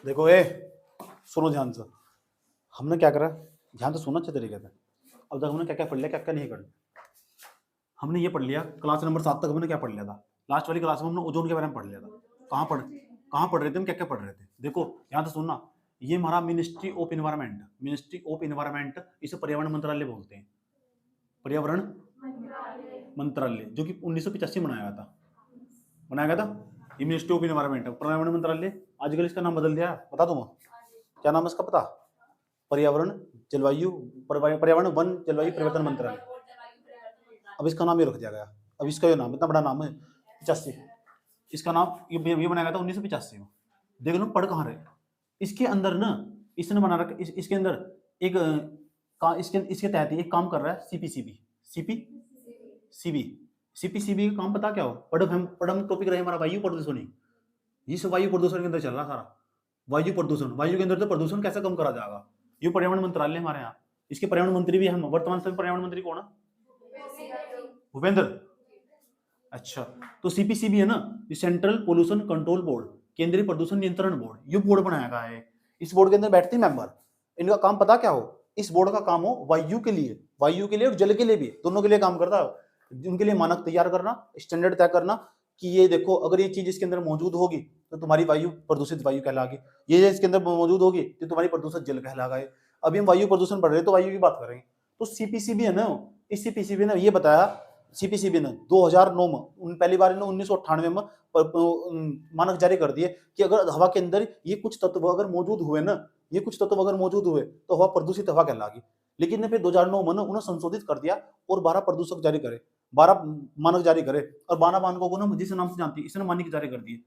देखो ए, सुनो ध्यान से। हमने क्या करा, ध्यान से सुनना अच्छे तरीके से। अब तक हमने क्या क्या पढ़ लिया, क्या क्या नहीं करना। हमने ये पढ़ लिया, क्लास नंबर 7 तक हमने क्या पढ़ लिया था, लास्ट वाली क्लास में हमने ओजोन के बारे में पढ़ लिया था। कहाँ पढ़ रहे थे हम, क्या क्या पढ़ रहे थे। देखो ध्यान से सुनना, ये हमारा मिनिस्ट्री ऑफ इन्वायरमेंट, इसे पर्यावरण मंत्रालय बोलते हैं। पर्यावरण मंत्रालय, जो कि 1985 बनाया गया था। ये मिनिस्ट्री ऑफ इन्वायरमेंट, पर्यावरण मंत्रालय। आजकल इसका नाम बदल दिया, बता दूंगा क्या नाम है इसका, पता? पर्यावरण वन जलवायु परिवर्तन मंत्रालय। अब इसका नाम ये रख दिया गया। अब इसका ये नाम, इतना बड़ा नाम है, 85। इसका नाम ये बनाया गया था 1985 में। देख लो पढ़ कहाँ रहे। इसके अंदर ना, इसने बना रखा, इसके अंदर एक इसके तहत एक काम कर रहा है सीपीसीबी का काम पता क्या हो? पढ़म टॉपिक रहे हमारा वायु प्रदूषण ही। इस वायु प्रदूषण के अंदर चल रहा सारा वायु प्रदूषण। वायु के अंदर तो प्रदूषण कैसे कम करा जाएगा, ये पर्यावरण मंत्रालय हमारे यहाँ। इसके पर्यावरण मंत्री भी हम, वर्तमान समय पर्यावरण मंत्री कौन है? भूपेंद्र। अच्छा, तो सीपीसीबी है ना, ये सेंट्रल पोल्यूशन कंट्रोल बोर्ड, केंद्रीय प्रदूषण नियंत्रण बोर्ड, ये बोर्ड बनाया गया है। इस बोर्ड के अंदर बैठते हैं मेंबर। इनका काम पता क्या हो? इस बोर्ड का काम हो वायु के लिए और जल के लिए भी, दोनों के लिए काम करता है। उनके लिए मानक तैयार करना, स्टैंडर्ड तय करना कि ये देखो अगर ये चीज इसके अंदर मौजूद होगी तो तुम्हारी वायु प्रदूषित वायु कहलाएगी, ये इसके अंदर मौजूद होगी तो तुम्हारी प्रदूषित जल कहलाएगा। अभी हम वायु प्रदूषण बढ़ रहे तो वायु की बात करेंगे। तो सीपीसीबी है ना, इस सीपीसीबी ने ये बताया, सीपीसीबी ने 2009 में पहली बार 1998 में मानक जारी कर दिए कि अगर हवा के अंदर ये कुछ तत्व अगर मौजूद हुए ना, तो हवा प्रदूषित हवा कहलाएगी। लेकिन फिर 2009 में उन्होंने संशोधित कर दिया और 12 प्रदूषक जारी करे, 12 मानक जारी करे। और 12 मानकों को ना जिस नाम से जानती है, इसने मानक जारी कर दिए।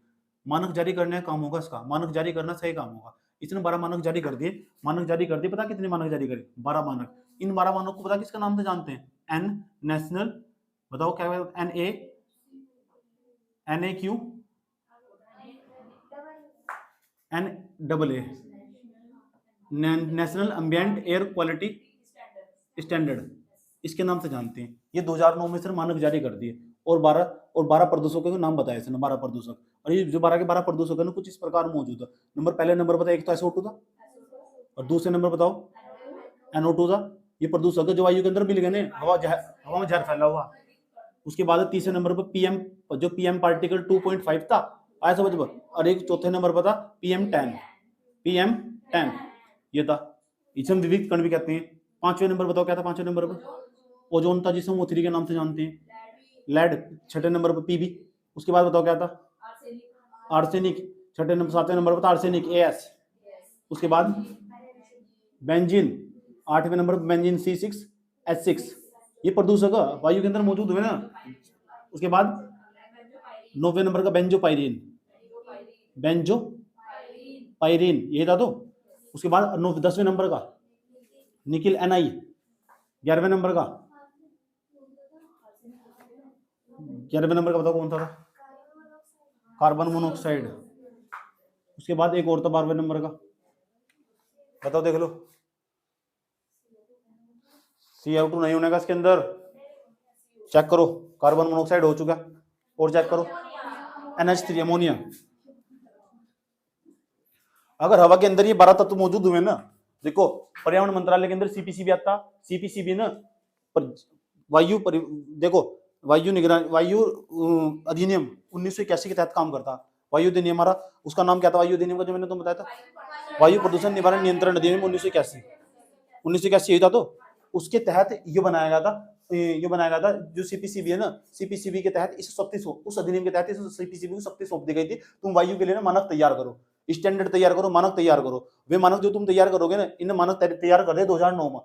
मानक जारी करने का काम होगा इसका, मानक जारी करना सही काम होगा। इसने 12 मानक जारी कर दिए। पता कितने मानक जारी करे? 12 मानक। इन 12 मानक को पता किसका नाम से जानते हैं? एन नेशनल, बताओ क्या है? NAQ NAA, national ambient air quality standard, इसके नाम से जानते हैं। ये 2009 में सिर्फ मानक जारी कर दिए और 12 प्रदूषकों के नाम बताए इसने, 12 प्रदूषक। और ये जो 12 के 12 प्रदूषक है ना, कुछ इस प्रकार मौजूद है। पहले नंबर बताओ, एक तो SO2 था, और दूसरे नंबर बताओ NO2 था। ये प्रदूषक है जो वायु के अंदर मिल गए ना, हवा में जहर फैला हुआ। उसके बाद तीसरे नंबर पर PM पार्टिकल 2.5 था, आया समझ में। और एक चौथे नंबर पर था PM10 ये था, इसे हम विविध कण भी कहते हैं। पांचवें नंबर बताओ क्या था? पांचवें नंबर पर ओजोन था, जिसे हम O3 के नाम से जानते हैं। लेड छठे नंबर पर PB। उसके बाद बताओ क्या था? आर्सेनिक। छठे नंबर, सातवें नंबर पर था आर्सेनिक AS। उसके बाद बेंजीन, आठवें नंबर पर बेंजीन C6H6। ये प्रदूषक वायु के अंदर मौजूद हुए ना। उसके बाद 9वें नंबर का बेंजोपाइरिन, ये था। तो उसके बाद 10वें नंबर का निकिल NI। 11वें नंबर का बताओ कौन सा था? Carbon monoxide. उसके बाद एक और था 12वें नंबर का, बताओ देख लो। CO2 नहीं होने का इसके अंदर, चेक करो। कार्बन मोनोऑक्साइड हो चुका, और चेक करो NH3 अमोनिया। अगर हवा के अंदर ये 12 तत्व मौजूद हुए ना, देखो पर्यावरण मंत्रालय के अंदर सीपीसीबी आता। सीपीसीबी ना देखो वायु अधिनियम 1981 के तहत काम करता। वायु अधिनियम हमारा, उसका नाम क्या था वायु अधिनियम का, जो मैंने तुम बताया था? वायु प्रदूषण निवारण नियंत्रण अधिनियम 1981 यही था। तो उसके तहत ये बनाया गया था जो सीपीसीबी है ना, सीपीसीबी के तहत इस शक्ति, उस अधिनियम के तहत इस सीपीसीबी को शक्ति सौंप दी गई थी, तुम वायु के लिए ना मानक तैयार करो, स्टैंडर्ड तैयार करो, मानक तैयार करो। वे मानक जो तुम तैयार करोगे ना, इन मानक तैयार कर दे 2009 में।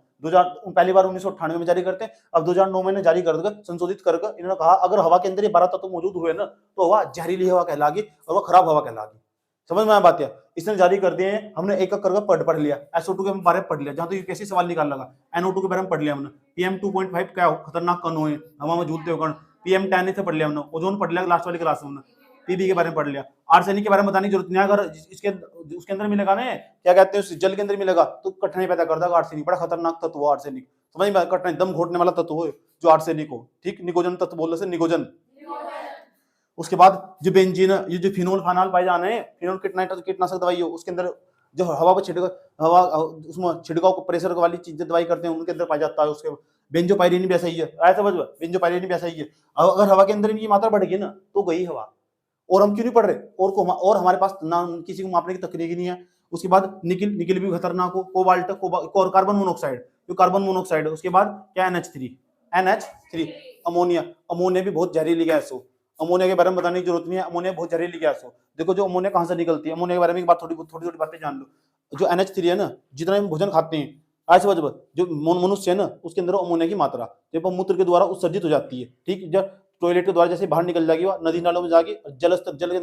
पहली बार 1998 में जारी करते हैं, अब 2009 में जारी कर देगा, संशोधित करके इन्होंने कहा अगर हवा के अंदर ये 12 तत्व मौजूद हुए ना, तो हवा जहरीली हवा कहलागी और वह खराब हवा कहलागी। समझ में आया बात? है इसने जारी कर दिए हैं, हमने एक एक करके पढ़ लिया। SO2 के बारे में पढ़ लिया, जहां तो कैसे सवाल निकाल लगा। NO2 के बारे में पढ़ लिया हमने। PM2.5 क्या हो? खतरनाक कण हुए हवा में झूलते हुए कण। PM10 से पढ़ लिया हमने। ओजोन पढ़ लिया लास्ट वाली क्लास में हमने। PB के बारे में पढ़ लिया। आर्सेनिक के बारे में बताने की जरूरत नहीं है, अगर उसके अंदर मिलेगा ना, क्या कहते हैं, जल के अंदर मिलेगा तो कठिनाई पैदा कर देगा। आर्सेनिक बड़ा खतरनाक तत्व है। आर्सेनिक समझ में, कठिनाई दम घोटने वाला तत्व हो जो आर्सेनिक हो। ठीक, निकोजन तत्व बोलने से निकोजन। उसके बाद जो बेंजीन, ये जो फिनोल फानॉल पाए जाने हैं, फिनोल कीटनाशक दवाई हो, उसके अंदर जो हवा पर छिड़काव, हवा उसमें छिड़काव प्रेशर वाली चीजें दवाई करते हैं उनके अंदर पाया जाता है। उसके बेंजोपायरेन भी ऐसा ही है, आया समझ में, बेंजोपायरेन भी ऐसा ही है। अगर हवा के अंदर इनकी मात्रा बढ़ गई ना तो गई हवा, और हम क्यों नहीं पढ़ रहे, और हमारे पास ना किसी को मापने की तकनीक ही नहीं है। उसके बाद निकिल, निकिल भी खतरनाक हो, कोबाल्ट, और कार्बन मोनोऑक्साइड, जो कार्बन मोनोऑक्साइड है। उसके बाद क्या, NH3, अमोनिया, अमोनिया भी बहुत जहरीली गैस हो। अमोनिया के बारे में बताने की जरूरत नहीं है, अमोनिया बहुत जहरीली गैस हो। देखो जो अमोनिया कहाँ से निकलती है, अमोनिया के बारे में एक बात, थोड़ी छोटी बातें जान लो। जो NH3 है ना, जितना हम भोजन खाते हैं, आज समझ, जो मनुष्य है ना, उसके अंदर अमोनिया की मात्रा जब मूत्र के द्वारा उत्सर्जित हो जाती है, ठीक, जब टॉयलेट के द्वारा जैसे बाहर निकल जाएगी, वह नदी नालों में जाके जल स्तर, जल के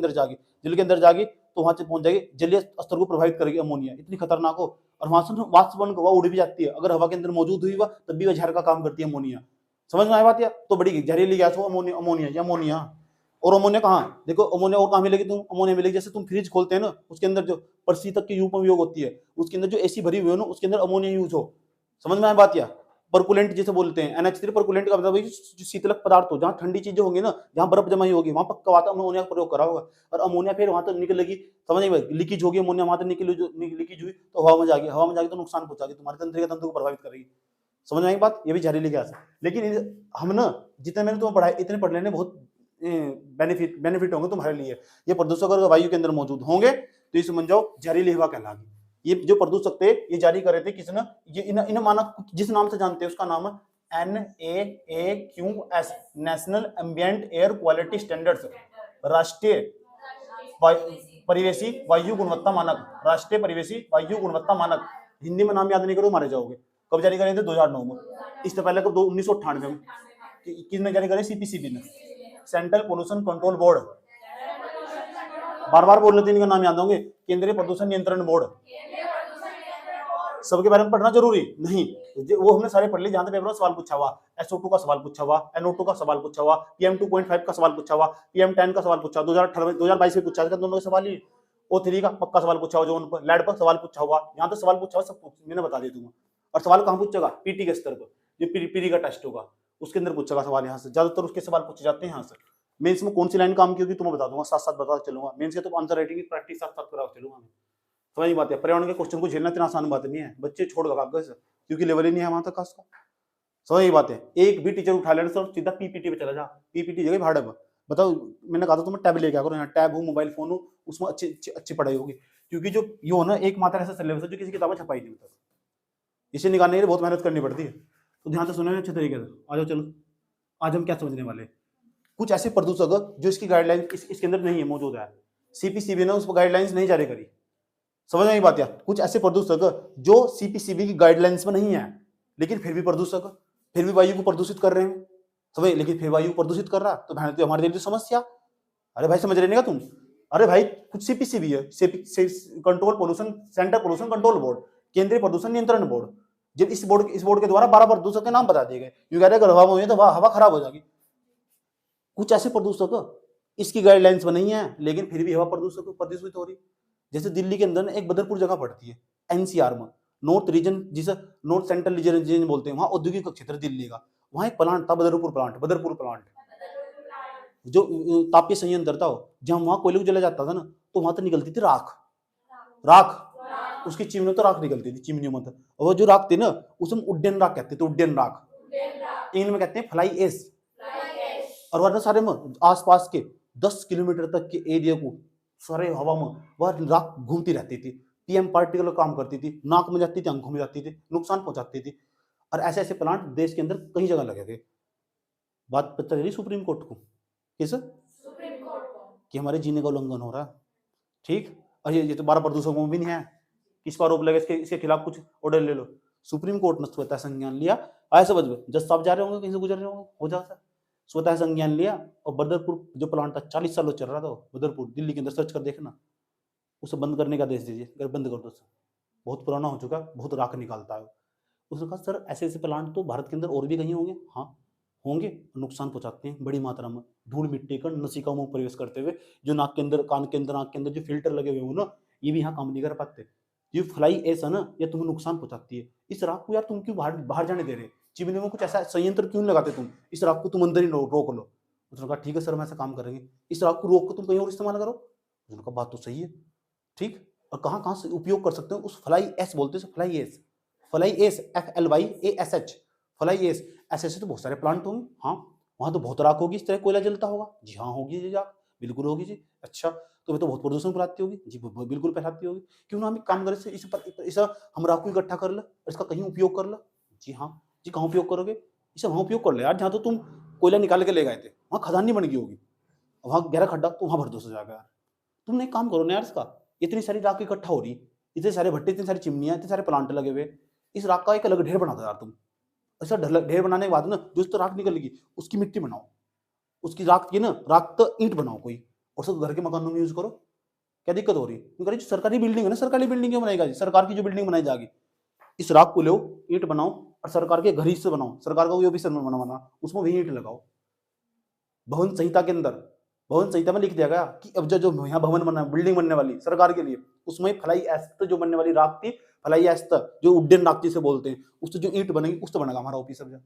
अंदर जाके तो वहां से पहुंच जाएगी, जलीय स्तर को प्रभावित करेगी अमोनिया, इतनी खतरनाक हो। और वहां से वाष्प बनकर वह उड़ भी जाती है, अगर हवा के अंदर मौजूद हुई वह, तब भी वह जहर का काम करती है अमोनिया। समझ में आया बात? या तो बड़ी जहरीली गैस हो अमोनिया, अमोनिया। और अमोनिया कहाँ देखो, अमोनिया और कहाँ मिलेगी तुम, अमोनिया मिलेगी जैसे तुम फ्रिज खोलते हैं ना, उसके अंदर जो प्रशीतक की उपयोग होती है, उसके अंदर जो एसी भरी हुई है ना, उसके अंदर अमोनिया यूज हो। समझ में आया बात? या परकुलेंट जिसे बोलते हैं, NH3 परकुलेंट का मतलब जो शीतलक पदार्थ हो, जहाँ ठंडी चीजें होंगी ना, जहाँ बर्फ जमाई होगी, वहां पक्का वाता अमोनिया का प्रयोग करा होगा। और अमोनिया फिर वहां तक निकलेगी, समझ नहीं, लीकेज होगी अमोनिया, वहां तक लीकेज हुई तो हवा में जाएगी, हवा में जाएगी तो नुकसान पहुंचाएगी, तुम्हारे तंत्रिका तंत्र को प्रभावित करेगी। समझ में आई बात? ये भी जहरीली गैस है। लेकिन हम ना, जितने मैंने तुम्हें पढ़ाया इतने पढ़ लेने बहुत बेनिफिट होंगे तुम्हारे लिए। ये प्रदूषक अगर वायु के अंदर मौजूद होंगे तो ये समझ जाओ जहरीली हवा कहलाएगी। ये जो प्रदूषक थे ये जारी कर रहे थे किसने, ये इन मानक जिस नाम से जानते हैं उसका नाम है NAAQS, national ambient air quality standards, राष्ट्रीय परिवेशी वायु गुणवत्ता मानक, राष्ट्रीय परिवेशी वायु गुणवत्ता मानक। हिंदी में नाम याद नहीं करो मारे जाओगे। कब जारी करे थे? 2009 में। इससे पहले कब? 1998 में। किसने जारी करे? CPCB ने, सेंट्रल पोल्यूशन कंट्रोल बोर्ड। बार बार बोल लेते, इनका नाम याद होंगे, केंद्रीय प्रदूषण नियंत्रण बोर्ड। सबके बारे में पढ़ना जरूरी नहीं, वो हमने सारे पढ़ लिए जहां तक पेपर में सवाल पूछा हुआ। SO2 का सवाल पूछा हुआ, NO2 का सवाल पूछा हुआ, PM2.5 का सवाल पूछा हुआ, PM10 का सवाल पूछा, 2022 में पूछा था दोनों के सवाल ही। O3 का पक्का सवाल पूछा हुआ, जो उन पर लेड पर सवाल पूछा हुआ, यहाँ तो सवाल पूछा हुआ सब मैंने बता दिया तुम्हें। और सवाल कहाँ पूछेगा? PT के स्तर पर, जो पीरी का टेस्ट होगा उसके अंदर पूछेगा सवाल, यहाँ से ज्यादातर उसके सवाल पूछे जाते हैं यहाँ से। मेंस में कौन सी लाइन काम की होगी तुम्हें बता दूंगा, साथ साथ बता चलूंगा। मेंस के तो आंसर राइटिंग की प्रैक्टिस साथ साथ करा चलूंगा मैं। समझ बात है? पर्यावरण के क्वेश्चन को झेलना इतना आसान बात नहीं है, बच्चे छोड़ भाग गए क्योंकि लेवल ही नहीं है वहां तक का उसका। समझ बात है? एक भी टीचर उठा लेना सर सीधा PPT पे चला जा, PPT जगह भाड़ में। बताओ, मैंने कहा था तुम्हें टैब लेके आ करो, यहाँ टैब हो, मोबाइल फोन हो, उसमें अच्छी पढ़ाई होगी। क्योंकि जो ये हो ना, एकमात्र ऐसा सिलेबस है जो किसी किताब में छपाई नहीं होता, इसे निकालने के लिए बहुत मेहनत करनी पड़ती है। तो ध्यान से सुनो अच्छे तरीके से। आ जाओ चलो, आज हम क्या समझने वाले, कुछ ऐसे प्रदूषक जो इसकी गाइडलाइन इसके अंदर नहीं है, मौजूद है। CPCB ने उस गाइडलाइंस नहीं जारी करी। समझ में बात? या कुछ ऐसे प्रदूषक जो CPCB की गाइडलाइंस में नहीं है, लेकिन फिर भी प्रदूषक, फिर भी वायु को प्रदूषित कर रहे हैं। समझ? लेकिन फिर वायु प्रदूषित कर रहा तो हमारे लिए समस्या। अरे भाई समझ रहे नहीं का तुम? अरे भाई कुछ CPCB है, control pollution, central pollution control board, केंद्रीय प्रदूषण नियंत्रण बोर्ड। जब इस बोर्ड के द्वारा 12 प्रदूषक के नाम बता दिए गए, यूं कह रहे अगर हवा में हुई तो हवा खराब हो जाएगी। कुछ ऐसे प्रदूषक इसकी गाइडलाइंस में नहीं है, लेकिन फिर भी हवा प्रदूषित हो रही। जैसे दिल्ली के अंदर एक बदरपुर जगह पड़ती है NCR में, नॉर्थ रीजन, जिसे नॉर्थ सेंट्रल रीजन बोलते हैं, वहां औद्योगिक क्षेत्र दिल्ली का, वहां एक प्लांट था बदरपुर प्लांट, जो तापीय संयंत्र था। जहां वहां कोयले को जला जाता था ना, तो वहां तो निकलती थी राख, उसकी चिमनियों तो राख निकलती थी, चिमनियों में। और वो जो राख थी ना, उसमें उड्डयन राख कहते थे, उड्डयन राख, इंग्लिश में कहते हैं फ्लाई एश। और वह सारे में आसपास के 10 किलोमीटर तक के एरिया को सारे हवा में वह राख घूमती रहती थी, PM पार्टिकल काम करती थी, नाक में जाती थी, आंखों में जाती थी, नुकसान पहुंचाती थी। और ऐसे ऐसे प्लांट देश के अंदर कई जगह लगे थे। बात पता चली सुप्रीम कोर्ट को, किस सुप्रीम कोर्ट को, कि हमारे जीने का उल्लंघन हो रहा है। ठीक, और ये तो 12 प्रदूषकों में भी नहीं है, किस पर आरोप लगे, इसके खिलाफ कुछ ऑर्डर ले लो। सुप्रीम कोर्ट ने स्वतः संज्ञान लिया। ऐसे समझ में, जज साहब जा रहे होंगे, कहीं से गुजर रहे होंगे, हो जाता है, स्वतः संज्ञान लिया। और बदरपुर जो प्लांट था 40 सालों चल रहा था, बदरपुर दिल्ली के अंदर, सर्च कर देखना, उसे बंद करने का आदेश दीजिए। अगर बंद कर दो, बहुत पुराना हो चुका, बहुत राख निकालता है। उसने कहा सर ऐसे ऐसे प्लांट तो भारत के अंदर और भी कहीं होंगे। हाँ होंगे, नुकसान पहुंचाते हैं बड़ी मात्रा में, धूल मिट्टी का नसिकाओं में प्रवेश करते हुए, जो नाक के अंदर, कान के अंदर, आंख के अंदर जो फिल्टर लगे हुए हो ना, ये भी यहाँ काम नहीं कर पाते। ये फ्लाई एश है ना, ये तुम्हें नुकसान पहुंचाती है। इस राख को यार तुम क्यों बाहर जाने दे रहे? चिमनी में कुछ ऐसा संयंत्र क्यों लगाते तुम? इस राख को तुम अंदर ही रोक लो, उसने कहा ठीक है सर, हम ऐसा काम करेंगे, इस राख को रोक कर तुम कहीं और इस्तेमाल करो। उसने कहा बात तो सही है, ठीक, और कहाँ कहाँ से उपयोग कर सकते हो उस फ्लाई एस बोलते हैं, fly ash, fly ash, FLYASH, fly ash, ऐसे तो बहुत सारे प्लांट होंगे। हाँ, वहां तो बहुत राख होगी, इस तरह कोयला जलता होगा। जी हाँ होगी जी, आप बिल्कुल होगी जी। अच्छा, तो वे तो बहुत प्रदूषण फैलाती होगी जी, बिल्कुल फैलाती होगी। क्यों ना हम एक काम करें, इस हम राख को इकट्ठा कर ले और इसका कहीं उपयोग कर ले। जी हाँ जी, कहाँ उपयोग करोगे, इसे वहां उपयोग कर ले यार, जहाँ तो तुम कोयला निकाल के ले गए थे, वहां खदान नहीं बन गई होगी, वहां गहरा खड्डा, तो वहां भर दो जाएगा यार। तुमने एक काम करो ना यार, इसका इतनी सारी राख इकट्ठा हो रही, इतने सारे भट्टे, इतनी सारी चिमनियां, इतने सारे प्लांट लगे हुए, इस राख का एक अलग ढेर बना दो यार तुम। ऐसा ढेर बनाने के बाद ना, जो इस तो राख निकलेगी उसकी मिट्टी बनाओ, उसकी राख की ना, राख तो ईंट बनाओ कोई, और सब घर के मकानों में यूज करो। क्या दिक्कत हो रही है? जो सरकारी बिल्डिंग है ना, सरकारी बिल्डिंग क्यों बनाएगा जी? सरकार की जो बिल्डिंग बनाई जाएगी, इस राख को लो, ईंट बनाओ, और सरकार के घर ही से बनाओ, सरकार का कोई ऑफिस बनवाना, उसमें भी ईंट लगाओ। भवन संहिता के अंदर, भवन संहिता में लिख दिया गया कि अब जो यहाँ भवन बना, बिल्डिंग बनने वाली सरकार के लिए, उसमें फ्लाई एस्ट जो बनने वाली राख थी, फ्लाई एस्ट जो उड्डयन राख जिसे बोलते हैं, उससे जो ईंट बनेगी उससे बनेगा हमारा ऑफिस। सब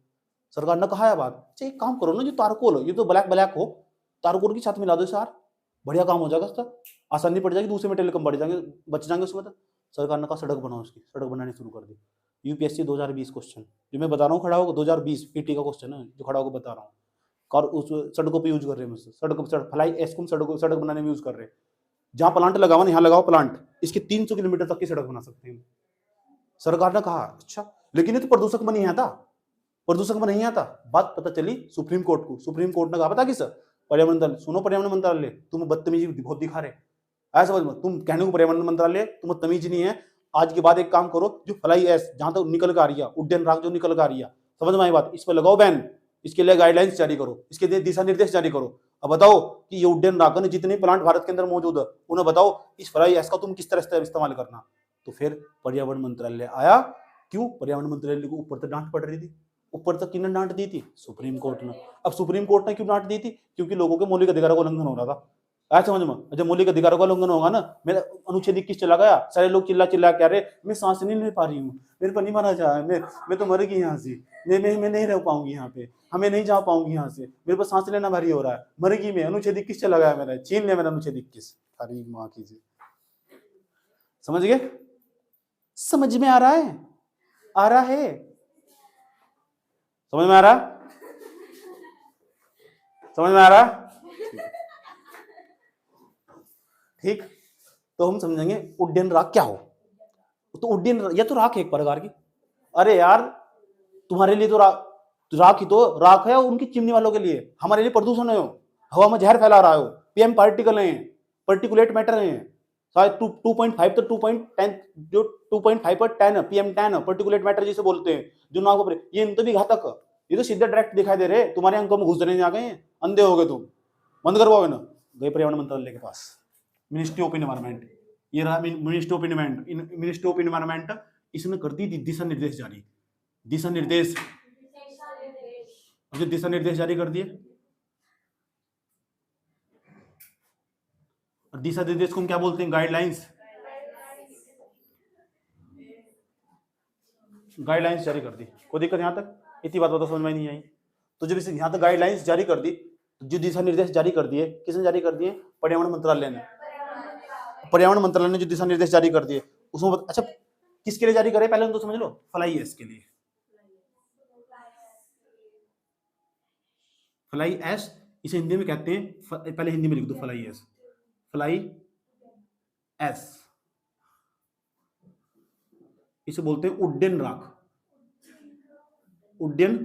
सरकार ने कहा है बात। अच्छा एक काम करो ना, जो तारकोल हो, ये तो ब्लैक ब्लैक हो, तारकोल की छत मिला दो यार, बढ़िया काम हो जाएगा उसका, आसानी पड़ जाएगी, दूसरे मेटेरियल कम बढ़ जाएंगे, बच जाएंगे उसमें। तो सरकार ने कहा सड़क बनाओ, उसकी सड़क बनानी शुरू कर दी। यूपीएससी 2020 क्वेश्चन जो मैं बता रहा हूँ खड़ा होगा, 2020 पीटी का क्वेश्चन है जो खड़ा होकर बता रहा हूँ, और उस सड़कों पे यूज कर रहे हैं मुझसे, फ्लाई एश को सड़क बनाने में यूज कर रहे हैं। जहां प्लांट लगाओ ना, यहाँ लगाओ प्लांट, इसके 300 किलोमीटर तक की सड़क बना सकते हैं। सरकार ने कहा अच्छा, लेकिन ये तो प्रदूषक में नहीं आता, प्रदूषक में नहीं आता। बात पता चली सुप्रीम कोर्ट को, सुप्रीम कोर्ट ने कहा पता किस, पर्यावरण मंत्रालय, सुनो पर्यावरण मंत्रालय, तुम बदतमीजी बहुत दिखा रहे, ऐसा समझ मत, तुम कहने को पर्यावरण मंत्रालय, तुम तमीज नहीं है। आज के बाद एक काम करो, जो फ्लाई एश जहां तक निकल कर आ रही है, उड्डयन राख जो निकल कर आ रही है, समझ में आई बात, इस पर लगाओ बैन, इसके लिए गाइडलाइंस जारी करो, इसके लिए दिशा निर्देश जारी करो। अब बताओ कि ये उड्डयन राख ने जितने प्लांट भारत के अंदर मौजूद है, उन्हें बताओ इस फ्लाई एश का तुम किस तरह से इस्तेमाल करना। तो फिर पर्यावरण मंत्रालय आया। क्यों? पर्यावरण मंत्रालय को ऊपर तक डांट पड़ रही थी, ऊपर तक किसने डांट दी थी? सुप्रीम कोर्ट ने। अब सुप्रीम कोर्ट ने क्यों डांट दी थी? क्योंकि लोगों के मौलिक अधिकारों का उल्लंघन हो रहा था। आया समझ में? जब मौलिक अधिकारों का उल्लंघन होगा ना, मेरा अनुच्छेद 21 चला गया, सारे लोग चिल्ला चिल्ला कह रहे मैं सांस नहीं ले पा रही हूँ, मेरे पर नहीं मारा जा, मैं तो मर गई यहाँ से, मैं नहीं रह पाऊंगी यहाँ पे, हमें नहीं जा पाऊंगी यहाँ से, मेरे पर सांस लेना भारी हो रहा है, मर गई मैं, अनुच्छेद 21 चला गया मेरा, छीन लिया मेरा अनुच्छेद 21। हरी माँ कीजिए, समझ गए? समझ में आ रहा है? आ रहा है? समझ में आ रहा? समझ में आ रहा? ठीक, तो हम समझेंगे उड्डयन राख क्या हो। तो उड्डयन या तो राख एक प्रकार की, अरे यार तुम्हारे लिए तो राख ही तो राख है, उनकी चिमनी वालों के लिए, हमारे लिए प्रदूषण है, हवा में जहर फैला रहा है, पीएम पार्टिकल है, पर्टिकुलेट मैटर है, शायद 2.5 तो 2.10, जो 2.5 पर 10 PM10 पर्टिकुलेट मैटर जिसे बोलते हैं, जो नाक पर, ये इनसे भी घातक, ये तो सीधे डायरेक्ट दिखाई दे रहे, तुम्हारे अंकों में घुस रहे आ गए, अंधे हो गए तुम, बंद करवाओगे ना। गए पर्यावरण मंत्रालय के पास, मिनिस्ट्री ऑफ इन्वायरमेंट, ये रहा मिनिस्ट्री ऑफ इन्वायरमेंट, इसने कर दी दिशा निर्देश जारी, दिशा निर्देश, जो दिशा निर्देश जारी कर दिए, और दिशा निर्देश को हम क्या बोलते हैं? गाइडलाइंस, गाइडलाइंस जारी कर दी। कोई दिक्कत यहां तक? इतनी बात समझ में नहीं आई? तो जब इसे यहां तक गाइडलाइंस जारी कर दी, जो दिशा निर्देश जारी कर दिए, किसने जारी कर दिए? पर्यावरण मंत्रालय ने। पर्यावरण मंत्रालय ने जो दिशा निर्देश जारी कर दिए, उसमें अच्छा किसके लिए जारी करे, पहले तो समझ लो, फ्लाई एश के लिए। फ्लाई एश इसे हिंदी में कहते हैं, पहले हिंदी में लिख दो, फ्लाई एश, फ्लाई एश इसे बोलते हैं उड्डयन राख, उड्डयन।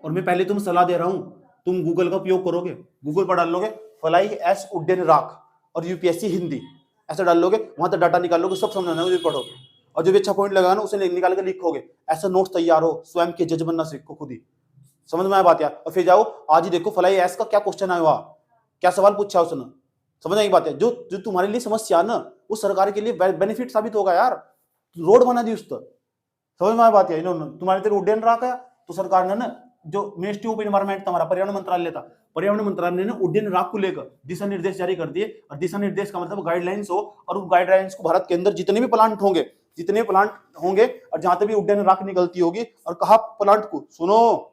और मैं पहले तुम सलाह दे रहा हूं, तुम गूगल का उपयोग करोगे, गूगल पर डाल लोगे फ्लाई एश उड्डयन राख और यूपीएससी हिंदी ऐसा डाल लोगे, वहां तक डाटा निकाल लोगे, सब समझ में पढ़ोगे, और जो भी अच्छा पॉइंट लगा ना उसे निकाल के लिखोगे, ऐसा नोट्स तैयार हो, स्वयं के जज बनना सीखो खुद ही। समझ में आया बात यार? और फिर जाओ आज ही देखो फ्लाई एश का क्या क्वेश्चन आया हुआ, क्या सवाल पूछा उसने, समझ आई बात है? जो जो तुम्हारे लिए समस्या ना, वो सरकार के लिए बेनिफिट साबित होगा यार, रोड बना दी उस पर। समझ में आया बात है? इन्होंने तुम्हारे तेरे उड्डयन रखा, तो सरकार ने ना, जो मिनिस्ट्री ऑफ एनवायरमेंट था, हमारा पर्यावरण मंत्रालय था, पर्यावरण मंत्रालय ने उड्डयन राख को लेकर दिशा निर्देश जारी कर दिए, और दिशा निर्देश का मतलब गाइडलाइंस हो, और उस गाइडलाइंस को भारत के अंदर जितने भी प्लांट होंगे और जहां तक भी उड्डयन राख निकलती होगी, और कहा प्लांट को, सुनो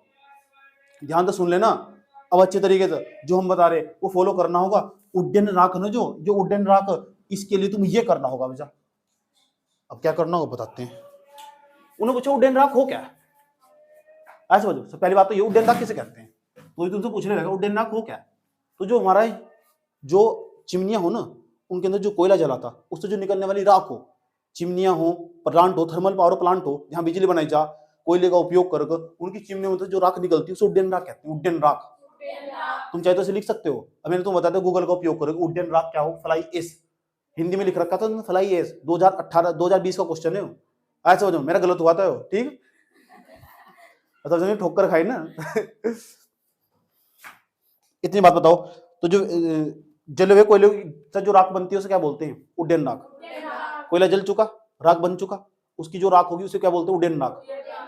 ध्यान से सुन लेना, अब अच्छे तरीके से जो हम बता रहे वो फॉलो करना होगा। उड्डयन राख ना, जो उड्डयन राख, इसके लिए तुम ये करना होगा बेटा। अब क्या करना होगा बताते हैं। उन्होंने पूछा उड्डयन राख हो क्या है, ऐसे समझो। तो पहली बात तो ये उड्डयन राख किसे कहते हैं, तो तुमसे पूछने लगा उड्डयन राख हो क्या है। तो जो हमारा जो चिमनियां हो ना, उनके अंदर जो कोयला जलाता उससे जो निकलने वाली राख हो, चिमनियां हो, प्लांट हो, थर्मल पावर प्लांट हो जहां बिजली बनाई जा, कोयले का उपयोग कर उनकी चिमनियों में जो राख निकलती है उसे उड्डयन राख कहते हैं। उड्डयन राख तुम चाहे तो इसे लिख सकते हो। अब मैंने तुम बताते गूगल का उपयोग करोगे उड्डयन राख क्या हो, फ्लाई एश हिंदी में लिख रखा था फ्लाई एश, 2018-2020 का क्वेश्चन है। ऐसे हो जाओ, मेरा गलत हुआ था ठीक, मतलब ठोकर खाई ना। इतनी बात बताओ, तो जो जले हुए कोयले से जो राख बनती है उसे क्या बोलते हैं, उड्डयन राख। कोयला जल चुका, राख बन चुका, उसकी जो राख होगी उसे क्या बोलते हैं, उड्डयन राख।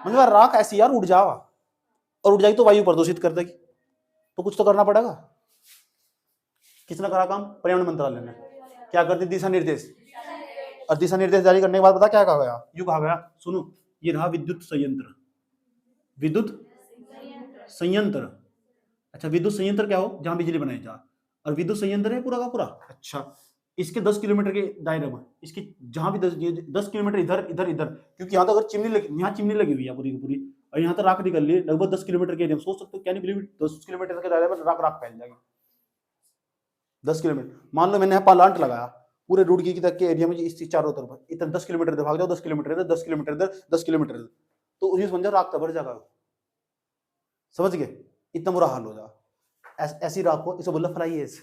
मतलब राख ऐसी यार उड़ जावा, और उड़ जाएगी तो वायु प्रदूषित कर देगी, तो कुछ तो करना पड़ेगा। किसने करा काम, पर्यावरण मंत्रालय ने। क्या करती, दिशा निर्देश, और दिशा निर्देश जारी करने के बाद पता क्या कहा गया, यूं कहा गया, सुनो ये रहा विद्युत संयंत्र, विद्युत संयंत्र। अच्छा विद्युत संयंत्र क्या हो, जहां बिजली बनाई जा, और विद्युत संयंत्र है पूरा का पूरा। अच्छा इसके 10 किलोमीटर के दायरे में, इसके जहां भी 10 किलोमीटर इधर इधर इधर, क्योंकि यहाँ तो अगर चिमनी लगी, यहाँ चिमनी लगी हुई है पूरी की पूरी, और यहाँ तो राख निकल रही है लगभग 10 किलोमीटर के एरिया में। सोच सकते हो क्या नहीं, 10 किलोमीटर के दायरे में राख राख फैल जाएगी 10 किलोमीटर। मान लो मैंने प्लांट लगाया पूरे रुड़की तक के एरिया में, इस चारों तरफ इतना 10 किलोमीटर इधर भाग जाओ, 10 किलोमीटर इधर, 10 किलोमीटर इधर, 10 किलोमीटर इधर, तो उसी समझो राख तो भर जाएगा। समझ गए, इतना बुरा हाल हो जाएगा। ऐसी राख को इसे बोला फ्लाई एश।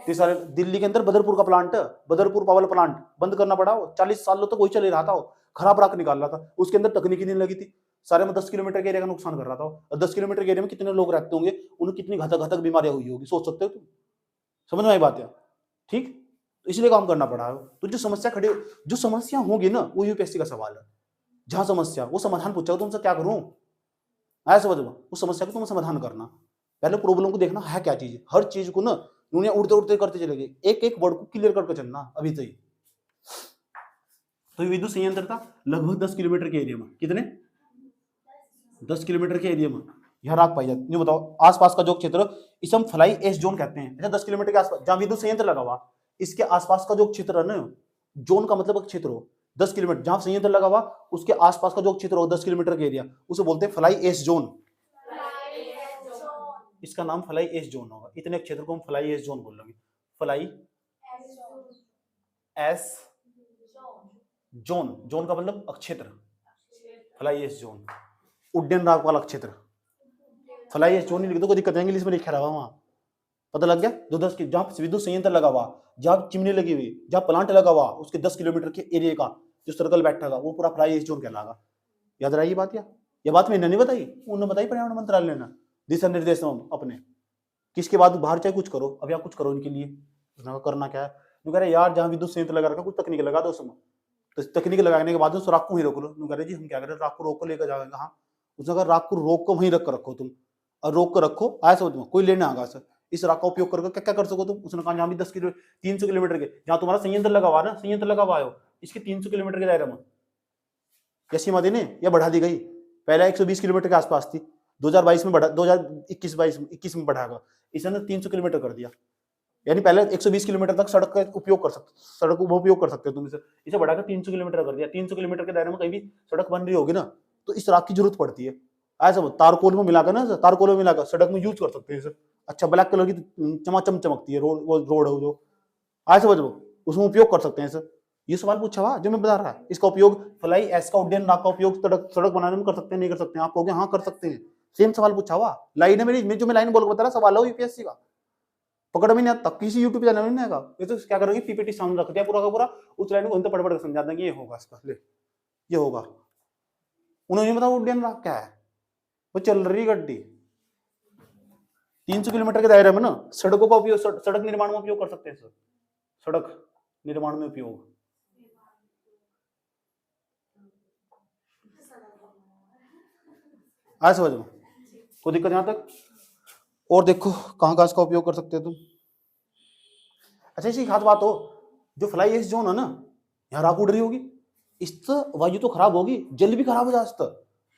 तो सारे दिल्ली के अंदर बदरपुर का प्लांट, बदरपुर पावर प्लांट बंद करना पड़ा, 40 सालों तक वही चल रहा था, खराब राख निकाल रहा था, उसके अंदर तकनीकी नहीं लगी थी, सारे में 10 किलोमीटर के एरिया का नुकसान कर रहा था। और 10 किलोमीटर के एरिया में कितने लोग रहते होंगे, उन्हें कितनी घातक घातक बीमारियां हुई होगी, सोच सकते हो तुम। समझ में आई बात है, ठीक। तो इसलिए काम करना पड़ा है। तो जो समस्या खड़ी, जो समस्या होगी ना, वो यूपीएससी का सवाल है। जहां समस्या वो समाधान पूछा तुमसे, क्या करूं, आया समझ में, उस समस्या को तुम समाधान करना। पहले प्रॉब्लम को देखना है क्या चीज, हर चीज को ना दुनिया उड़ते उड़ते करते चलेगी, एक एक वर्ड को क्लियर करके चलना अभी तक। तो विद्युत संयंत्र था लगभग 10 किलोमीटर के एरिया में, कितने 10 किलोमीटर के एरिया में यह राख पाई जाती है। बताओ आसपास का जो क्षेत्र, इसे हम फ्लाई एश जोन कहते हैं। अच्छा 10 किलोमीटर के आसपास जहां विद्युत संयंत्र लगा हुआ, इसके आसपास का जो क्षेत्र है ना, जोन का मतलब क्षेत्र हो 10 किलोमीटर, जहां संयंत्र लगा हुआ उसके आसपास का जो क्षेत्र हो 10 किलोमीटर के एरिया, उसे बोलते हैं फ्लाई एश जोन। इसका नाम फ्लाई एश जोन होगा। इतने क्षेत्र को हम फ्लाई एश जोन बोल लेंगे। फ्लाई एश जोन, जोन का मतलब क्षेत्र, फ्लाई एश जोन, उड्डयन राख वाला क्षेत्र। फ्लाई एश जोन ही लिख दो, कोई दिक्कत नहीं, इंग्लिश में लिखा रहा वहां, पता लग गया। जो 10 की जहां विद्युत संयंत्र लगा हुआ, जहां चिमनी लगी हुई, जहां प्लांट लगा हुआ, उसके 10 किलोमीटर के एरिया का जो सर्कल बैठा वो पूरा फ्लाई एश जोन कहलाएगा। याद रही बात, ये बात मैंने नहीं बताई, उन्होंने बताई पर्यावरण मंत्रालय ने दिशा निर्देश अपने। किसके बाद बाहर चाहे कुछ करो, अब यहाँ कुछ करो इनके लिए, करना क्या है, कह रहे यार जहां विद्युत संयंत्र लगा रखा कुछ तकनीक लगा दो उसमें। तो तकनीक लगाने के बाद उस राख को ही रोक लो। कह रहे जी हम क्या करें, राख को रोक को लेकर जाएंगे कहाँ, उसने कहा राख को रोक को वहीं रख कर रखो तुम, और रोक कर रखो, आया समझ में, कोई लेने आगा सर इस राख का उपयोग करके क्या क्या कर सको तुम। उसने कहा जहां भी 300 किलोमीटर के, जहां तुम्हारा संयंत्र लगा हुआ ना, संयंत्र लगा हुआ है इसके 300 किलोमीटर के दायरे में क्या सीमा देने या बढ़ा दी गई। पहले 120 किलोमीटर के आसपास थी, 2022 में बढ़ा, 2021 में बढ़ागा, इसने 300 किलोमीटर कर दिया। यानी पहले 120 किलोमीटर तक सड़क का उपयोग कर सकते, सड़क का उपयोग कर सकते हो तुम, इसे बढ़ाकर 300 किलोमीटर कर दिया। 300 किलोमीटर के दायरे में कहीं भी सड़क बन रही होगी ना, तो इस राख की जरूरत पड़ती है। ऐसा तारकोल में मिलाकर ना, तारकोल में मिलाकर सड़क में यूज कर सकते हैं इसे। अच्छा ब्लैक कलर की चमाचम चमकती है रोड, वो रोड है जो, ऐसे समझो उसमें उपयोग कर सकते हैं इसे। ये सवाल पूछा हुआ जो मैं बता रहा है, इसका उपयोग फ्लाई एश का, उड्डयन राख का उपयोग सड़क बनाने में कर सकते हैं, नहीं कर सकते हैं, आप कहोगे हाँ कर सकते हैं। सेम सवाल पूछा हुआ, लाइन है मेरी, जो मैं लाइन बोल बता रहा सवाल है यूपीएससी का, पकड़ में नहीं आता, किसी यूट्यूब चैनल में नहीं आएगा। ये तो क्या करोगे, पीपीटी सामने रख दिया पूरा का पूरा, उस लाइन को उनको पढ़ पढ़ के समझा देंगे ये होगा इसका, ले ये होगा। उन्होंने बताया उड्डयन राख क्या है, वो चल रही गड्डी 300 किलोमीटर के दायरे में ना, सड़कों का उपयोग, सड़क निर्माण में उपयोग कर सकते हैं सर, सड़क निर्माण में उपयोग। आया समझ में, कोई दिक्कत यहां तक। और देखो कहां कहां इसका उपयोग कर सकते हो तुम। अच्छा इसी खास बात हो, जो फ्लाई एश जोन है ना, यहाँ राख उड़ रही होगी, इससे वायु तो खराब होगी, जल भी खराब हो जाता,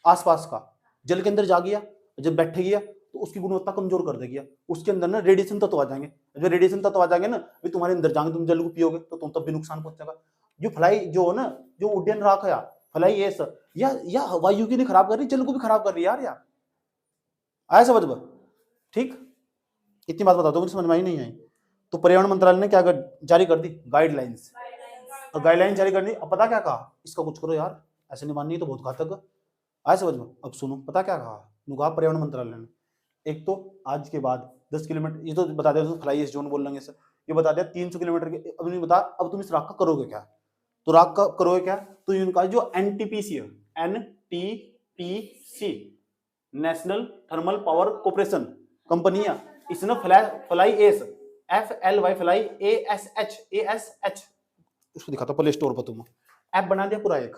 आसपास का जल के अंदर जा गया, जब बैठ गया तो उसकी गुणवत्ता कमजोर कर देगी। उसके अंदर ना रेडिएशन तत्व आ जाएंगे, जो रेडिएशन तत्व आ जाएंगे ना भी तुम्हारे अंदर जाएंगे, तुम जल को पियोगे तो तुम तब भी नुकसान पहुंचेगा। जो फ्लाई जो है ना, जो उड्डयन राख है फ्लाई एस, या वायु की नहीं खराब कर रही, जल को भी खराब कर रही है यार। आया समझ में? ठीक, इतनी बात बता दो, मुझे समझ में आई नहीं आई? तो पर्यावरण मंत्रालय ने क्या जारी कर दी? गाइडलाइंस। और गाइडलाइन जारी करनी, अब पता क्या कहा? इसका कुछ करो यार, ऐसे नहीं माननी तो बहुत घातक। आया समझ में? अब सुनो, पता क्या कहा? पर्यावरण मंत्रालय ने एक तो आज के बाद 10 किलोमीटर, ये तो बता दिया फ्लाई एस जोन बोल लेंगे सर, ये बता दिया 300 किलोमीटर के। अब नहीं बता, अब तुम इस राख का करोगे क्या? तो राख का करोगे क्या? तो इनका जो एनटीपीसी है, NTPC, national thermal power corporation company है, इसने fly ash, FLY fly ASH उसको दिखाता प्ले स्टोर पर, तुम ऐप बना दिया, पूरा एक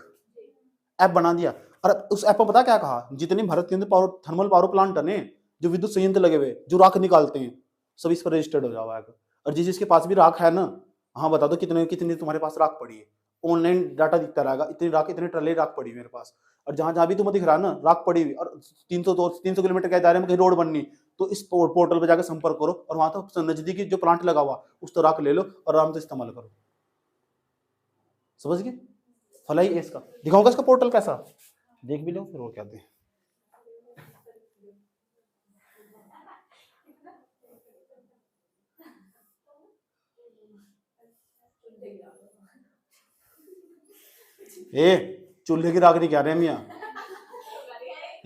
ऐप बना दिया। और उस ऐप पर पता क्या कहा? जितने भारत के अंदर थर्मल पावर प्लांट है, जो विद्युत संयंत्र लगे हुए, जो राख निकालते हैं, सब इस पर रजिस्टर्ड हो जाओ। और जिसके पास भी राख है ना, हाँ बता दो कितने कितनी तुम्हारे पास राख पड़ी है। ऑनलाइन डाटा दिखता रहेगा, इतनी राख, इतने ट्रले राख पड़ी मेरे पास। और जहां जहां भी तुम्हें दिख रहा है ना राख पड़ी हुई, और 300 किलोमीटर के दायरे में कहीं रोड बननी, तो इस पोर्टल पर जाकर संपर्क करो, और वहां तो नजदीकी जो प्लांट लगा हुआ उस तो राख ले लो और आराम से इस्तेमाल करो। समझ गए? फ्लाई एस का दिखाऊंगा इसका पोर्टल कैसा, देख भी लो फिर वो कहते हैं। चूल्हे की राख नहीं कह रहे हम यहाँ,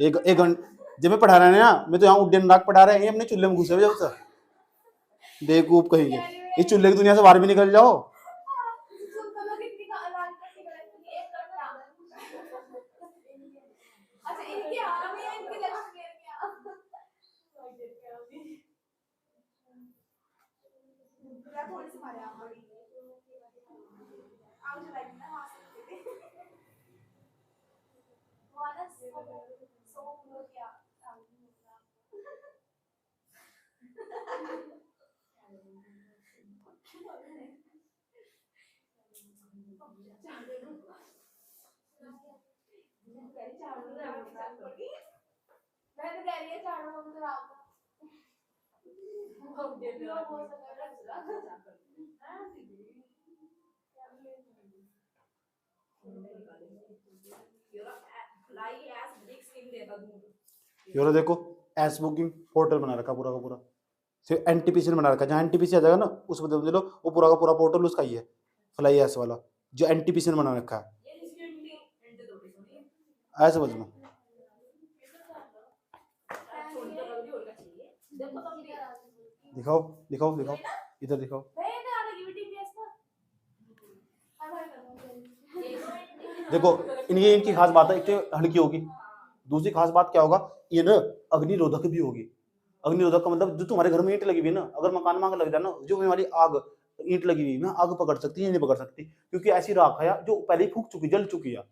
एक जब मैं पढ़ा रहे हैं ना, मैं तो यहाँ उड्डयन राख पढ़ा रहे हैं, अपने चूल्हे में घुसे हुए जब से बेवकूफ कहेंगे। इस चूल्हे की दुनिया से बाहर भी निकल जाओ। ये देखो एस बुकिंग पोर्टल बना रखा पूरा का पूरा, सिर्फ एनटीपीसी ने बना रखा। जहाँ एनटीपीसी आ जाएगा ना उसमें समझ लो वो पूरा का पूरा पोर्टल उसका ही है, फ्लाई एस वाला जो एनटीपीसी ने बना रखा है। आया समझ में? दिखाओ दिखाओ दिखाओ, इधर दिखाओ। देखो इनकी खास बात है, एक तो हल्की होगी, दूसरी खास बात क्या होगा, ये ना अग्निरोधक भी होगी। अग्निरोधक का मतलब जो तुम्हारे घर में ईंट लगी हुई है ना, अगर मकान में आग लग जाए ना, जो हमारी आग ईंट लगी हुई है आग पकड़ सकती है, नहीं पकड़ सकती, क्योंकि ऐसी राख है जो पहले ही फूक चुकी, जल चुकी है।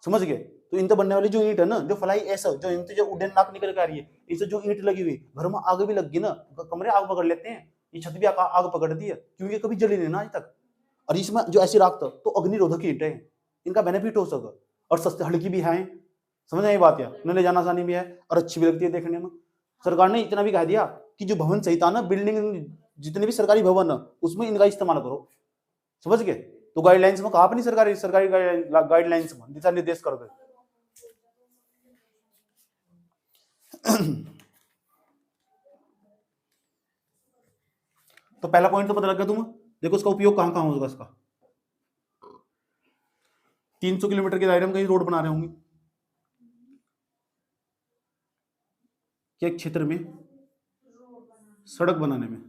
समझ गए? तो इनसे बनने वाली जो ईंट है ना, जो फ्लाई ऐसा जो इनसे जो उड्डयन राख निकल के आ रही है, इससे जो ईंट लगी हुई, घर में आग भी लग गई ना, कमरे आग पकड़ लेते हैं, ये छत भी आग पकड़ती है, क्योंकि कभी जली नहीं ना आज तक। और इसमें जो ऐसी राख तो अग्निरोधक ईंट है, इनका बेनिफिट हो सका, और सस्ते हल्की भी है। समझ आई बात? यार न ले जाना आसानी भी है और अच्छी भी लगती है देखने में। सरकार ने इतना भी कह दिया कि जो भवन सहित ना, बिल्डिंग जितने भी सरकारी भवन है उसमें इनका इस्तेमाल करो। समझ गए? तो गाइडलाइंस में कहा अपनी सरकारी गाइडलाइंस में दिशा निर्देश कर दे। तो पहला पॉइंट तो पता लग गया तुम्हें। देखो इसका उपयोग कहां कहां होगा इसका। 300 किलोमीटर के दायरे में कहीं रोड बना रहे होंगे क्या, क्षेत्र में सड़क बनाने में,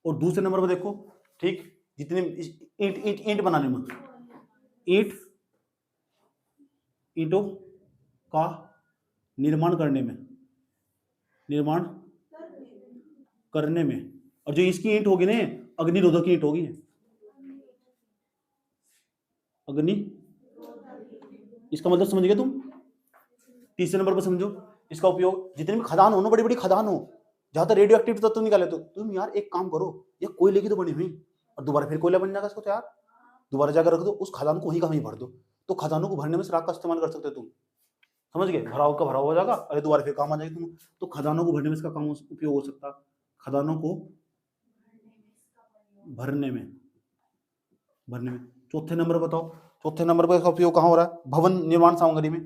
और दूसरे नंबर पर देखो ठीक, जितने ईंट बनाने में, ईंटों का निर्माण करने में, और जो इसकी ईंट होगी ना अग्निरोधक ईंट होगी, इसका मतलब समझ गए तुम। तीसरे नंबर पर समझो इसका उपयोग, जितने भी खदान हो ना, बड़ी बड़ी खदान हो जहां तक रेडियो एक्टिव तत्व निकाले, तो तुम यार एक काम करो, ये कोयले की तो बनी हुई, और दोबारा फिर कोयला बन जाएगा इसको, तो यार दोबारा जाकर रख दो, उस खदान को वहीं का वहीं भर दो, तो खदानों को भरने में राख का इस्तेमाल कर सकते हो तुम। समझ गए, भराव का भराव हो जाएगा, अरे दोबारा फिर काम आ जाएगी तुम। तो खदानों को भरने में इसका काम उपयोग हो सकता है, खदानों को भरने में। चौथे नंबर बताओ, चौथे नंबर पर इसका उपयोग कहाँ हो रहा है? भवन निर्माण सामग्री में।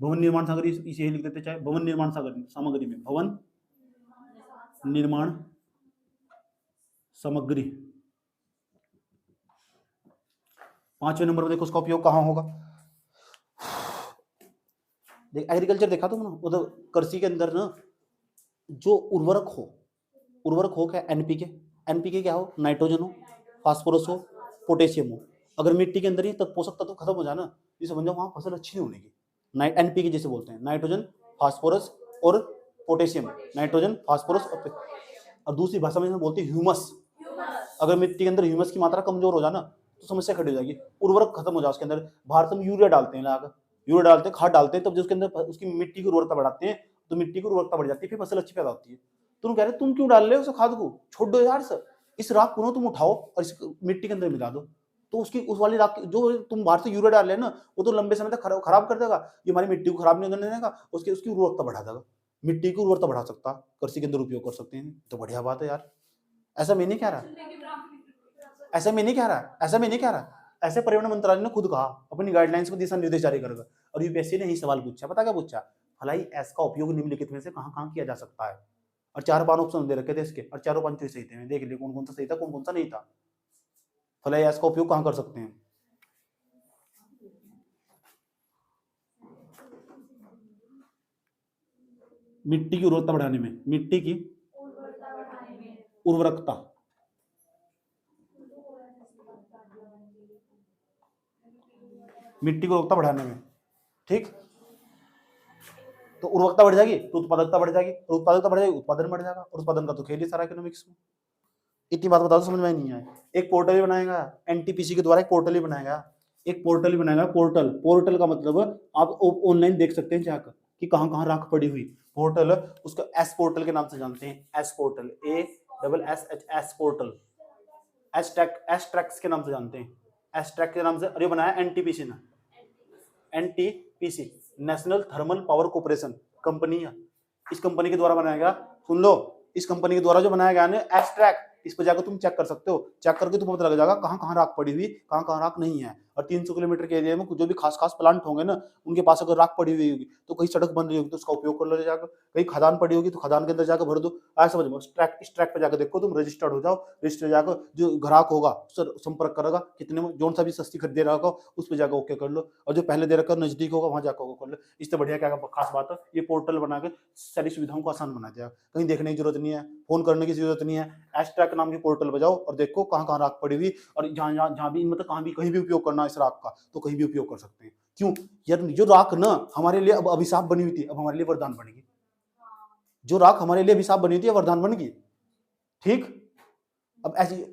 भवन निर्माण सामग्री इसे लिख देते चाहे, भवन निर्माण सामग्री में, भवन निर्माण सामग्री। पांचवें नंबर पर देखो उसका उपयोग कहाँ होगा। देख एग्रीकल्चर देखा तुम ना, उधर कृषि के अंदर ना जो उर्वरक हो क्या? एनपीके। एनपीके क्या हो? नाइट्रोजन हो, फास्फोरस हो, पोटेशियम हो। अगर मिट्टी के अंदर ही तक पोषक तत्व खत्म हो जाए ना, ये समझ जाओ वहां फसल अच्छी नहीं होगी। एनपीके जैसे बोलते हैं, नाइट्रोजन, फास्फोरस और पोटेशियम। नाइट्रोजन, फास्फोरस और दूसरी भाषा में बोलते हैं ह्यूमस। अगर मिट्टी के अंदर ह्यूमस की मात्रा कमजोर हो जाए ना तो समस्या खड़ी हो जाएगी, उर्वरक खत्म हो जाए उसके अंदर। भारत में यूरिया डालते हैं, यूरिया डालते हैं, खाद डालते हैं, तब जो उसके अंदर उसकी मिट्टी की उर्वरकता बढ़ाते हैं, तो मिट्टी की उर्वरकता बढ़ जाती है, फिर फसल अच्छी पैदा होती है। तुम कह रहे तुम क्यों डाल रहे हो उस खाद को? छोड़ दो यार सर, इस राख को तुम उठाओ और इस मिट्टी के अंदर मिला दो, तो उसकी उस वाली राख जो तुम बाहर से यूरिया डाल रहे हो ना, वो तो लंबे समय तक खराब कर देगा, ये हमारी मिट्टी को खराब नहीं करने देगा, उसकी उर्वरकता बढ़ा देगा, मिट्टी की उर्वरकता बढ़ा सकता, कृषि के अंदर उपयोग कर सकते हैं। तो बढ़िया बात है यार, ऐसा मैं नहीं कह रहा, ऐसे पर्यावरण मंत्रालय ने खुद कहा, अपनी गाइडलाइंस में दिशा निर्देश जारी करेगा। और यूपीएससी ने यही सवाल पूछा, पता क्या पूछा? फलाई एस का उपयोग निम्नलिखित में से कहां किया जा सकता है? और 4-5 ऑप्शन दे रखे थे इसके, और 4-5 चॉइस सही थे, देख लिए कौन कौन सा सही था, कौन कौन सा नहीं था। फलाई एस का उपयोग कहां कर सकते हैं? मिट्टी की उर्वरकता बढ़ाने में, मिट्टी की उर्वरकता, मिट्टी की उर्वरकता बढ़ाने में, ठीक। तो उर्वरकता बढ़ जाएगी तो उत्पादकता बढ़ जाएगी, और उत्पादकता बढ़ जाएगी उत्पादन बढ़ जाएगा, और उत्पादन का तो खेल ही सारा इकोनॉमिक्स में। इतनी बात बता दो, समझ में नहीं आए। एक पोर्टल बनाएगा एनटीपीसी के द्वारा, एक पोर्टल ही बनाएगा, पोर्टल का मतलब आप ऑनलाइन देख सकते हैं जाकर कि कहां कहां राख पड़ी हुई। पोर्टल, उसका एस पोर्टल के नाम से जानते हैं, एस पोर्टल, एस पोर्टल, एस्ट्रैक्स के नाम से जानते हैं, एस्ट्रैक्ट के नाम से। अरे बनाया एनटीपीसी ने, NTPC national thermal power corporation company है, इस कंपनी के द्वारा बनाया गया। सुन लो, इस कंपनी के द्वारा जो बनाया गया है एस्ट्रैक्ट, इस पर जाकर तुम चेक कर सकते हो, चेक करके तुम्हें पता लग जाएगा कहां कहां राख पड़ी हुई, कहां कहां राख नहीं है। और 300 किलोमीटर के एरिया में जो भी खास खास प्लांट होंगे ना, उनके पास अगर राख पड़ी हुई होगी तो कहीं सड़क बन रही होगी तो उसका उपयोग कर लो जाकर, कहीं खदान पड़ी होगी तो खदान के अंदर जाकर भर दो। आज समझ लो, इस ट्रैक पे जाकर देखो, तुम रजिस्टर्ड हो जाओ, रजिस्टर जाकर जो ग्राहक होगा उससे संपर्क करेगा, कितने में जो सा भी सस्ती खरीद दे रहा होगा उस पर जाकर ओके कर लो, और जो पहले दे रखा नजदीक होगा वहां जाकर ओके कर लो। इससे बढ़िया क्या खास बात है, ये पोर्टल बनाकर सारी सुविधाओं को आसान बना दिया, कहीं देखने की जरूरत नहीं है, फोन करने की जरूरत नहीं है। एस्ट्रैक्ट नाम की पोर्टल बजाओ और देखो कहां कहां राख पड़ी हुई, और जहां भी मतलब कहां भी कहीं भी उपयोग करना इस राख का तो कहीं भी उपयोग कर सकते हैं। क्यों यार, जो राख ना हमारे लिए अब अभिशाप बनी हुई थी, अब हमारे लिए वरदान बनेगी। जो राख हमारे लिए अभिशाप बनी थी वरदान बन गई, ठीक। अब ऐसी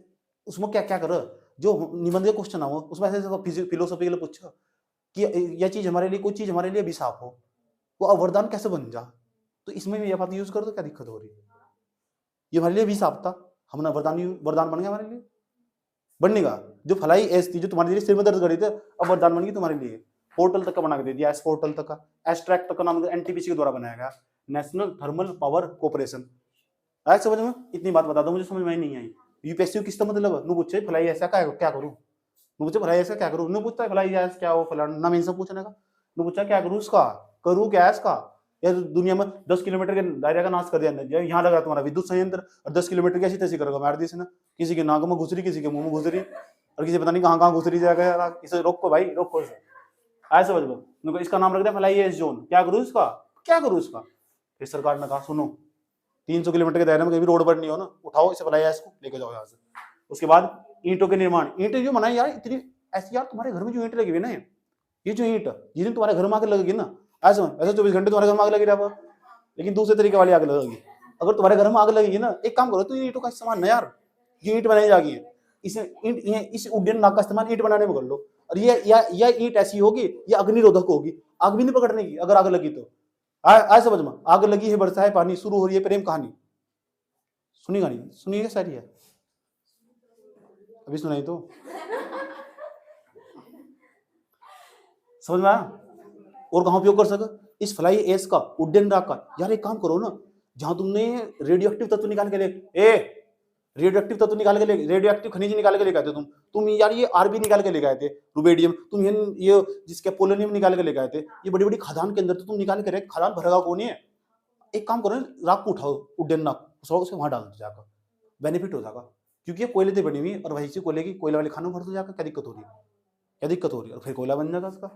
उसमें क्या क्या करो, जो निबंध के क्वेश्चन हो उसमें ऐसे फिलोसॉफी के लिए पूछो कि यह चीज हमारे लिए, कोई चीज हमारे लिए अभिशाप हो, वो अब वरदान कैसे बन जा, तो इसमें भी यह बात यूज कर दो, क्या दिक्कत हो रही है? ये हमारे लिए अभिशाप था, हमने वरदान बन गया हमारे लिए, बनने का। जो फलाई एस थी जो तुम्हारे लिए सिर में दर्द करी थी, अब वरदान बन गई तुम्हारे लिए। पोर्टल तक का बना के दे दिया, एस पोर्टल तक का, एस्ट्रैक्ट तक का नाम एनटीपीसी के द्वारा बनाया गया, नेशनल थर्मल पावर कॉर्पोरेशन। आया समझ में? इतनी बात बता दो, मुझे समझ में नहीं आई। यूपीएससी किसका मतलब नु पूछे फलाई ऐसा क्या करूं, नु पूछे फलाई ऐसा क्या करूं, नु पूछता है फलाई ऐसा क्या हो फलाना, ना इनसे पूछने का, नु पूछा क्या करूं उसका, करूं क्या इसका। यार दुनिया में 10 किलोमीटर के दायरे का नाश कर दिया, यहाँ लगा तुम्हारा विद्युत संयंत्र, और 10 किलोमीटर की ऐसी तैसी करोगा मार दी इसने, किसी के नाक में घुसरी, किसी के मुंह में घुसरी, और किसी पता नहीं कहाँ कहाँ घुसरी जाएगा। इसे रोको भाई, रोको इसे, आया समझ लो। इसका नाम रख दिया फलाई एस जोन, क्या करूं इसका, क्या करूं इसका। फिर सरकार ने कहा सुनो, 300 किलोमीटर के दायरे में कहीं भी रोड पर नहीं हो ना, उठाओ इसे फलाई एस को लेके जाओ यहाँ से। उसके बाद ईंटों के निर्माण, ईंटें जो बनाई यार इतनी ऐसी, यार तुम्हारे घर में जो ईंट लगी हुई ना, ये जो ईंट जिस दिन तुम्हारे घर में आग लगेगी ना, ऐसे 24 घंटे तुम्हारे घर में आग लगी रहा, लेकिन दूसरे तरीके वाली आग लगेगी। अगर तुम्हारे घर में आग लगेगी ना, एक काम करो, तो ईंटों का इस्तेमाल ना यार, ये ईंट बनाई जाएगी, इस उड्डयन नाक का इस्तेमाल ईंट बनाने में कर लो, और ये ईंट ऐसी होगी, ये अग्निरोधक होगी, आग भी नहीं पकड़ने की अगर आग लगी तो। आए समझ में, आग लगी है बरसा है पानी, शुरू हो रही है प्रेम कहानी। सुनी कहानी, सुनिए सारी है, अभी सुनाई तो समझ में आया। और कहां उपयोग कर सके, इस फ्लाई एश का, उड्डयन राग का, यार एक काम करो ना, जहां तुमने रेडियो एक्टिव तत्व निकाल के ले, रेडियो एक्टिव तत्व निकाल के ले, रेडियो एक्टिव खनिज निकाल के लेके आए थे तुम यार, ये आरबी निकाल के लेके आए थे, रुबेडियम, तुम ये जिसके पोलोनियम निकाल के लेके आए थे, ये बड़ी बड़ी खदान के अंदर तो तुम निकाल के रहे, खदान भरेगा कौन है? एक काम करो, राख को उठाओ, उड्डयन राख उसे वहां डाल दो जाकर, बेनिफिट हो जाएगा, क्योंकि ये कोयले से बनी हुई और वही से कोयले की कोयला वाले खानों भर दो जाकर, क्या दिक्कत हो रही है? क्या दिक्कत हो रही है? और फिर कोयला बन जाएगा उसका।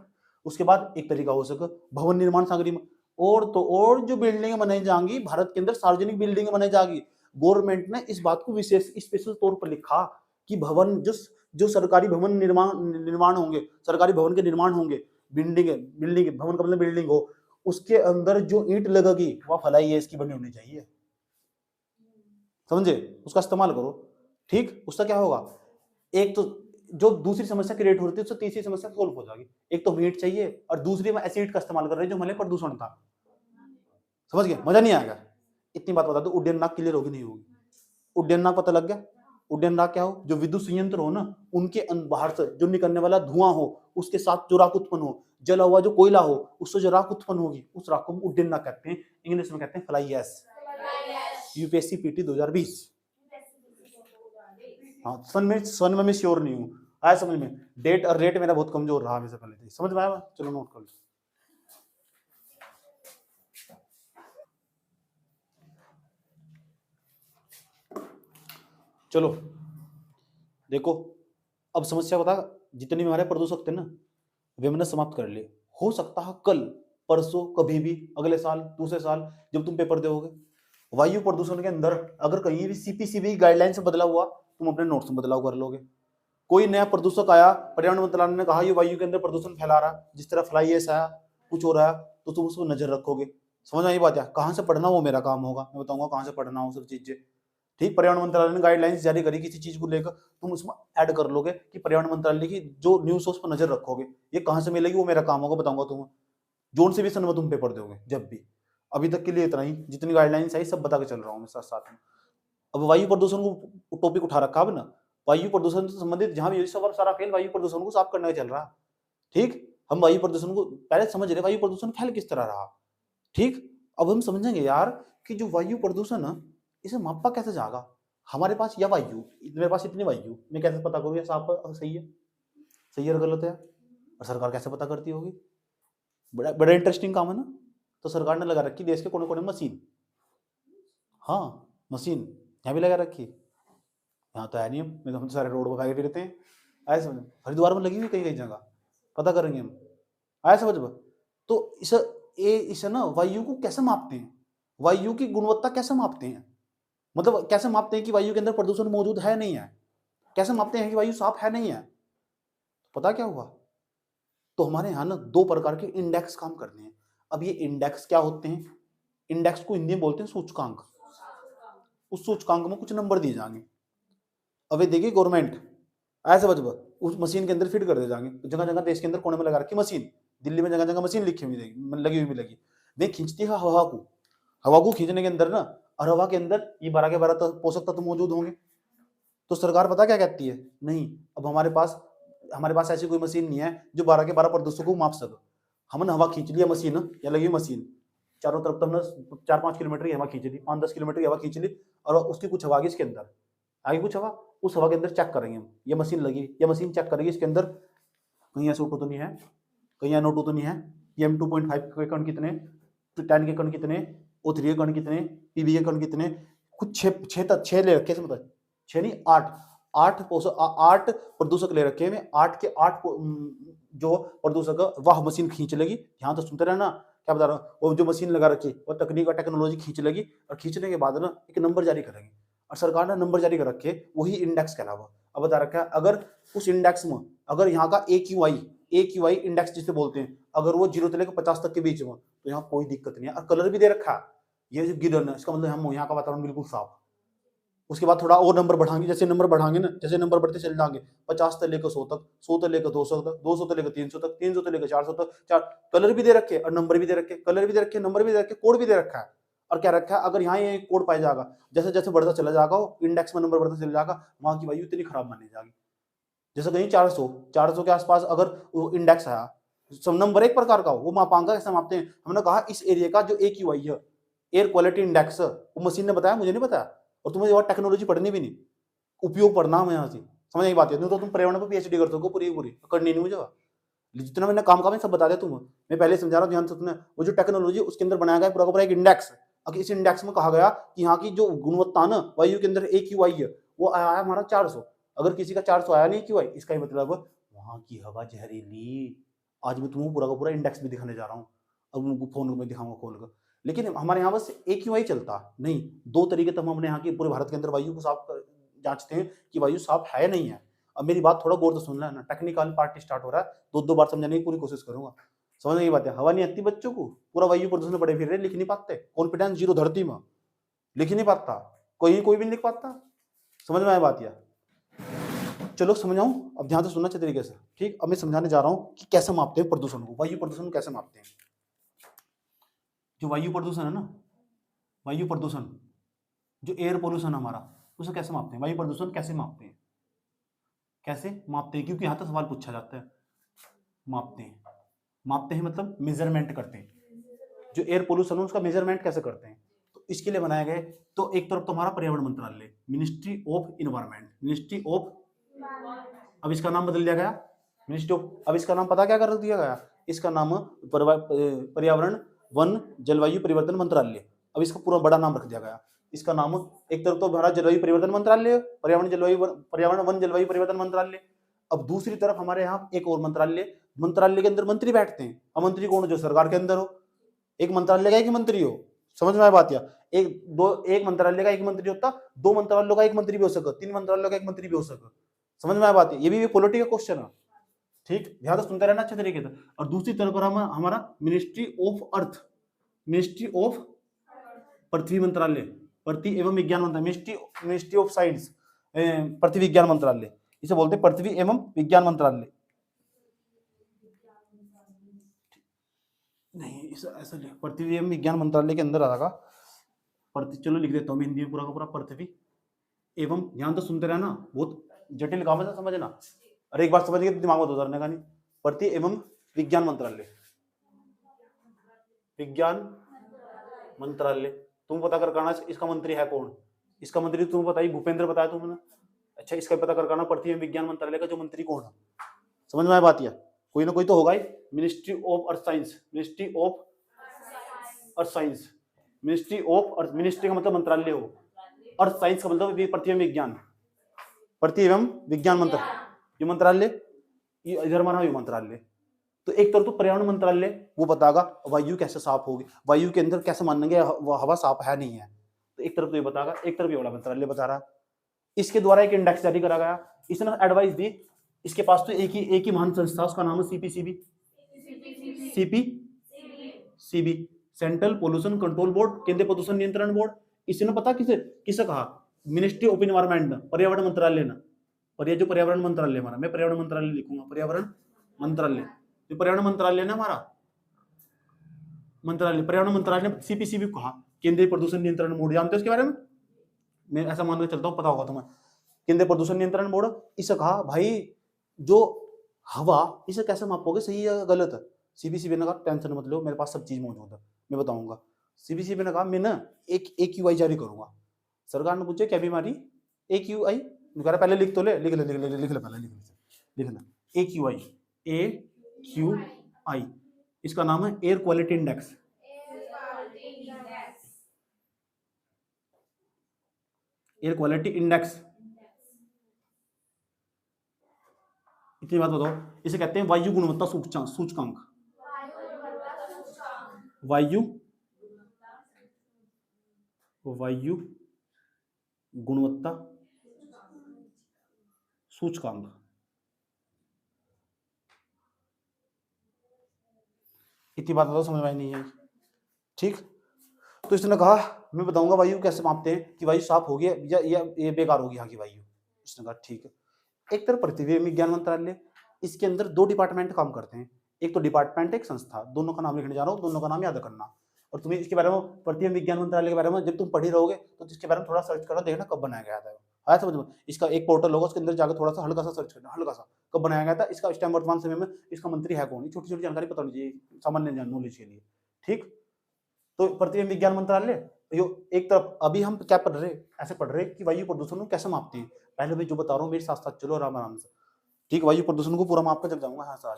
उसके बाद एक तरीका हो सके भवन निर्माण सामग्री में, और तो और जो बिल्डिंगें बनाई जाएंगी भारत के अंदर, सार्वजनिक बिल्डिंगें बनाई जाएगी, गवर्नमेंट ने इस बात को विशेष स्पेशल तौर पर लिखा कि भवन जो सरकारी भवन निर्माण होंगे, सरकारी भवन के निर्माण होंगे, बिल्डिंग भवन का मतलब बिल्डिंग हो, उसके अंदर जो ईंट लगेगी वह फ्लाई एश की बनी होनी चाहिए, समझे? उसका इस्तेमाल करो, ठीक? उसका क्या होगा, एक तो जो दूसरी समस्या क्रिएट हो रही थी उससे तीसरी समस्या सोल्व हो जाएगी। एक तो मीट चाहिए और दूसरी में एसिड का इस्तेमाल कर रहे हैं जो हमारे प्रदूषण था, समझ गए? मजा नहीं आएगा। इतनी बात बता दो, उड्डयन नाक क्लियर होगी नहीं होगी? उड्डयन नाक पता लग गया? उड्डयन नाक क्या हो, जो विद्युत संयंत्र हो ना, उनके बाहर से जो निकलने वाला धुआं हो, उसके साथ जो राख उत्पन्न हो, जला हुआ जो कोयला हो, उससे जो राख उत्पन्न होगी, उस राख को हम उड्डयन नाक कहते हैं, इंग्लिश में कहते हैं फ्लाई एश। UPSC PT 2020। हाँ, सन में मैं श्योर नहीं हूँ, आया समझ में? डेट और रेट मेरा बहुत कमजोर रहा हमेशा पहले से, समझ में आया? चलो नोट कर लो। चलो देखो, अब समस्या बता, जितने भी हमारे प्रदूषक थे ना, वे मैंने समाप्त कर लिए। हो सकता है कल, परसों, कभी भी, अगले साल, दूसरे साल, जब तुम पेपर दोगे, वायु प्रदूषण के अंदर अगर कहीं भी सीपीसीबी गाइडलाइन से बदला हुआ, तुम अपने नोट्स में बदलाव कर लोगे। कोई नया प्रदूषक आया, पर्यावरण मंत्रालय ने कहा ये वायु के अंदर प्रदूषण फैला रहा, जिस तरह फ्लाई एश आया, कुछ हो रहा है, तो तुम उसको नजर रखोगे। समझ आई बात है? कहाँ से पढ़ना वो मेरा काम होगा, मैं बताऊंगा कहाँ से पढ़ना हो सब चीजें, ठीक? पर्यावरण मंत्रालय ने गाइडलाइंस जारी करी किसी चीज को लेकर, तुम उसमें ऐड कर लोगे कि पर्यावरण मंत्रालय की जो न्यूज सोर्स पर नजर रखोगे, ये कहाँ से मिलेगी वो मेरा काम होगा, बताऊंगा तुम्हें। जोन से भी सन में तुम पेपर दोगे जब भी। अभी तक के लिए इतना ही, जितनी गाइडलाइंस आई सब बता के चल रहा हूँ मैं साथ साथ में। अब वायु प्रदूषण को टॉपिक उठा रखा है ना, वायु प्रदूषण से संबंधित जहां भी सब सारा खेल वायु प्रदूषण को साफ करने का चल रहा है, ठीक? हम वायु प्रदूषण को पहले समझ रहे, वायु प्रदूषण फैल किस तरह रहा, ठीक? अब हम समझेंगे यार कि जो वायु प्रदूषण है, इसे मापा कैसे जाएगा? हमारे पास या वायु, मेरे पास इतनी वायु, मैं कैसे पता करूँ ये साफ सही है, सही है गलत है? और सरकार कैसे पता करती होगी? बड़ा बड़ा इंटरेस्टिंग काम है ना। तो सरकार ने लगा रखी देश के कोने कोने मशीन, हाँ मशीन यहाँ भी लगा रखी, यहाँ तो है नहीं, हम तो सारे रोड पर भागे फिरते हैं। आया समझ? हरिद्वार में लगी हुई कई कई जगह, पता करेंगे हम। आया समझ? तो इसे ना वायु को कैसे मापते हैं, वायु की गुणवत्ता कैसे मापते हैं, मतलब कैसे मापते हैं कि वायु के अंदर प्रदूषण मौजूद है नहीं है, कैसे मापते हैं कि वायु साफ है नहीं है? पता क्या हुआ, तो हमारे यहाँ ना दो प्रकार के इंडेक्स काम करते हैं। अब ये इंडेक्स क्या होते हैं? इंडेक्स को हिंदी में बोलते हैं सूचकांक। उस सूचकांक में कुछ नंबर दिए जाएंगे। अब ये देखिए गवर्नमेंट ऐसे बजब उस मशीन के अंदर फिट कर दे जाएंगे, जगह जगह देश के अंदर कोने में लगा रखी मशीन, दिल्ली में जगह जगह मशीन लिखी हुई लगी हुई मिलेगी, वे खींचती है हवा को खींचने के अंदर ना, और हवा के अंदर ये 12 के 12 पोषक तत्व मौजूद होंगे। तो सरकार पता क्या कहती है, नहीं अब हमारे पास ऐसी कोई मशीन नहीं है जो 12 के 12 प्रदूषकों को माप सके। हमने हवा खींच लिया मशीन, या लगी मशीन चारों तरफ, तो हमने 4-5 किलोमीटर की हवा खींच ली, 5-10 किलोमीटर की हवा खींच ली, और उसकी कुछ हवा इसके अंदर आगे, कुछ हवा उस हवा के अंदर चेक करेंगे हम, ये मशीन लगी, ये मशीन चेक करेगी इसके अंदर कहीं SO2 तो नहीं है, कहीं NO2 तो नहीं है, PM 2.5 के कण कितने, 10 के कण कितने, O3 के कण कितने, PB के कण कितने, कुछ 6 ले रखे, मतलब 6 नहीं 8 प्रदूषक ले रखे हैं, 8 के 8 जो प्रदूषक वह मशीन खींच लेगी। ध्यान तो सुनते रहना क्या बता रहा हूँ, वो जो मशीन लगा रखी वो तकनीक और टेक्नोलॉजी खींच लेगी, और खींचने के बाद ना एक नंबर जारी करेंगे, और सरकार ने नंबर जारी कर रखे, वही इंडेक्स कहलावा। अब बता रखा है अगर उस इंडेक्स में, अगर यहाँ का AQI इंडेक्स जिसे बोलते हैं, अगर वो 0 से लेकर 50 तक के बीच में, तो यहाँ कोई दिक्कत नहीं है, और कलर भी दे रखा है, ये जो गिरन है इसका मतलब हम यहाँ का वातावरण बिल्कुल साफ। उसके बाद थोड़ा और नंबर बढ़ाएंगे, जैसे नंबर बढ़ाएंगे ना, जैसे नंबर बढ़ते चले जाएंगे, 50 से लेकर 100 तक, 100 से लेकर 200 तक, 200 से लेकर 300 तक, 300 से लेकर 400 तक, कलर भी दे रखे और नंबर भी दे रखे, कलर भी दे रखे, नंबर भी दे रखे, कोड भी दे रखा है। और क्या रखा है, अगर यहाँ ये कोड पाया जाएगा, जैसे जैसे बढ़ता चला जाएगा, इंडेक्स में नंबर बढ़ता चला जाएगा, वहां की वायु इतनी खराब मानी जाएगी। जैसे कहीं 400 के आसपास अगर इंडेक्स आया, नंबर एक प्रकार का हो, वो मापांक कैसे मापते हैं? हमने कहा इस एरिया का जो AQI है, एयर क्वालिटी इंडेक्स, वो मशीन ने बताया, मुझे नहीं बताया, और तुम्हें और टेक्नोलॉजी पढ़नी भी नहीं, उपयोग पढ़ना है यहाँ से, समझ आई बात है? तो तुम पर्यावरण पर PhD कर सको पूरी पूरी, करनी नहीं मुझे, जितना मैंने काम का मैं सब बता दिया तुम्हें, मैं पहले समझा रहा हूँ ध्यान से सुनना। वो जो टेक्नोलॉजी उसके अंदर बनाया गया पूरा का पूरा एक इंडेक्स, अगर इस इंडेक्स में कहा गया कि यहाँ की जो गुणवत्ता ना वायु के अंदर AQI है वो आया है हमारा 400, अगर किसी का 400 आया नहीं AQI, इसका ही मतलब वहां की हवा जहरीली। आज मैं तुम्हें पूरा का पूरा इंडेक्स भी दिखाने जा रहा हूँ, अब उनको फोन में दिखाऊंगा खोल कर। लेकिन हमारे यहाँ बस AQI चलता नहीं, दो तरीके तो हम अपने यहाँ की पूरे भारत के अंदर वायु को साफ जांचते हैं कि वायु साफ है नहीं है। अब मेरी बात थोड़ा गौर से सुन लेना, टेक्निकल पार्ट स्टार्ट हो रहा है, दो बार समझाने की पूरी कोशिश करूंगा, समझने की बात है। हवा नहीं आती बच्चों को, पूरा वायु प्रदूषण पड़े फिर रहे, लिख नहीं पाते, कॉन्फिडेंस जीरो धरती में, लिख नहीं पाता कोई भी नहीं लिख पाता, समझ में आया बात? या चलो समझाऊं, अब ध्यान से सुनना अच्छे तरीके से, ठीक? अब मैं समझाने जा रहा हूं कि कैसे मापते हैं प्रदूषण को, वायु प्रदूषण कैसे मापते हैं। जो वायु प्रदूषण है ना, वायु प्रदूषण जो एयर पोल्यूशन हमारा, उसे कैसे मापते हैं? वायु प्रदूषण कैसे मापते हैं, कैसे मापते हैं? क्योंकि यहां तक सवाल पूछा जाता है। मापते हैं मतलब मेजरमेंट करते हैं। जो एयर पोल्यूशन है उसका मेजरमेंट कैसे करते हैं? तो इसके लिए बनाया गया, तो एक तरफ तो हमारा पर्यावरण मंत्रालय, ministry of environment, ministry of, अब इसका नाम बदल दिया गया मिनिस्ट्री ऑफ, अब इसका नाम पता क्या कर दिया गया? इसका नाम पर्यावरण वन जलवायु परिवर्तन मंत्रालय, अब इसका पूरा बड़ा नाम रख दिया गया। इसका नाम एक तरफ तो भारत जलवायु परिवर्तन मंत्रालय, पर्यावरण वन जलवायु परिवर्तन मंत्रालय। अब दूसरी तरफ हमारे यहाँ एक और मंत्रालय के अंदर मंत्री बैठते हैं। अब मंत्री कौन? जो सरकार के अंदर हो, एक मंत्रालय का एक मंत्री हो, समझ में आया बात? या एक मंत्रालय का एक मंत्री होता, दो मंत्रालयों का एक मंत्री भी हो सकता, तीन मंत्रालयों का एक मंत्री भी हो सकता, समझ में आया बात? ये भी पॉलिटिकल क्वेश्चन है, ठीक? ध्यान से सुनते रहना अच्छे तरीके से। और दूसरी तरफ पर हमारा ministry of earth, ministry of पृथ्वी मंत्रालय, पृथ्वी एवं विज्ञान मंत्रालय, मिनिस्ट्री ऑफ साइंस, पृथ्वी विज्ञान मंत्रालय, इसे बोलते हैं पृथ्वी एवं विज्ञान मंत्रालय। नहीं ऐसा पृथ्वी एवं विज्ञान मंत्रालय के अंदर आएगा चलो लिख देता हूँ मैं हिंदी में पूरा का पूरा, पृथ्वी एवं, ध्यान तो सुनते रहना, बहुत जटिल काम है समझना, अरे एक बार समझ गए दिमाग में उतरने का नहीं। पृथ्वी एवं विज्ञान मंत्रालय, विज्ञान मंत्रालय, तुम पता कर करना इसका मंत्री है कौन? इसका मंत्री तुम्हें बताइए, भूपेंद्र बताया तुमने, अच्छा इसका पता कर करना पृथ्वी एवं विज्ञान मंत्रालय का जो मंत्री कौन है, समझ में आया बात? या कोई ना कोई तो होगा ही। Ministry of earth science, ministry of earth science, ministry of earth, ministry का मतलब मंत्रालय हो, अर्थ साइंस का मतलब पृथ्वी एवं विज्ञान, पृथ्वी एवं विज्ञान मंत्रालय, ये इधर माना ये मंत्रालय। तो एक तरफ तो पर्यावरण मंत्रालय वो बताएगा वायु कैसे साफ होगी, वायु के अंदर कैसे मानेंगे हवा साफ है नहीं है, तो एक तरफ तो ये बताएगा, एक तरफ ये वाला मंत्रालय बता रहा है। इसके द्वारा एक इंडेक्स जारी करा गया, इसने एडवाइस दी, इसके पास तो एक ही महान संस्था, उसका नाम है CPCB, central pollution control board, केंद्रीय प्रदूषण नियंत्रण बोर्ड। इसने पता किसे कहा? मिनिस्ट्री ऑफ इन्वायरमेंट, पर्यावरण मंत्रालय ना, जो पर्यावरण मंत्रालय हमारा, मैं पर्यावरण मंत्रालय लिखूंगा, पर्यावरण मंत्रालय, जो पर्यावरण मंत्रालय ना हमारा मंत्रालय, पर्यावरण मंत्रालय ने सीपीसीबी कहा, केंद्रीय प्रदूषण नियंत्रण बोर्ड, जानते हो इसके बारे में? मैं ऐसा मान के चलता हूँ, पता होगा तुम्हें, केंद्रीय प्रदूषण नियंत्रण बोर्ड। इसे कहा भाई जो हवा, इसे कैसे मापोगे, सही है गलत है? सीपीसीबी ने कहा टेंशन मत लो, मेरे पास सब चीज मौजूद है, मैं बताऊंगा। सीपीसीबी ने कहा मैं ना एक AQI जारी करूंगा। सरकार ने पूछा क्या बीमारी? AQI, पहले लिख तो ले, लिख ले पहले, लिख ले AQI, इसका नाम है air quality index, air quality index. इतनी बात बताओ, इसे कहते हैं वायु गुणवत्ता सूचकांक, वायु गुणवत्ता सूचकांक। इतनी बात बताओ, समझ में नहीं है, ठीक? तो इसने कहा मैं बताऊंगा वायु कैसे मापते हैं कि वायु साफ होगी या ये बेकार होगी यहाँ की वायु। इसने कहा ठीक है। एक तरफ पृथ्वी विज्ञान मंत्रालय, इसके अंदर दो डिपार्टमेंट काम करते हैं, एक तो डिपार्टमेंट एक संस्था, दोनों का नाम लिखने जा रहा हूँ, दोनों का नाम याद करना। और तुम्हें इसके बारे में, पृथ्वी विज्ञान मंत्रालय के बारे में जब तुम पढ़ी रहोगे तो इसके बारे में थोड़ा सर्च करना, देखना कब बनाया गया था, आया समझ में? इसका एक पोर्टल होगा, उसके अंदर जाकर थोड़ा सा हल्का सा सर्च करना, हल्का सा कब बनाया गया था, इसका इस टाइम वर्तमान समय में इसका मंत्री है कौन, ये छोटी छोटी जानकारी पता होनी चाहिए सामान्य नॉलेज के लिए। ठीक, तो प्रतिबिंब विज्ञान मंत्रालय यो एक तरफ। अभी हम क्या पढ़ रहे, ऐसे पढ़ रहे कि वायु प्रदूषण को कैसे मापते हैं। पहले भाई जो बता रहा हूँ मेरे साथ साथ चलो आराम आराम से। ठीक, वायु प्रदूषण को पूरा माप कर जब जाऊंगा। हाँ सर,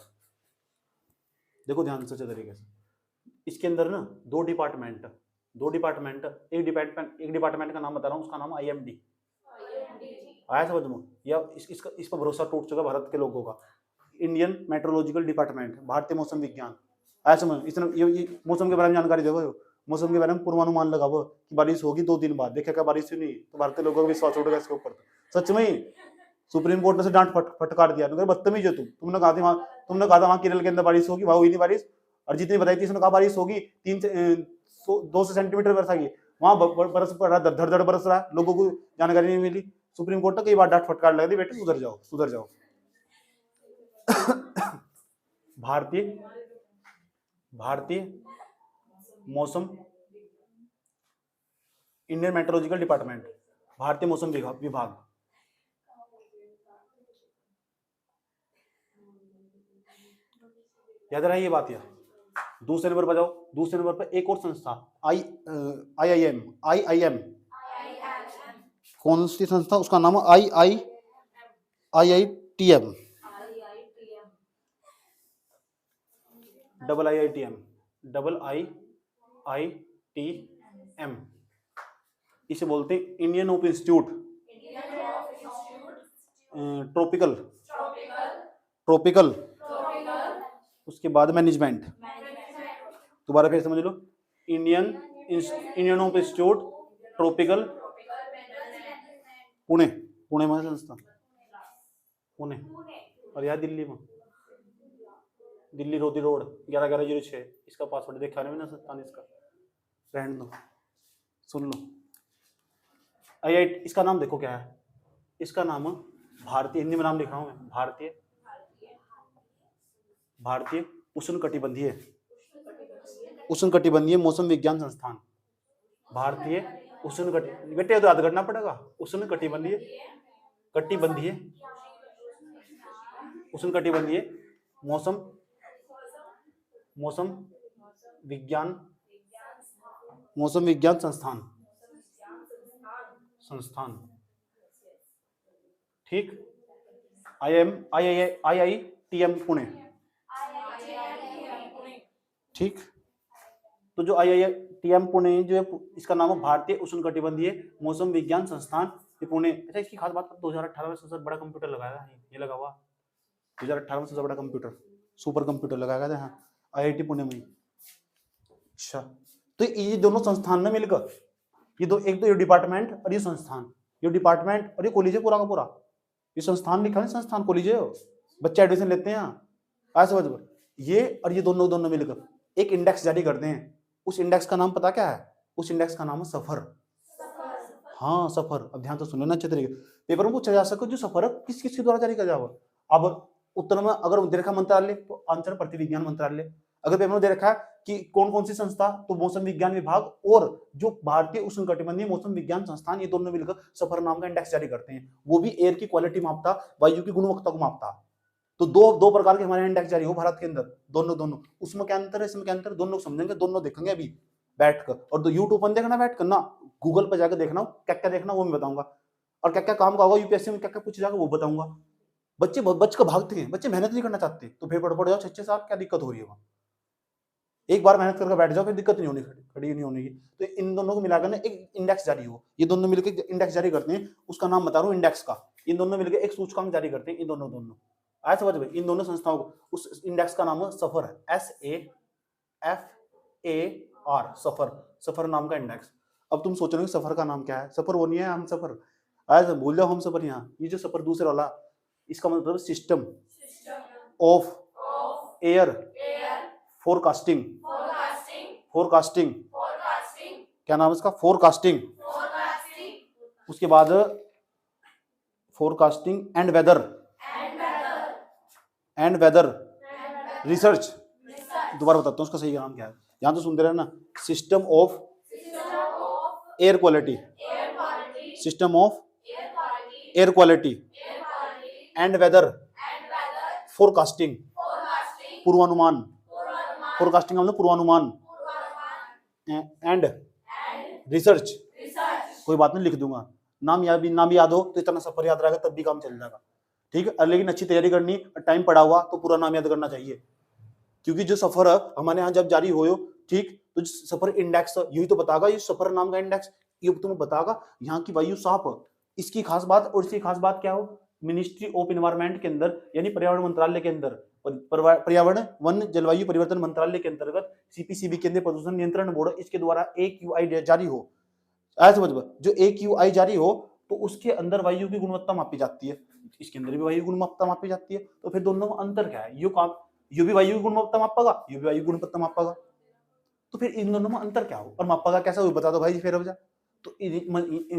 देखो ध्यान से अच्छे तरीके से। इसके अंदर ना दो डिपार्टमेंट, एक डिपार्टमेंट का नाम बता रहा हूँ, उसका नाम IMD। आया समझ में? या इस पर भरोसा टूट चुका भारत के लोगों का। इंडियन मेट्रोलॉजिकल डिपार्टमेंट, भारतीय मौसम विज्ञान। आया समझ? इतना ये मौसम के बारे में जानकारी देखो, मौसम के बारे में पूर्वानुमान लगाओ कि बारिश होगी 2 दिन बाद, देखा क्या बारिश हुई नहीं, तो भारतीय लोगों का विश्वास उठेगा इसके ऊपर। सच में सुप्रीम कोर्ट ने से डांट फटकार दिया, बदतमीज हो तुमने कहा था वहां केरल के अंदर बारिश होगी, वहां हुई नहीं बारिश। और जितनी बताई थी इसने कहा बारिश होगी 200 सेंटीमीटर बरस आएगी, वहां बरस पड़ रहा, धड़ धड़ बरस रहा, लोगों को जानकारी नहीं मिली। सुप्रीम कोर्ट ने कई बार डांट फटकार लगा दी, बेटे सुधर जाओ सुधर जाओ। भारतीय मौसम, इंडियन मेट्रोलॉजिकल डिपार्टमेंट, भारतीय मौसम विभाग। याद रहा ये बात। यार दूसरे नंबर पर जाओ, दूसरे नंबर पर एक और संस्था IIM। कौन सी संस्था, उसका नाम है IITM। IITM इसे बोलते हैं इंडियन ओपन इंस्टीट्यूट ट्रॉपिकल। उसके बाद मैनेजमेंट, दोबारा फिर समझ लो, Indian open institute tropical Pune में संस्था, पुणे। और यार दिल्ली में, दिल्ली रोधी रोड 111106, इसका पासवर्ड देखा नहीं मैंने संस्थान इसका, रहने दो, सुन लो। IIT, इसका नाम देखो क्या है, इसका नाम भारतीय, हिंदी में नाम लिखा हूं मैं, भारतीय उष्णकटिबंधीय मौसम विज्ञान संस्थान। भारतीय बेटे तो याद करना पड़ेगा, उष्णकटिबंधीय मौसम विज्ञान संस्थान। ठीक, IITM पुणे। ठीक, तो जो IITM पुणे जो है, इसका नाम है भारतीय उष्णकटिबंधीय मौसम विज्ञान संस्थान पुणे। अच्छा, इसकी खास बात 2018 में सबसे बड़ा कंप्यूटर लगाया है, ये लगा हुआ 2018 में सबसे बड़ा कंप्यूटर, सुपर कंप्यूटर लगाया गया है IIT पुणे में। अच्छा, तो ये दोनों संस्थान में मिलकर एक तो ये डिपार्टमेंट और ये संस्थान, ये डिपार्टमेंट और ये कॉलेज है पूरा का पूरा, ये संस्थान लिखा है, संस्थान कॉलेज है, बच्चे एडमिशन लेते हैं यहाँ। समझ, ये और ये दोनों मिलकर एक इंडेक्स जारी करते हैं। उस इंडेक्स का नाम पता क्या है? उस इंडेक्स का नाम है सफर। हाँ सफर, अब ध्यान से सुनना अच्छे तरीके, पेपर में पूछा जा सकता है जो सफर किस के द्वारा जारी किया जाएगा। अब उत्तर में अगर दे रखा मंत्रालय तो आंसर प्रतिविज्ञान मंत्रालय। अगर पेपर में दे रखा है कि कौन कौन सी संस्था, तो मौसम विज्ञान विभाग और जो भारतीय उष्णकटिबंधीय मौसम विज्ञान संस्थान, ये दोनों मिलकर सफर नाम का इंडेक्स जारी करते हैं। वो भी एयर की क्वालिटी मापता, वायु की गुणवत्ता को मापता। तो दो प्रकार के हमारे इंडेक्स जारी हो भारत के अंदर, दोनों। उसमें क्या अंतर है, इसमें क्या अंतर है, दोनों समझेंगे, दोनों देखेंगे अभी बैठकर। और तो यूट्यूब पर देखना बैठ करना, गूगल पर जाकर देखना, क्या क्या देखना वो मैं बताऊंगा, और क्या क्या काम का होगा यूपीएससी में, क्या क्या पूछा जाएगा वो बताऊंगा। बच्चे बच कर भागते हैं, बच्चे मेहनत नहीं करना चाहते, तो फिर पढ़ जाओ 6 साल, क्या दिक्कत हो रही है वहां। एक बार मेहनत करके बैठ जाओ, फिर दिक्कत नहीं होनी, खड़ी नहीं होने की। तो इन दोनों को मिलाकर ना एक इंडेक्स जारी हो, ये दोनों मिलकर इंडेक्स जारी करते हैं, उसका नाम बता रहा हूँ इंडेक्स का। इन दोनों मिलकर एक सूचकांक जारी करते हैं, इन दोनों आया समझ में? इन दोनों संस्थाओं को, उस इंडेक्स का नाम है सफर है, SAFAR, सफर नाम का इंडेक्स। अब तुम सोच रहे हो सफर का नाम क्या है? सफर वो नहीं है हम सफर, आया भूल जाओ हम सफर। यहाँ ये जो सफर दूसरे वाला, इसका मतलब सिस्टम ऑफ एयर फोरकास्टिंग। क्या नाम है इसका? फोरकास्टिंग। उसके बाद फोरकास्टिंग एंड वेदर रिसर्च। दोबारा बताता हूँ उसका सही नाम क्या है, यहां तो सुनते रहे ना। System of air quality, system of air quality and weather forecasting, पूर्वानुमान, फोरकास्टिंग मतलब पूर्वानुमान, एंड रिसर्च, कोई बात नहीं लिख दूंगा, नाम याद हो तो इतना सफर याद रहेगा तब भी काम चल जाएगा, ठीक है। लेकिन अच्छी तैयारी करनी, टाइम पड़ा हुआ तो पूरा नाम याद करना चाहिए, क्योंकि जो सफर हमारे यहाँ जब जारी हो, ठीक, तो सफर इंडेक्स यही तो बतागा, ये सफर नाम का इंडेक्स ये तुम्हें बतागा यहाँ की वायु साफ, इसकी खास बात, और इसकी खास बात क्या हो, मिनिस्ट्री ऑफ एनवायरमेंट के अंदर यानी पर्यावरण मंत्रालय के अंदर, पर्यावरण वन जलवायु परिवर्तन मंत्रालय के अंतर्गत सीपीसीबी केंद्रीय प्रदूषण नियंत्रण बोर्ड, इसके द्वारा AQI जारी हो, समझ जो AQI जारी हो तो उसके अंदर वायु की गुणवत्ता मापी जाती है, इसके अंदर भी वायु गुणवत्ता मापी जाती है, तो फिर दोनों में अंतर क्या है, यू भी वायु की गुणवत्ता मापेगा, यू भी वायु की गुणवत्ता मापेगा, तो फिर इन दोनों में अंतर क्या हो और मापेगा कैसा हो बता दो भाई फिर। तो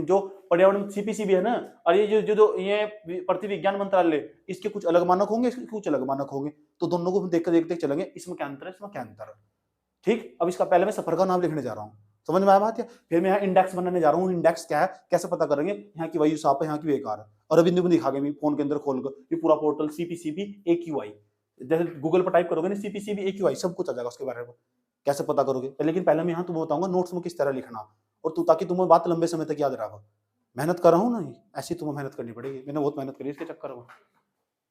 जो पर्यावरण सीपीसीबी है ना, और ये ये पृथ्वी विज्ञान मंत्रालय, इसके कुछ अलग मानक होंगे, इसके कुछ अलग मानक होंगे, तो दोनों को देखते देखते चलेंगे, इसमें क्या अंतर है, इसमें क्या अंतर है, ठीक। अब इसका पहले मैं सफर का नाम लिखने जा रहा हूँ, समझ में आया बात है। फिर मैं यहाँ इंडेक्स बनाने जा रहा हूँ, इंडेक्स क्या है, कैसे पता करेंगे यहाँ की वायु साफ है, यहाँ की बेकार है, और अभी बिंदु दिखा गए फोन के अंदर खोलकर, ये पूरा पोर्टल सीपीसीबी AQI, जैसे गूगल पर टाइप करोगे ना सीपीसीबी AQI सब कुछ आ जाएगा उसके बारे में, कैसे पता करोगे। लेकिन पहले मैं यहाँ तुम्हें बताऊंगा नोट्स में किस तरह लिखना, और तू ताकि तुम्हें बात लंबे समय तक याद रहा। मेहनत कर रहा हूँ ना, ऐसी तुम्हें मेहनत करनी पड़ेगी, मैंने बहुत मेहनत करी इसके चक्कर में।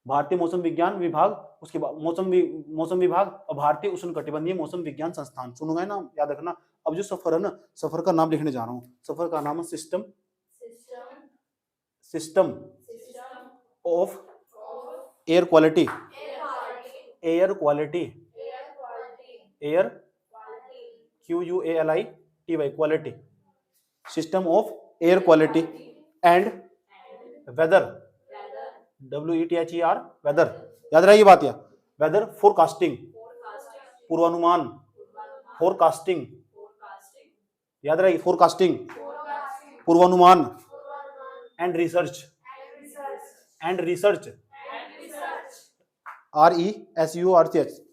भारतीय मौसम विज्ञान विभाग, उसके बाद मौसम विभाग और भारतीय उष्णकटिबंधीय मौसम विज्ञान संस्थान, सुनोगे ना, याद रखना। अब जो सफर है ना, सफर का नाम लिखने जा रहा हूँ, सफर का नाम है system of air quality, air QUALITY, quality, system of air quality and weather, WETHER, weather, याद रहा ये बात, या वेदर फोरकास्टिंग, पूर्वानुमान, फोरकास्टिंग, याद रहा फोरकास्टिंग, पूर्वानुमान, एंड रिसर्च, RESURCH,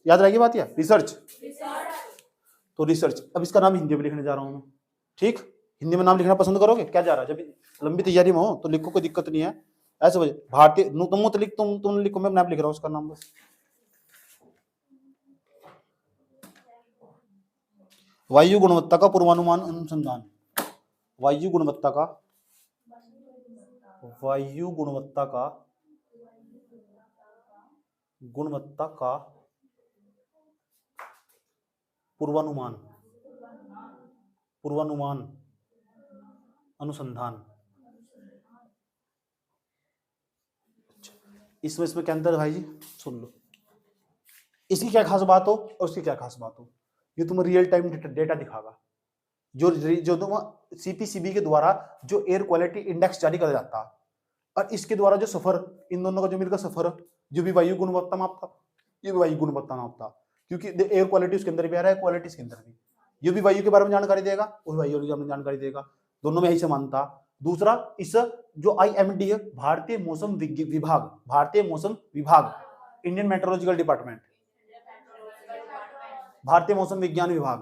याद रहेगी बात, या रिसर्च, तो रिसर्च। अब इसका नाम हिंदी में लिखने जा रहा हूं मैं, ठीक, हिंदी में नाम लिखना पसंद करोगे, क्या जा रहा है, जब लंबी तैयारी में हो तो लिखो, कोई दिक्कत नहीं है, ऐसे वजह भारतीय तुम लिखो, मैं नाम लिख रहा हूँ उसका नाम बस, वायु गुणवत्ता का पूर्वानुमान अनुसंधान, वायु गुणवत्ता का पूर्वानुमान अनुसंधान। इसमें क्या अंतर है भाई जी, सुन लो, इसकी क्या खास बात हो और उसकी क्या खास बात हो, ये तुम्हें रियल टाइम डेटा दिखागा, जो तुम सीपीसीबी के द्वारा जो एयर क्वालिटी इंडेक्स जारी किया जाता है, और इसके द्वारा जो सफर, इन दोनों का जो मिलकर सफर, जो भी वायु गुणवत्ता मापता, ये भी वायु गुणवत्ता मापता, क्योंकि एयर क्वालिटी उसके अंदर भी आ रहा है, क्वालिटी इसके अंदर भी, ये भी वायु के बारे में जानकारी देगा, वो वायु के बारे में जानकारी देगा, दोनों में यही समानता। दूसरा, इस जो IMD है, भारतीय मौसम विभाग, इंडियन मेट्रोलॉजिकल डिपार्टमेंट, भारतीय मौसम विज्ञान विभाग,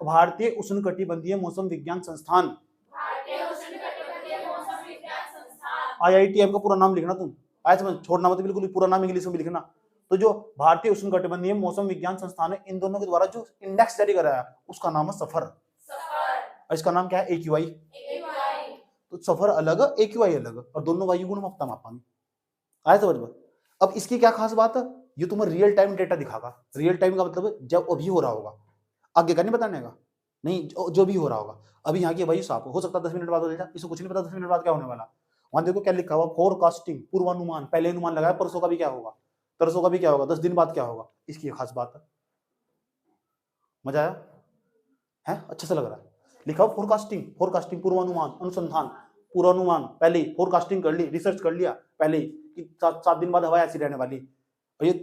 भारतीय उष्णकटिबंधीय मौसम विज्ञान संस्थान, IITM का पूरा नाम लिखना तुम, आज समझ, छोड़ना मत बिल्कुल, पूरा नाम इंग्लिश में लिखना। तो जो भारतीय उष्णकटिबंधीय मौसम विज्ञान संस्थान है, इन दोनों के द्वारा जो इंडेक्स जारी कराया उसका नाम है सफर, और इसका नाम क्या है, AQI। तो सफर अलग, AQI अलग, और दोनों वायु गुणवत्ता मापेंगे, आया समझ में। अब इसकी क्या खास बात है, ये तुम्हें रियल टाइम डेटा दिखागा, रियल टाइम का मतलब जब अभी हो रहा होगा, आगे का नहीं बताने का, नहीं, जो भी हो रहा होगा, अभी यहाँ की वायु साफ हो सकता है 10 मिनट बाद हो जाए, इसको कुछ नहीं पता 10 मिनट बाद क्या होने वाला। वहां देखो क्या लिखा हुआ, फोरकास्टिंग, पूर्वानुमान, पहले अनुमान लगाया परसों का भी क्या होगा, तरसों का भी क्या होगा, 10 दिन बाद क्या होगा, इसकी खास बात है। मजा आया है, अच्छा सा लग रहा है, लिखा हुआ फोरकास्टिंग, पूर्वानुमान अनुसंधान, पूर्वानुमान पहले ही फोरकास्टिंग कर ली, रिसर्च कर लिया पहले ही कि 7 दिन बाद हवा ऐसी रहने वाली, और ये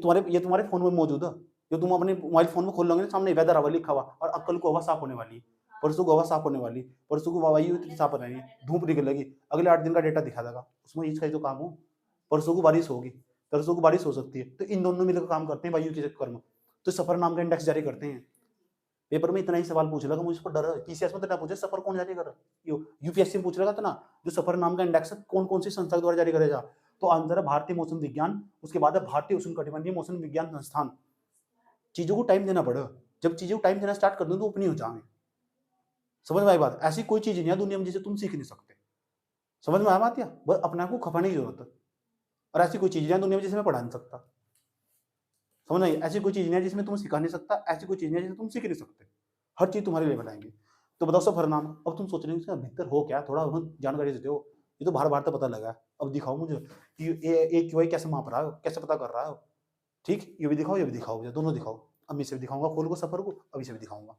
तुम्हारे फोन में मौजूद है, जो तुम अपने मोबाइल फोन में खोल लोगे सामने वेदर हवा लिखा हुआ, और अक्ल को हवा साफ होने वाली, परसों को हवा साफ होने वाली, परसों को वायु इतनी साफ रहेगी, धूप निकलेगी, अगले 8 दिन का डेटा दिखा देगा, उसमें इसका जो काम हो, परसों को बारिश होगी, तरसों को बारिश हो सकती है, तो इन दोनों मिलकर काम करते हैं वायु के चक्कर में, तो सफर नाम का इंडेक्स जारी करते हैं। पेपर में इतना ही सवाल पूछ लगा, मुझे इस पर डर है। पीसीएस में तो ना पूछे सफर कौन जारी कर, यूपीएससी में पूछ लगा था ना, जो सफर नाम का इंडेक्स कौन कौन सी संस्था द्वारा जारी करेगा। तो आंसर है भारतीय मौसम विज्ञान, उसके बाद है भारतीय उष्णकटिबंधीय मौसम विज्ञान संस्थान। चीजों को टाइम देना पड़े, जब चीजों को टाइम देना स्टार्ट कर दो तो अपनी हो जाएंगे। समझ में आई बात? ऐसी कोई चीज नहीं है दुनिया में जिसे तुम सीख नहीं सकते। समझ में आया बात? या बस अपने आप को खपाने की जरूरत है। और ऐसी कोई चीज नहीं है दुनिया में जिसे मैं पढ़ा नहीं सकता। समझ नहीं? ऐसी कोई चीज नहीं है जिसमें तुम सिखा नहीं सकता, ऐसी कोई चीज नहीं है जिसे तुम सीख नहीं सकते। हर चीज तुम्हारे लिए बनाएंगे। तो बताओ सफर नाम, अब तुम सोच रहे हो भीतर हो क्या, थोड़ा जानकारी देते हो। ये तो बाहर बाहर तो पता लगा, अब दिखाओ मुझे कि ए क्यू आई कैसे माप रहा है, कैसे पता कर रहा है। ठीक, ये भी दिखाओ, ये भी दिखाओ, मुझे दोनों दिखाओ। अब इसे भी दिखाऊंगा खोल को सफर को, अब इसे भी दिखाऊंगा।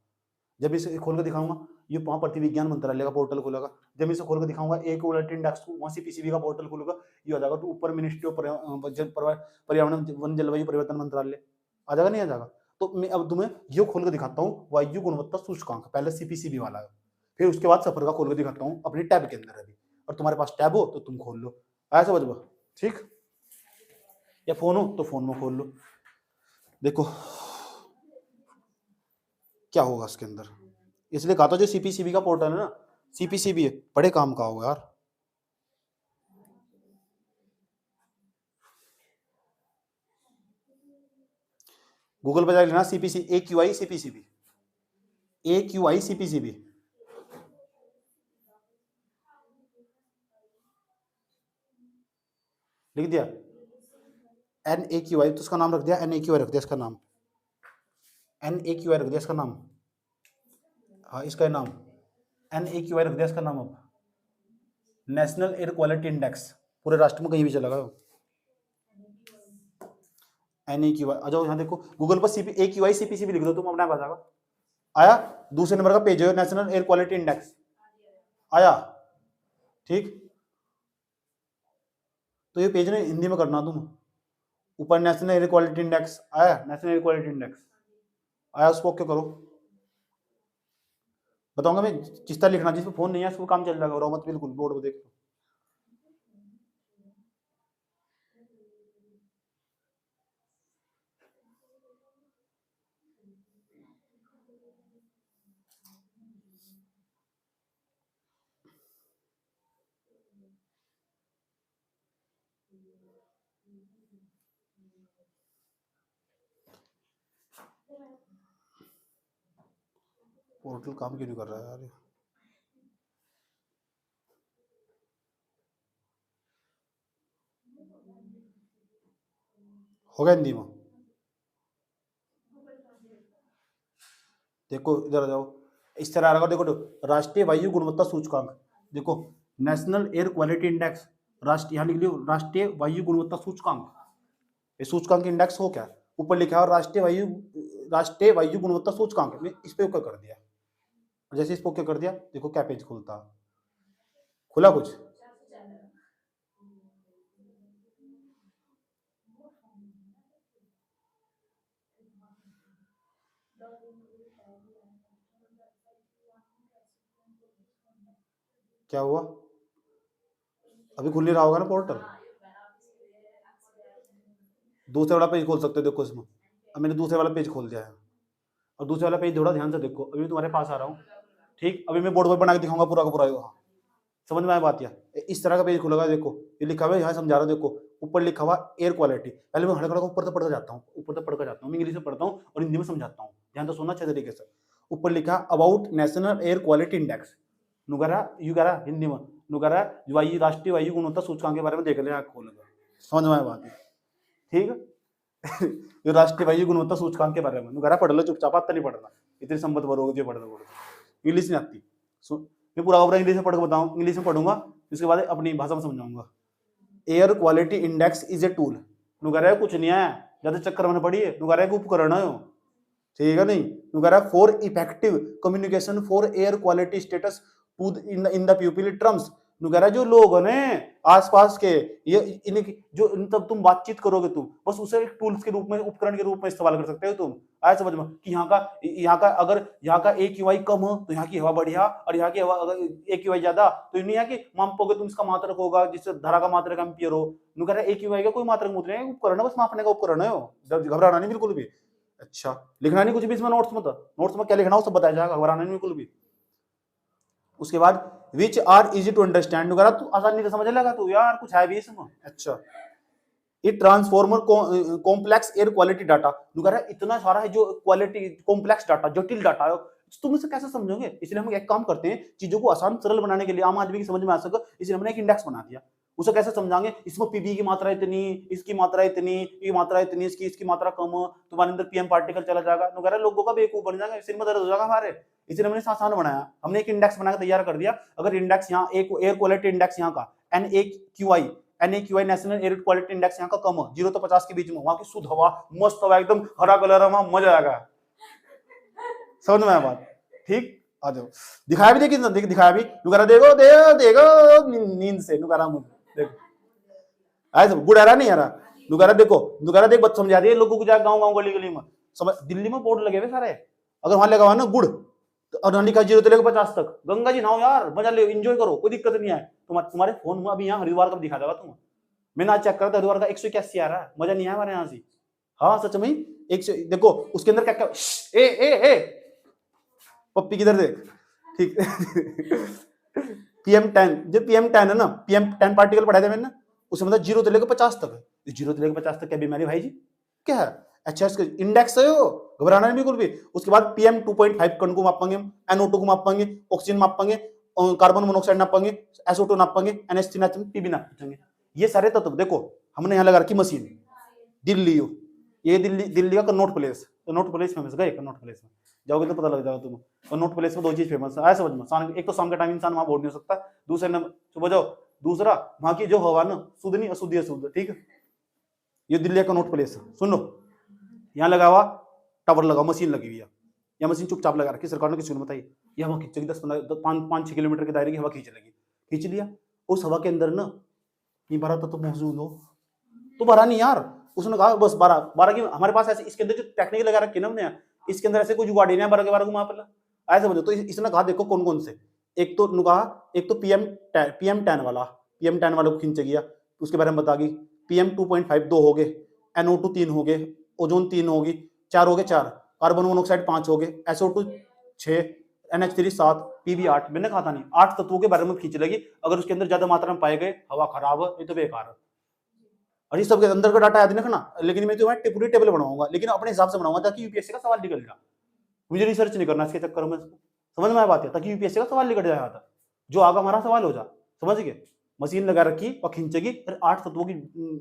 जब इसे खोल कर दिखाऊंगा, ये वहां पृथ्वी विज्ञान मंत्रालय का पोर्टल खुलेगा। जब इसे खोल कर दिखाऊंगा एक उलट इंडेक्स, वहां सीपीसीबी का पोर्टल खुलेगा, ये आ जाएगा। तो ऊपर मिनिस्ट्री ऑफ पर्यावरण वन जलवायु परिवर्तन मंत्रालय आ जाएगा, नहीं आ जाएगा? तो मैं अब तुम्हें ये खोल कर दिखाता हूँ, वायु गुणवत्ता सूचकांक, पहले सीपीसीबी वाला है, फिर उसके बाद सफर का खोल कर दिखाता हूँ अपनी टैब के अंदर अभी। और तुम्हारे पास टैब हो तो तुम खोल लो, ऐसा समझ लो। ठीक, या फोन हो तो फोन में खोल लो। देखो क्या होगा इसके अंदर, इसलिए कहा था जो सीपीसीबी का पोर्टल है ना, सीपीसीबी है, बड़े काम का होगा यार। गूगल पे जाकर लेना CPC AQI CPCB, AQI CPCB लिख दिया। NAQI तो उसका नाम रख दिया, NAQI रख दिया इसका नाम, NAQI रख दिया इसका नाम। हाँ, इसका नाम NAQI रख दिया इसका नाम। अब नेशनल एयर क्वालिटी इंडेक्स, पूरे राष्ट्र में कहीं भी चलेगा। NAQI आ जाओ यहाँ देखो, गूगल पर AQI सीपीसीबी लिख दो तुम, अपने आप आ जाएगा। आया? दूसरे नंबर का पेज है नेशनल एयर क्वालिटी इंडेक्स, आया? ठीक, तो ये पेज ने हिंदी में करना तुम। ऊपर नेशनल एयर क्वालिटी इंडेक्स आया, नेशनल एयर क्वालिटी इंडेक्स आया, उसको ओके करो। बताऊंगा मैं किस तरह लिखना, जिसमें फोन नहीं है उसको काम चल जाएगा, रो मत बिल्कुल, बोर्ड पर देख लो। पोर्टल काम क्यों नहीं कर रहा है यार? हो गया हिंदी में? देखो इधर आ जाओ, इस तरह आ रहा देखो, राष्ट्रीय वायु गुणवत्ता सूचकांक, देखो नेशनल एयर क्वालिटी इंडेक्स, राष्ट्रीय, यहाँ लिख लियो राष्ट्रीय वायु गुणवत्ता सूचकांक। ये सूचकांक इंडेक्स हो क्या, ऊपर लिखा है राष्ट्रीय वायु गुणवत्ता सूचकांक, में इस पे ओके कर दिया। जैसे इस पे ओके कर दिया, देखो क्या पेज खुलता, खुला कुछ? क्या हुआ? अभी खुल नहीं रहा होगा ना पोर्टल, दूसरे वाला पेज खोल सकते हो। देखो इसमें अब मैंने दूसरे वाला पेज खोल दिया है, और दूसरे वाला पेज थोड़ा ध्यान से देखो, अभी तुम्हारे पास आ रहा हूँ। ठीक, अभी मैं बोर्ड पर बना के दिखाऊंगा पूरा का पूरा। हाँ, समझ में आया बात? या इस तरह का पेज खुलेगा, देखो ये लिखा हुआ है, यहाँ समझा रहा हूँ, देखो ऊपर लिखा हुआ एयर क्वालिटी। पहले मैं हड़क हड़क ऊपर तक पढ़ता जाता हूँ, ऊपर तक पढ़कर जाता हूँ, मैं इंग्लिश में पढ़ता हूँ और हिंदी में समझाता हूँ, ध्यान तो सुनना अच्छे तरीके से। ऊपर लिखा about national air quality index, नुगरा यू कह रहा हिंदी में, नुगरा वायु राष्ट्रीय वायु गुणवत्ता सूचकांक के बारे में देख ले, आँख खोल कर, समझ में आया बात? ठीक है। जो राष्ट्रीय वायु गुणवत्ता सूचकांक के बारे में नुगरा पढ़ लो चुपचाप, आता नहीं पढ़ना, इतनी संबंध भरोगे जो पढ़ लो, इंग्लिश नहीं आती। मैं पूरा पूरा इंग्लिश में पढ़ के बताऊँ, इंग्लिश में पढ़ूंगा, इसके बाद अपनी भाषा में समझाऊंगा। Air quality index is a tool, नुकरा कुछ नहीं है, ज्यादा चक्कर में पड़ी है, नुकरा उपकरण है, ठीक है नहीं? नुकरा for effective communication for air quality status to in the people terms, नुकरा जो लोग हैं आसपास के, ये इनकी जो तब तुम बातचीत करोगे, तुम बस उसे एक टूल्स के रूप में, उपकरण के रूप में इस्तेमाल कर सकते हो तुम। आया समझ में कि यहाँ का अगर यहाँ का AQI कम हो तो यहाँ की हवा बढ़िया, और यहाँ की हवा अगर AQI ज्यादा तो नहीं है कि मापोगे तुम, इसका मात्रक होगा जिससे धारा का मात्रक एम्पियर हो। नुकरा AQI का कोई मात्रक मूत्र नहीं, उपकरण है, बस मापने का उपकरण है, घबराना नहीं बिल्कुल भी। अच्छा, लिखना नहीं कुछ भी इसमें नोट्स में, तो नोट्स में क्या लिखना हो सब बताया जाएगा, घबराना नहीं बिल्कुल भी। उसके बाद which are easy to understand वगैरह, तू आसानी से समझ लेगा तू यार, कुछ है भी इसमें। अच्छा, ये transformer complex air quality data, इतना सारा है जो क्वालिटी कॉम्प्लेक्स डाटा, जटिल डाटा है, तुम इसे कैसे समझोगे? इसलिए हम एक काम करते हैं, चीजों को आसान सरल बनाने के लिए, आम आदमी की समझ में आ सके, इसलिए हमने एक इंडेक्स बना दिया। उसे कैसे समझाएंगे? इसमें पीबी की मात्रा इतनी, इसकी मात्रा इतनी, ये मात्रा इतनी, इसकी मात्रा कम, तुम्हारे अंदर पीएम पार्टिकल चला जाएगा, वगैरह लोगों का बेवकूफ बन जाएगा, सिर में दर्द हो जाएगा हमारे। इसलिए हमने आसान बनाया, हमने एक इंडेक्स बना के तैयार कर दिया। अगर इंडेक्स यहाँ एक एयर क्वालिटी इंडेक्स यहाँ का NAQI national air quality index यहाँ का कम है, 0 तो 50 के बीच में, वहां की शुद्ध हवा, मस्त हवा, एकदम हरा कलर है, वहां मजा आएगा। समझ में आया बात? ठीक, आ जाओ, दिखाया भी दिखाया भी, नुकारा देखो नींद से, नुकारा देखो आए सब गुड़ आ रहा नहीं आ रहा, नुकारा देखो, नुकारा देख, बात समझा दिए लोगों को, जाए गाँव गली में, समझ, दिल्ली में बोर्ड लगे हुए सारे, अगर वहां लगा हुआ ना गुड़ और लिखा 0 से लेकर 50 तक, गंगा जी नहाओ यार, मजा ले, एंजॉय करो, कोई दिक्कत नहीं है। तुम्हारे फोन में अभी यहाँ हरिद्वार का दिखा देगा तुम, मैंने आज चेक करा था, हरिद्वार का 181 आ रहा है, मजा नहीं आया हमारे यहाँ से। हाँ सच में 100, देखो उसके अंदर क्या क्या, ए पप्पी किधर देख, ठीक PM10, जो PM10 है ना, PM10 पार्टिकल पढ़ाए थे मैंने, उसमें मतलब 0 से लेकर 50 तक है, 0 से लेकर 50 तक क्या बीमारी भाई जी, क्या है? अच्छा, इसका इंडेक्स है, वो घबराना नहीं बिल्कुल भी। उसके बाद PM2.5 कण को मापेंगे, NO2 को मापेंगे, ऑक्सीजन मापेंगे, कार्बन मोनोऑक्साइड नापेंगे, SO2 नापेंगे, NH3 नापेंगे, PB नापेंगे। ये सारे तत्व देखो हमने यहाँ लगा रखी मशीन, दिल्ली, ये दिल्ली का Connaught place, Connaught place famous, गए कन्नॉट प्लेस में जाओगे तो पता लग जाएगा तुम्हें, कन्नॉट प्लेस में 2 चीज फेमस है, समझ में, एक तो शाम के टाइम इंसान वहां बोल नहीं सकता, दूसरे नंबर सुबह जाओ, दूसरा वहां की जो हवा ना शुद्ध नहीं अशुद्ध अशुद्ध, ठीक है। ये दिल्ली का कन्नॉट प्लेस है, सुन लो, यहाँ लगा हुआ टावर लगा, मशीन लगी हुई है, यह मशीन चुपचाप लगा रखी, सरकार ने किसी को बताइए, ये हवा खींचेगी 5-6 किलोमीटर के दायरे की हवा खींच लेगी, खींच लिया, उस हवा के अंदर ना ये 12 तत्व मौजूद हो, तो 12 नहीं यार, उसने कहा बस 12 की हमारे पास ऐसे, इसके अंदर जो टेक्निक लगा रखी ना हमने, इसके अंदर ऐसे कोई जुगाड़ नहीं है 12 के 12 को वहां पर ऐसे समझो। तो इसने कहा देखो कौन कौन से, एक तो कहा, एक तो PM10 वाला को खींच गया, उसके बारे में बता गई, PM2.5 2 हो गए, NO2 3 हो गए, ओजोन 3 होगी, 4 हो गए, 4 कार्बन मोनोऑक्साइड 5 हो गए, SO2 6, NH3 7, PB 8, मैंने कहा था नहीं 8 तत्वों के बारे में खींच लगी। अगर उसके अंदर ज्यादा मात्रा में पाए गए, हवा खराब है, ये तो बेकार है। और इस सब के अंदर का डाटा याद नहीं रखना, लेकिन मैं तो पूरी टेबल बनाऊंगा, लेकिन अपने हिसाब से बनाऊंगा ताकि यूपीएससी का सवाल निकल जाए, मुझे रिसर्च नहीं करना इसके चक्कर में, समझ में आया बात है, ताकि यूपीएससी का सवाल निकल जाए था, जो आगा हमारा सवाल हो जा, समझ गए। मशीन लगा रखी और खींचेगी, 8 तत्वों की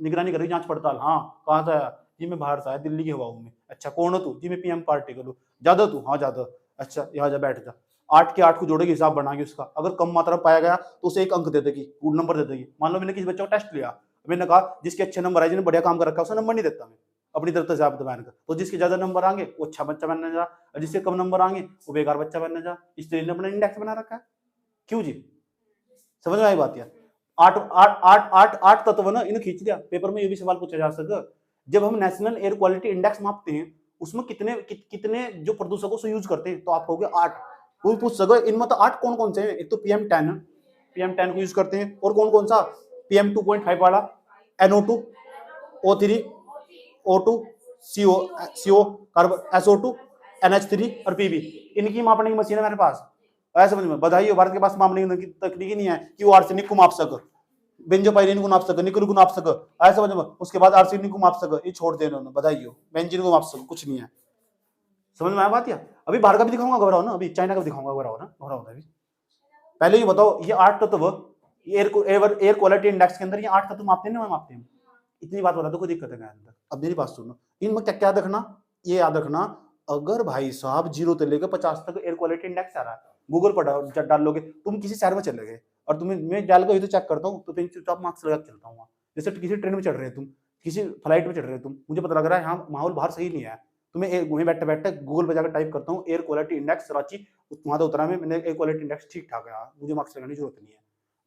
निगरानी करेगी, जांच पड़ताल, हाँ कहाँ से आया जी, मैं बाहर से आया, दिल्ली की हवाओं में, अच्छा कौन हो तू जी, मैं PM पार्टिकल हूँ, ज्यादा तू, हाँ ज्यादा, अच्छा यहाँ जा बैठ जा, 8 के 8 को जोड़ेगी, हिसाब बनाएगी उसका, अगर कम मात्रा में पाया गया तो उसे 1 अंक दे देगी, गुड नंबर दे देगी। मान लो मैंने किसी बच्चे को टेस्ट लिया, मैंने कहा जिसके अच्छे नंबर आए, जिन्हें बढ़िया काम कर रखा है, उसे नंबर नहीं देता मैं अपनी तरफ से, आप बयान कर, तो जिसके ज्यादा नंबर आएंगे वो अच्छा बच्चा बनने जा, और जिसके कम नंबर आएंगे वो बेकार बच्चा बनने जा, इसलिए अपना इंडेक्स बना रखा है। क्यों जी, समझ में आई बात यार? 8 तत्व ना, इन्हें खींच दिया, पेपर में ये भी सवाल पूछा जा सकता, जब हम नेशनल एयर क्वालिटी इंडेक्स मापते हैं उसमें कितने जो प्रदूषकों से यूज करते हैं, तो आप कहोगे 8, कोई पूछ सके इनमें तो 8 कौन कौन से हैं, एक तो PM10 को यूज करते हैं, और कौन कौन सा, PM2.5 वाला, NO2, O3, O2, CO, carbon, SO2, NH3 और PB, इनकी मापने की मशीन है मेरे पास, ऐसे समझ में, बधाई हो, भारत के पास मापने की तकनीक नहीं है कि वो आर्सेनिक को माप सके, बेंजोपाइरिन को नाप सके, निकल को नाप सके, ऐसे समझ में, उसके बाद आर्सेनिक को माप सके, ये छोड़ दे उन्होंने, बधाई हो, बेंजीन को माप सके, कुछ नहीं है। समझ में आया बात? या अभी बाहर का भी दिखाऊंगा, घबराओ ना, अभी चाइना का भी दिखाऊंगा, घबराओ ना अभी। पहले ये बताओ, ये 8 तत्व एयर क्वालिटी इंडेक्स के अंदर ये 8 तत्व मापते हैं ना, मापते हैं, इतनी बात बता दो, कोई दिक्कत है अंदर। अब मेरी बात सुनो, इनमें क्या क्या रखना, ये याद रखना, अगर भाई साहब 0 से लेकर 50 तक एयर क्वालिटी इंडेक्स आ रहा है, गूगल पर डाल लोगे, तुम किसी शहर में चले गए और तुम्हें मैं डाल कर तो चेक करता हूँ, तो चुपचाप मार्क्स लगा चलता हूँ, जैसे किसी ट्रेन में चढ़ रहे तुम, किसी फ्लाइट में चढ़ रहे तुम, मुझे पता लग रहा है यहाँ माहौल बाहर सही नहीं है, तुम्हें वहीं बैठे बैठे गूगल पर जाकर टाइप करता हूँ एयर क्वालिटी इंडेक्स रांची, वहां तो उतरा में मैंने एयर क्वालिटी इंडेक्स ठीक ठाक है, मुझे मार्क्स लगाने की जरूरत नहीं है।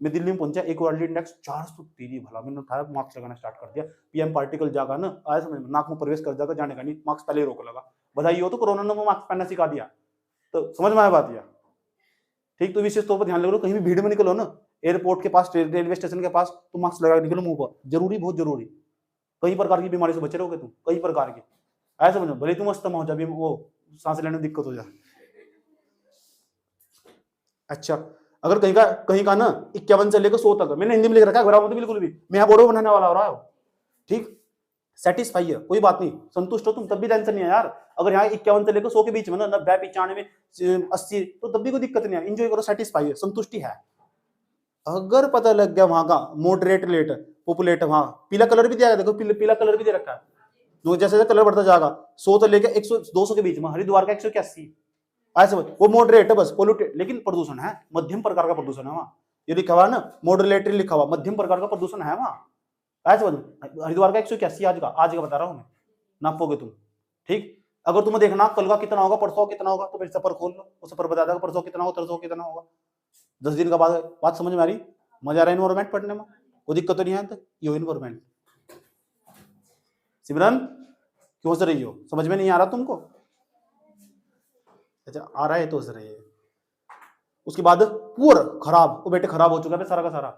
मैं दिल्ली में पहुंचा, एयर क्वालिटी इंडेक्स 413, भला मैंने उठाया, मार्क्स लगाना स्टार्ट कर दिया, PM पार्टिकल जागा ना, आया समझ में, नाक में प्रवेश कर जाकर जाने का नहीं, मार्क्स पहले रोक लगा, बधाई हो, तो कोरोना ने मार्क्स पहनना सिखा दिया, तो समझ में आया बात या ठीक। तो विशेष तौर पर ध्यान रखो, कहीं भी भीड़ में निकलो ना, एयरपोर्ट के पास, रेलवे स्टेशन के पास, तो मास्क लगा निकलो मुंह पर, जरूरी, बहुत जरूरी, कई प्रकार की बीमारी से बचे रहोगे तुम, कई प्रकार की, ऐसा समझो, भले तुम अस्थमा हो जाए, वो सांस लेने में दिक्कत हो जाए। अच्छा, अगर कहीं का ना 51 से लेकर 100 तक, मैंने हिंदी में लिख रखा है, घबराओ मत बिल्कुल भी, मैं यहाँ बोर्ड बनाने वाला हो रहा हूँ। ठीक, सेटिस्फाई है, कोई बात नहीं, संतुष्ट हो तुम, तब भी टेंशन नहीं है यार। अगर यहाँ 51 से लेकर 100 के बीच में ना, 90, 95, 80, तो तब भी कोई दिक्कत नहीं है, एंजॉय करो, सेटिस्फाई है, संतुष्टि है। अगर पता लग गया वहां का मॉडरेट लेट पॉपुलेट, वहां पीला कलर भी दिया है, देखो पीला कलर भी दे रखा है, जो जैसे जैसे कलर बढ़ता जाएगा 100 से लेकर 100 200 के बीच में, हरिद्वार का 181, ऐसे वो मॉडरेट है, बस पोल्यूटेड, लेकिन प्रदूषण है, मध्यम प्रकार का प्रदूषण है वहां, ये लिखा हुआ है ना, मॉडरेटरी लिखा हुआ, मध्यम प्रकार का प्रदूषण है वहां, ऐसे हरिद्वार का 181 आज का बता रहा हूं मैं, नापोगे तुम। ठीक, अगर तुम्हें देखना कल का कितना होगा, परसों कितना होगा, तो फिर सफर खोल लो, उस सफर बता देगा परसों कितना होगा, तरसों कितना होगा, 10 दिन का बाद बात समझ में आ रही, मजा आ रहा है इन्वायरमेंट पढ़ने में, वो दिक्कत तो नहीं है तक, ये इन्वायरमेंट। सिमरन क्यों हंस रही हो, समझ में नहीं आ रहा तुमको? अच्छा आ रहा है तो हंस रही है। उसके बाद पुअर, खराब, वो बेटे खराब हो चुका है सारा का सारा,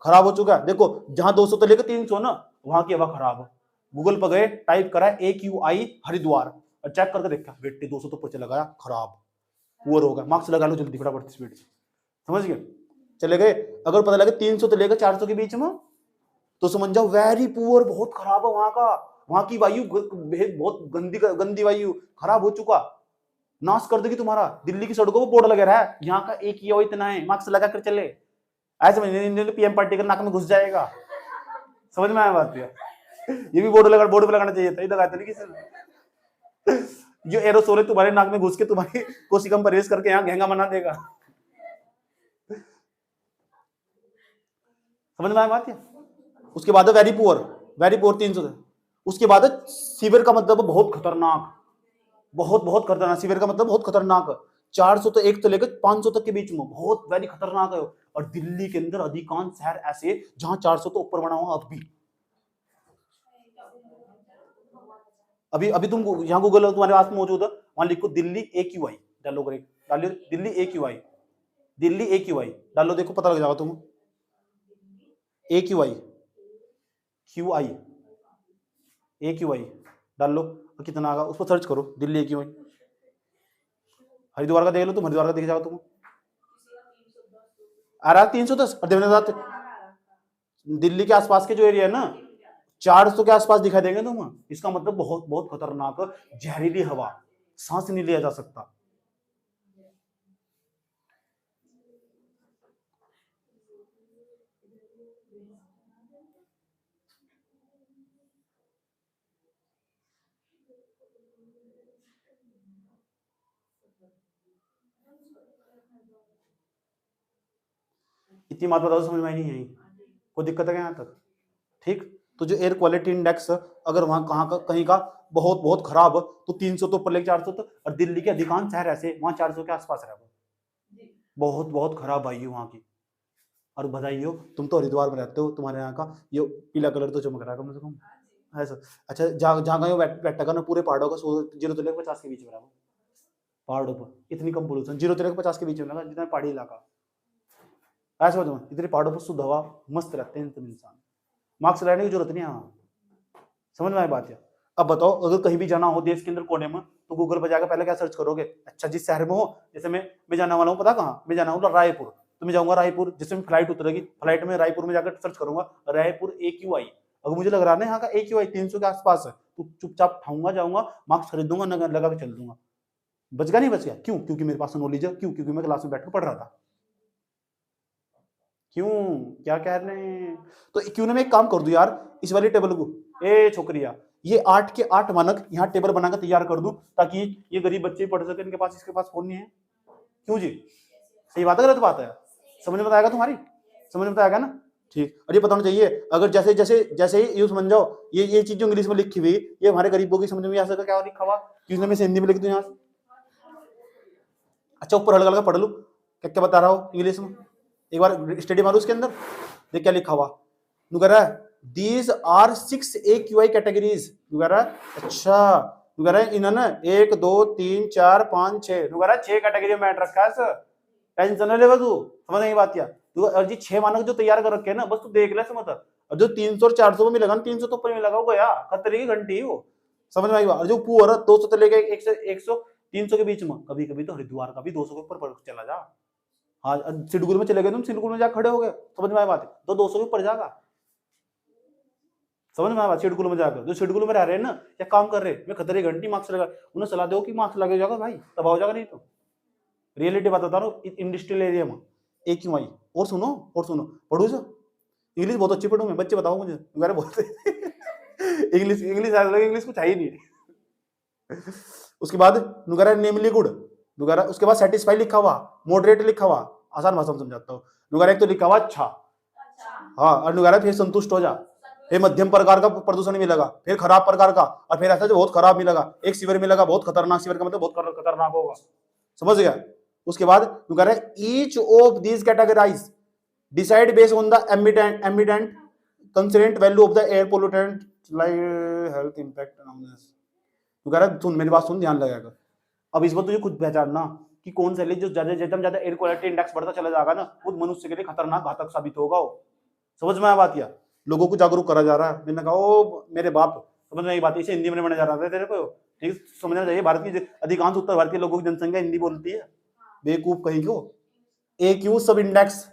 खराब हो चुका है। देखो जहां 200 से लेकर 300 ना, वहां की हवा खराब है। गूगल पर गए, टाइप करा AQI हरिद्वार और चेक करके देखा, बेटे 200 तो पहुंचे, लगाया खराब, पुअर होगा, मार्क्स लगा लो जल्दी फटाफट स्पीड से, समझ गए, चले गए। अगर पता लगे 300 से लेकर 400 के बीच में, तो समझ जाओ वेरी पुअर, बहुत खराब है वहां का, वहां की वायु बहुत गंदी वायु, खराब हो चुका, नाश कर देगी तुम्हारा। दिल्ली की सड़कों पर बोर्ड लगा रहा है, यहाँ का AQI इतना है, मार्क्स लगा कर चले, ऐसे समझ, PM पार्टिकल नाक में घुस जाएगा, समझ में आया बात? ये भी बोर्ड पे लगाना चाहिए था, लगाया था नहीं किसी ने। जो एरोसोल है तुम्हारे नाक में घुस के तुम्हारी कोशिका परहेज करके यहाँ घेंगा बना देगा, समझ में आया बात? उसके बाद वेरी पुअर 300 से, उसके बाद सीवियर का मतलब बहुत खतरनाक, बहुत खतरनाक, सीवियर का मतलब बहुत खतरनाक, 400 तो 1 तो लेकर 500 तक के बीच में, बहुत वेरी खतरनाक है। और दिल्ली के अंदर अधिकांश शहर ऐसे जहां 400 तो ऊपर बना हुआ, अभी तुम यहाँ गूगल तुम्हारे पास मौजूद है, वहां लिखो दिल्ली AQI, डालो करें, डालिए दिल्ली AQI डालो, देखो पता लग जाएगा तुम, AQI डाल लो, कितना आएगा उस पर सर्च करो, दिल्ली AQI, हरिद्वार का देख लो तुम, हरिद्वार का देख जाओ तुम, आ रहा 310, और देवेंद्र दिल्ली के आसपास के जो एरिया है ना, 400 के आसपास दिखाई देंगे तुम, इसका मतलब बहुत खतरनाक जहरीली हवा, सांस नहीं लिया जा सकता। इतनी बात बताओ, समझ में नहीं आई, कोई दिक्कत है यहाँ तक? ठीक, तो जो एयर क्वालिटी इंडेक्स अगर वहां कहीं का बहुत खराब, तो 300 तो ऊपर लेके 400 तक, और दिल्ली के अधिकांश शहर ऐसे वहां 400 के आसपास रहे, बहुत खराब आई है वहां की। और बधाई हो, तुम तो हरिद्वार में रहते हो, तुम्हारे यहाँ का ये पीला कलर तो चमक रहा है कम से कम, ऐसा। अच्छा, जहाँ बैठा ना, पूरे पहाड़ों का 0 से लेकर 50 के बीच में रहा, पहाड़ों पर इतनी कम पोल्यूशन, 0 से लेकर 50 के बीच में लगा, जितना पहाड़ी इलाका, ऐसा बताओ, इतने पहाड़ों पर शुद्ध हवा, मस्त रहते हैं इंसान, मार्क्स लाने की जरूरत नहीं है वहां, समझ में आई बात? है अब बताओ, अगर कहीं भी जाना हो देश के अंदर कोने में, तो गूगल पर जाकर पहले क्या सर्च करोगे? अच्छा, जिस शहर में हो, जैसे मैं जाने वाला हूँ, पता कहाँ मैं जाना हूँ? रायपुर, तो मैं जाऊंगा रायपुर, जिसमें फ्लाइट उतरेगी, फ्लाइट में रायपुर में जाकर सर्च करूंगा रायपुर AQI, अगर मुझे लग रहा है यहाँ का AQI 300 के आसपास है, तो चुपचाप ठाऊंगा, जाऊंगा, मार्क्स खरीदूंगा, लगा के चल दूंगा, बच गया नहीं बच गया? क्यों? क्योंकि मेरे पास नॉलेज है, क्योंकि मैं क्लास में बैठकर पढ़ रहा था। क्यों, क्या कह रहे हैं? तो क्यों ना मैं एक काम कर दूं यार, इस वाली टेबल को, ए छोकरिया, ये 8 के 8 मानक यहाँ टेबल बनाकर तैयार कर दूं, ताकि ये गरीब बच्चे पढ़ सके, इनके पास इसके पास फोन नहीं है। क्यों जी, सही बात है गलत बात है? समझ में आएगा तुम्हारी, समझ में आएगा ना? ठीक, और ये बताना चाहिए, अगर जैसे ही समझ जाओ, ये चीज जो इंग्लिश में लिखी हुई, ये हमारे गरीबों की समझ में आ सका, क्या लिखा हुआ, क्योंकि मैं हिंदी में लिख दूं यहाँ से। अच्छा, ऊपर हल्का पढ़ लू, क्या क्या बता रहा हूँ इंग्लिश में, एक बार स्टडी मारो उसके अंदर, देख क्या लिखा हुआ, दीज आर 6 AQI कैटेगरीज, अच्छा इन्होंने 1 2 3 4 5 6 6 कैटेगरी में रखा है, टेंशन न लेगा तू, समझ नहीं बात? क्या तू, और जी 6 मानक जो तैयार कर रखे हैं ना, बस तू देख ले समझ, और जो 300 और 400 में मिलेगा ना, 300 तो ऊपर में लगा होगा यार, खतरे की घंटी वो, समझ में आई बात? जो पुअर 200 से लेके 100 300 के बीच में, कभी कभी तो हरिद्वार का भी 200 के ऊपर चला जा। हाँ सिडगुल में चले गए तुम, सिडगुल में जाकर खड़े हो गए, समझ में आई बात? तो 200 के ऊपर जाएगा, समझ में आया बात? शेड्यूल में जाकर जो शेड्यूल में रह रहे हैं ना या काम कर रहे हैं, मैं खतरे घंटी मार्क्स लगा, उन्हें सलाह दो कि मार्क्स लगे जाएगा भाई, तब हो जाएगा। नहीं तो रियलिटी बात बता रहा हूँ, इंडस्ट्रियल एरिया में एक क्यों आई। और सुनो पढ़ू जो इंग्लिश बहुत अच्छी पढ़ू मैं, बच्चे बताओ मुझे वगैरह बोलते इंग्लिश इंग्लिश कुछ है ही नहीं। उसके बाद नुगारा नेमली गुड नुगारा, उसके बाद सेटिस्फाई लिखा हुआ, मॉडरेट लिखा हुआ, आसान भाषा में समझाता हूँ। नुगारा एक तो लिखा हुआ अच्छा, हाँ, और नुगारा फिर संतुष्ट हो जा, फिर मध्यम प्रकार का प्रदूषण मिलेगा, फिर खराब प्रकार का, और फिर ऐसा जो बहुत खराब मिलेगा, एक सीवर मिलेगा बहुत खतरनाक, सीवर का मतलब बहुत खतरनाक होगा, समझ गया? उसके बाद कह रहा है each of these categorise decide based on the ambient coincident value of the air pollutant like health impact. कह रहा है सुन मेरी बात सुन, ध्यान लगाएगा। अब इस बात तुझे खुद पहचानना कि कौन सा जो ज्यादा एयर क्वालिटी इंडेक्स बढ़ता चला जाएगा ना, वो मनुष्य के लिए खतरनाक घातक साबित होगा। वो समझ में आया बात? या लोगों को जागरूक करा जा रहा है। मैंने कहा ओ मेरे बाप, समझ में आई बात? इसे हिंदी में बनाया जा रहा था तेरे को, ठीक समझना चाहिए। भारत की अधिकांश उत्तर भारतीय लोगों की जनसंख्या हिंदी बोलती है, बेवकूफ कहीं को। AQ सब इंडेक्स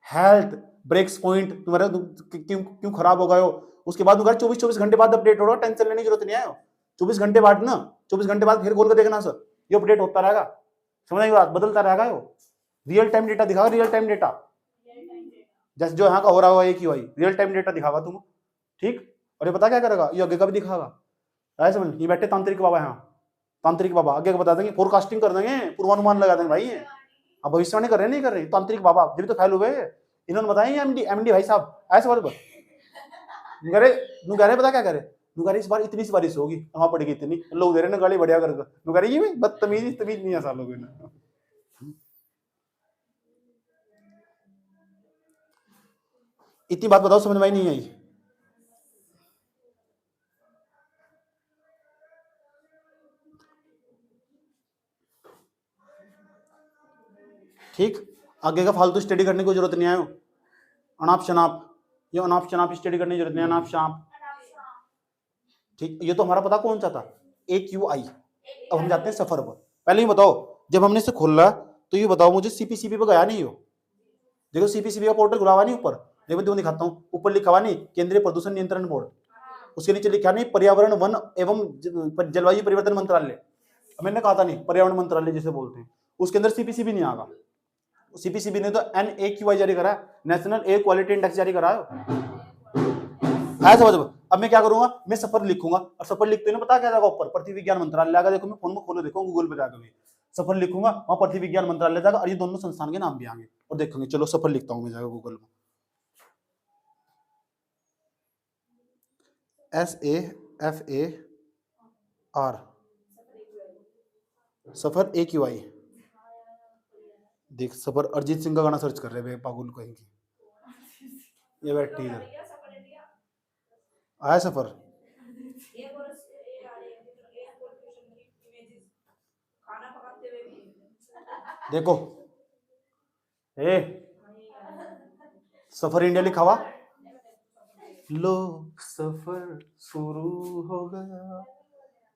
हेल्थ ब्रेक्स पॉइंट तुम्हारा क्यों खराब हो गए हो। उसके बाद 24 घंटे बाद अपडेट हो रहा, टेंशन लेने की जरूरत नहीं है। 24 घंटे बाद ना, 24 घंटे बाद फिर खोल कर देखना सर, ये अपडेट होता रहेगा, समझ आई बात? बदलता रहेगा, वो रियल टाइम डेटा दिखाओ, रियल टाइम डेटा जैसे जो यहाँ का हो रहा होगा एक ही वही रियल टाइम डेटा दिखावा तुम, ठीक? और ये पता क्या करेगा, ये आगे का भी दिखागा। ऐसे समझ, ये बैठे तांत्रिक बाबा, यहाँ तांत्रिक बाबा आगे का बता देंगे, फोरकास्टिंग कर देंगे, पूर्वानुमान लगा देंगे भाई। अब भविष्यवाणी कर रहे नहीं कर रहे, तांत्रिक बाबा जब तो फैल हुए, इन्होंने बताया एमडी भाई साहब ऐसे बात नुगारे पता क्या करे, नुगारे इस बार इतनी सी बारिश होगी, वहां पड़ेगी इतनी, लोग दे रहे ना गाड़ी बढ़िया कर, नुगारे ये बदतमीज नहीं है सालों में। इतनी बात बताओ, समझ में नहीं आई? ठीक, आगे का फालतू स्टडी करने की जरूरत नहीं है। अनाप शनाप, ये अनाप शनाप स्टडी करने की जरूरत नहीं है, अनाप शनाप, ठीक? ये तो हमारा पता कौन सा था, AQI। अब हम जाते हैं सफर पर। पहले ही बताओ, जब हमने इसे खोला तो ये बताओ मुझे, CPCB पर गया नहीं हो? देखो CPCB का पोर्टल खुला हुआ नहीं ऊपर, देखो तुम दिखाता हूँ, ऊपर लिखा हुआ नहीं केंद्रीय प्रदूषण नियंत्रण बोर्ड, उसके नीचे लिखा नहीं पर्यावरण वन एवं जलवायु परिवर्तन मंत्रालय। मैंने कहा था नहीं, पर्यावरण मंत्रालय जिसे बोलते हैं, उसके अंदर CPCB नहीं आगा। CPCB ने तो NAQI जारी करा है, नेशनल एयर क्वालिटी इंडेक्स जारी करा है। समझ। अब मैं क्या करूंगा, मैं सफर लिखूंगा, और सफर लिखते ना पता क्या जाएगा ऊपर, पृथ्वी विज्ञान मंत्रालय आएगा। देखो मैं फोन में खोलो, देखो गूगल पे जाकर भी सफर लिखूंगा, वहां पृथ्वी विज्ञान मंत्रालय जाएगा, और ये दोनों संस्थान के नाम भी आएंगे, और देखेंगे। चलो सफर लिखता हूँ मैं, जाएगा गूगल में, SAFAR सफर AQI। देख सफर, अरिजीत सिंह का गाना सर्च कर रहे हैं पागुल कहीं की, ये बैठी इधर आया सफर। देखो ए सफर इंडिया लिखा हुआ, लो सफर शुरू हो गया।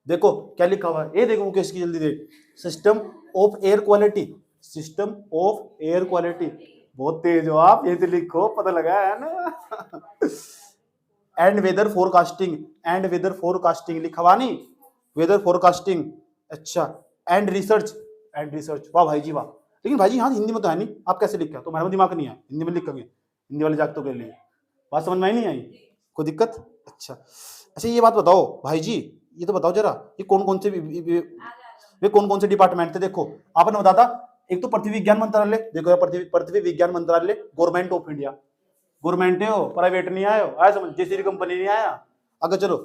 देखो क्या लिखा हुआ है, ये देखो मुकेश की, जल्दी देख, system of air quality, system of air quality. बहुत तेज हो आप, ये तो लिखो, पता लगा है ना। And weather forecasting, and weather forecasting लिखा हुआ नहीं, वेदर फोरकास्टिंग। अच्छा, एंड रिसर्च, एंड रिसर्च, वाह भाई जी वाह। लेकिन भाई जी यहाँ हिंदी में तो है नहीं, आप कैसे लिखा? तो हमारे दिमाग नहीं है, हिंदी में लिखेंगे, हिंदी वाले जागतों के लिए। बात समझ में आई नहीं आई? कोई दिक्कत? अच्छा ये बात बताओ भाई जी, ये तो बताओ जरा, ये कौन कौन से डिपार्टमेंट थे? देखो आपने बता था, एक तो पृथ्वी विज्ञान मंत्रालय, देखो पृथ्वी विज्ञान मंत्रालय गवर्नमेंट ऑफ इंडिया, गवर्नमेंट हो, प्राइवेट नहीं आयो, आया समझ, जैसी कंपनी नहीं आया। अगर चलो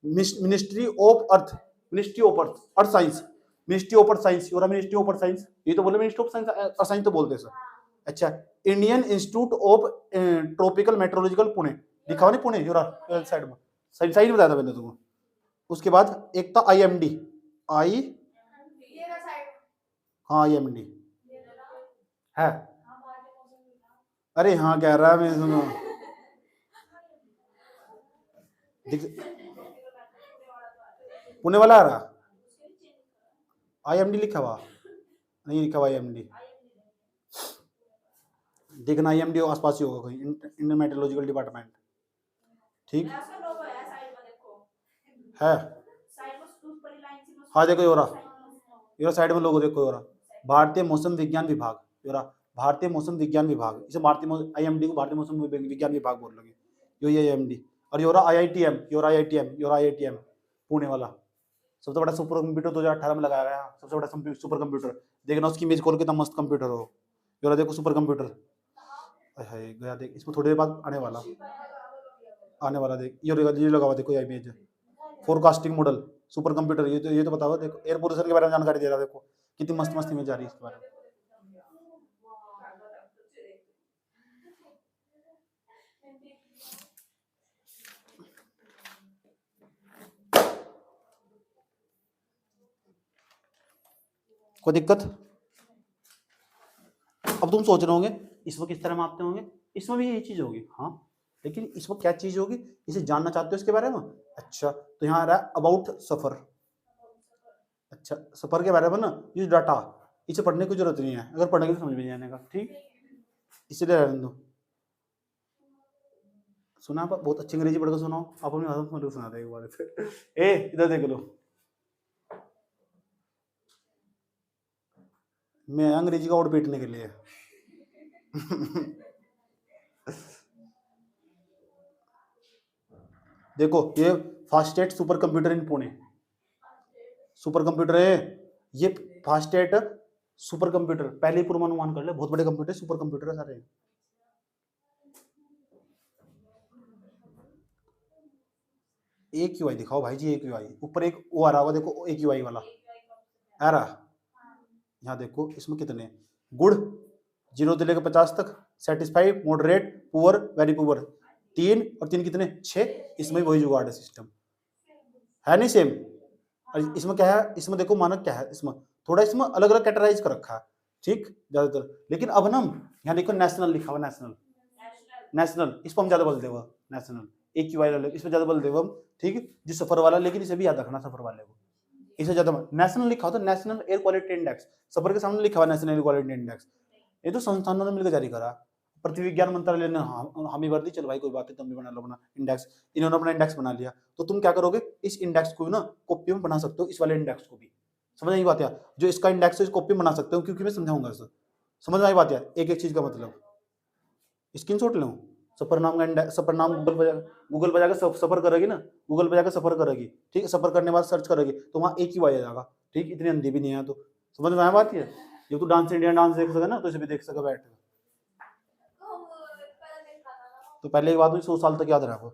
ministry of earth, ministry of earth science, ministry of earth science, ministry of earth science, ये तो बोले मिनिस्ट्री ऑफ साइंस, साइंस तो बोलते सर। अच्छा, Indian Institute of Tropical Meteorological Pune, लिखा हुआ नहीं पुणे, साइड में, साइड बताया था मैंने तुमको। उसके बाद एक था IMD, हाँ IMD है। अरे हाँ कह रहा है, मैं सुनो, पुणे वाला आ रहा, IMD लिखा हुआ नहीं, लिखा हुआ IMD, देखना IMD आसपास ही होगा कोई, इंडियन मेट्रोलॉजिकल डिपार्टमेंट, ठीक है। हाँ देखो योरा साइड में लोगो देखो योरा, भारतीय मौसम विज्ञान विभाग, योरा भारतीय मौसम विज्ञान विभाग, इसे भारतीय IMD को भारतीय मौसम विज्ञान विभाग बोल लगे, यो ये IMD। और योरा IITM पुणे वाला, सबसे बड़ा सुपर कंप्यूटर 2018 में लगाया गया, सबसे बड़ा सुपर कंप्यूटर, देखना उसकी इमेज खोल के, इतना मस्त कंप्यूटर हो योरा, देखो सुपर कंप्यूटर है गया, देख इसमें थोड़ी देर बाद आने वाला देख, ये लगा हुआ देखो, ये image forecasting model super computer, ये तो बताओ, देखो एयर पोल्यूशन के बारे में जानकारी दे रहा है, देखो कितनी मस्त मस्त इमेज आ रही है इसके बारे में। कोई दिक्कत? अब तुम सोच रहे होंगे इसमें किस तरह मापते होंगे, इसमें भी यही चीज होगी, हाँ, लेकिन इसमें क्या चीज होगी, इसे जानना चाहते हो इसके बारे में? अच्छा, तो यहाँ आ रहा है अबाउट सफर, अच्छा सफर के बारे में ना, ये डाटा, इसे पढ़ने की जरूरत नहीं है, अगर पढ़ेंगे तो समझ में नहीं आने का, ठीक, इसलिए रहने दो। सुना आप बहुत अच्छी अंग्रेजी पढ़कर सुनाओ, आप अपनी भाषा में सुना देंगे एक बार। ए इधर देख लो, मैं अंग्रेजी का और पीटने के लिए। देखो ये फास्टेस्ट सुपर कंप्यूटर इन पुणे, सुपर कंप्यूटर है ये, फास्टेस्ट सुपर कंप्यूटर, पहले ही पूर्वानुमान कर ले, बहुत बड़े कंप्यूटर सुपर कंप्यूटर है सारे। AQI दिखाओ भाई जी, AQI ऊपर एक ओ आ रहा होगा, देखो AQI वाला आ रहा, यहाँ देखो इसमें कितने गुड, 0 से लेकर 50 तक, satisfied, moderate, poor, very poor, 3 और 3 कितने 6, इसमें वही जुगाड़ है, सिस्टम है नहीं सेम। और इसमें क्या है, इसमें देखो मानक क्या है, इसमें थोड़ा इसमें अलग अलग कैटेगराइज कर रखा है, ठीक ज्यादातर, लेकिन अब ना यहाँ देखो नेशनल लिखा हुआ, नेशनल इसको हम ज्यादा बोल देगा, नेशनल AQI वाले इसमें ज्यादा बोल देगा, ठीक जो सफर वाला, लेकिन इसे भी याद रखना सफर वाले को, इसे ज्यादा नेशनल लिखा हो तो नेशनल एयर क्वालिटी इंडेक्स, सफर के सामने लिखा हुआ नेशनल एयर क्वालिटी इंडेक्स, ये तो संस्थानों ने मिलकर जारी करा, पृथ्वी विज्ञान मंत्रालय ने हामी भर दी, चल भाई कोई बात नहीं, तुम भी बना लो अपना इंडेक्स, इन्होंने अपना इंडेक्स बना लिया, तो तुम क्या करोगे, इस इंडेक्स को ना कॉपी में बना सकते हो, इस वाले इंडेक्स को भी, समझ आई बात यार, जो इसका इंडेक्स है इस कॉपी में बना सकते हो, क्योंकि मैं समझाऊंगा इसे, समझ आई बात यार, एक एक चीज का मतलब, स्क्रीनशॉट लो, सफर नाम का इंडेक्स, सफर नाम गूगल पर जाकर सफर करेगी ना, गूगल पर जाकर सफर करेगी, ठीक, सफर करने के बाद सर्च करेगी तो वहाँ AQI आ जाएगा, ठीक, इतनी अंधी भी नहीं है, तो समझ में आया बात है, ये तो डांस इंडिया डांस देख सके ना, तो इसे भी देख सके बैठ, तो पहले की बात हुई 100 साल तक याद रखो,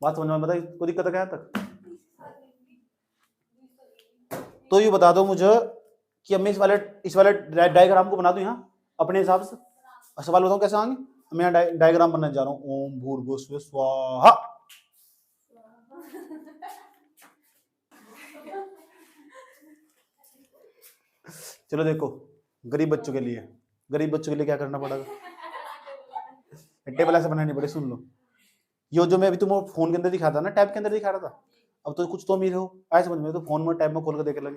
बात समझ में बता, कोई दिक्कत है क्या तक? तो ये बता दो मुझे कि मैं इस वाले डायग्राम को बना दूं यहाँ अपने हिसाब से, सवाल बताओ कैसे आएंगे, मैं यहाँ डायग्राम बनाने जा रहा हूँ, ओम भूर्भुवस्सुः स्वाहा, चलो देखो, गरीब बच्चों के लिए क्या करना पड़ेगा, टेबल ऐसे बनानी पड़े, सुन लो, ये जो मैं अभी तुम फोन के अंदर दिखा था ना, टैब के अंदर दिखा रहा था, अब तो कुछ तो अमीर हो आए समझ में, तो फोन में टैब में खोल कर देख लगे,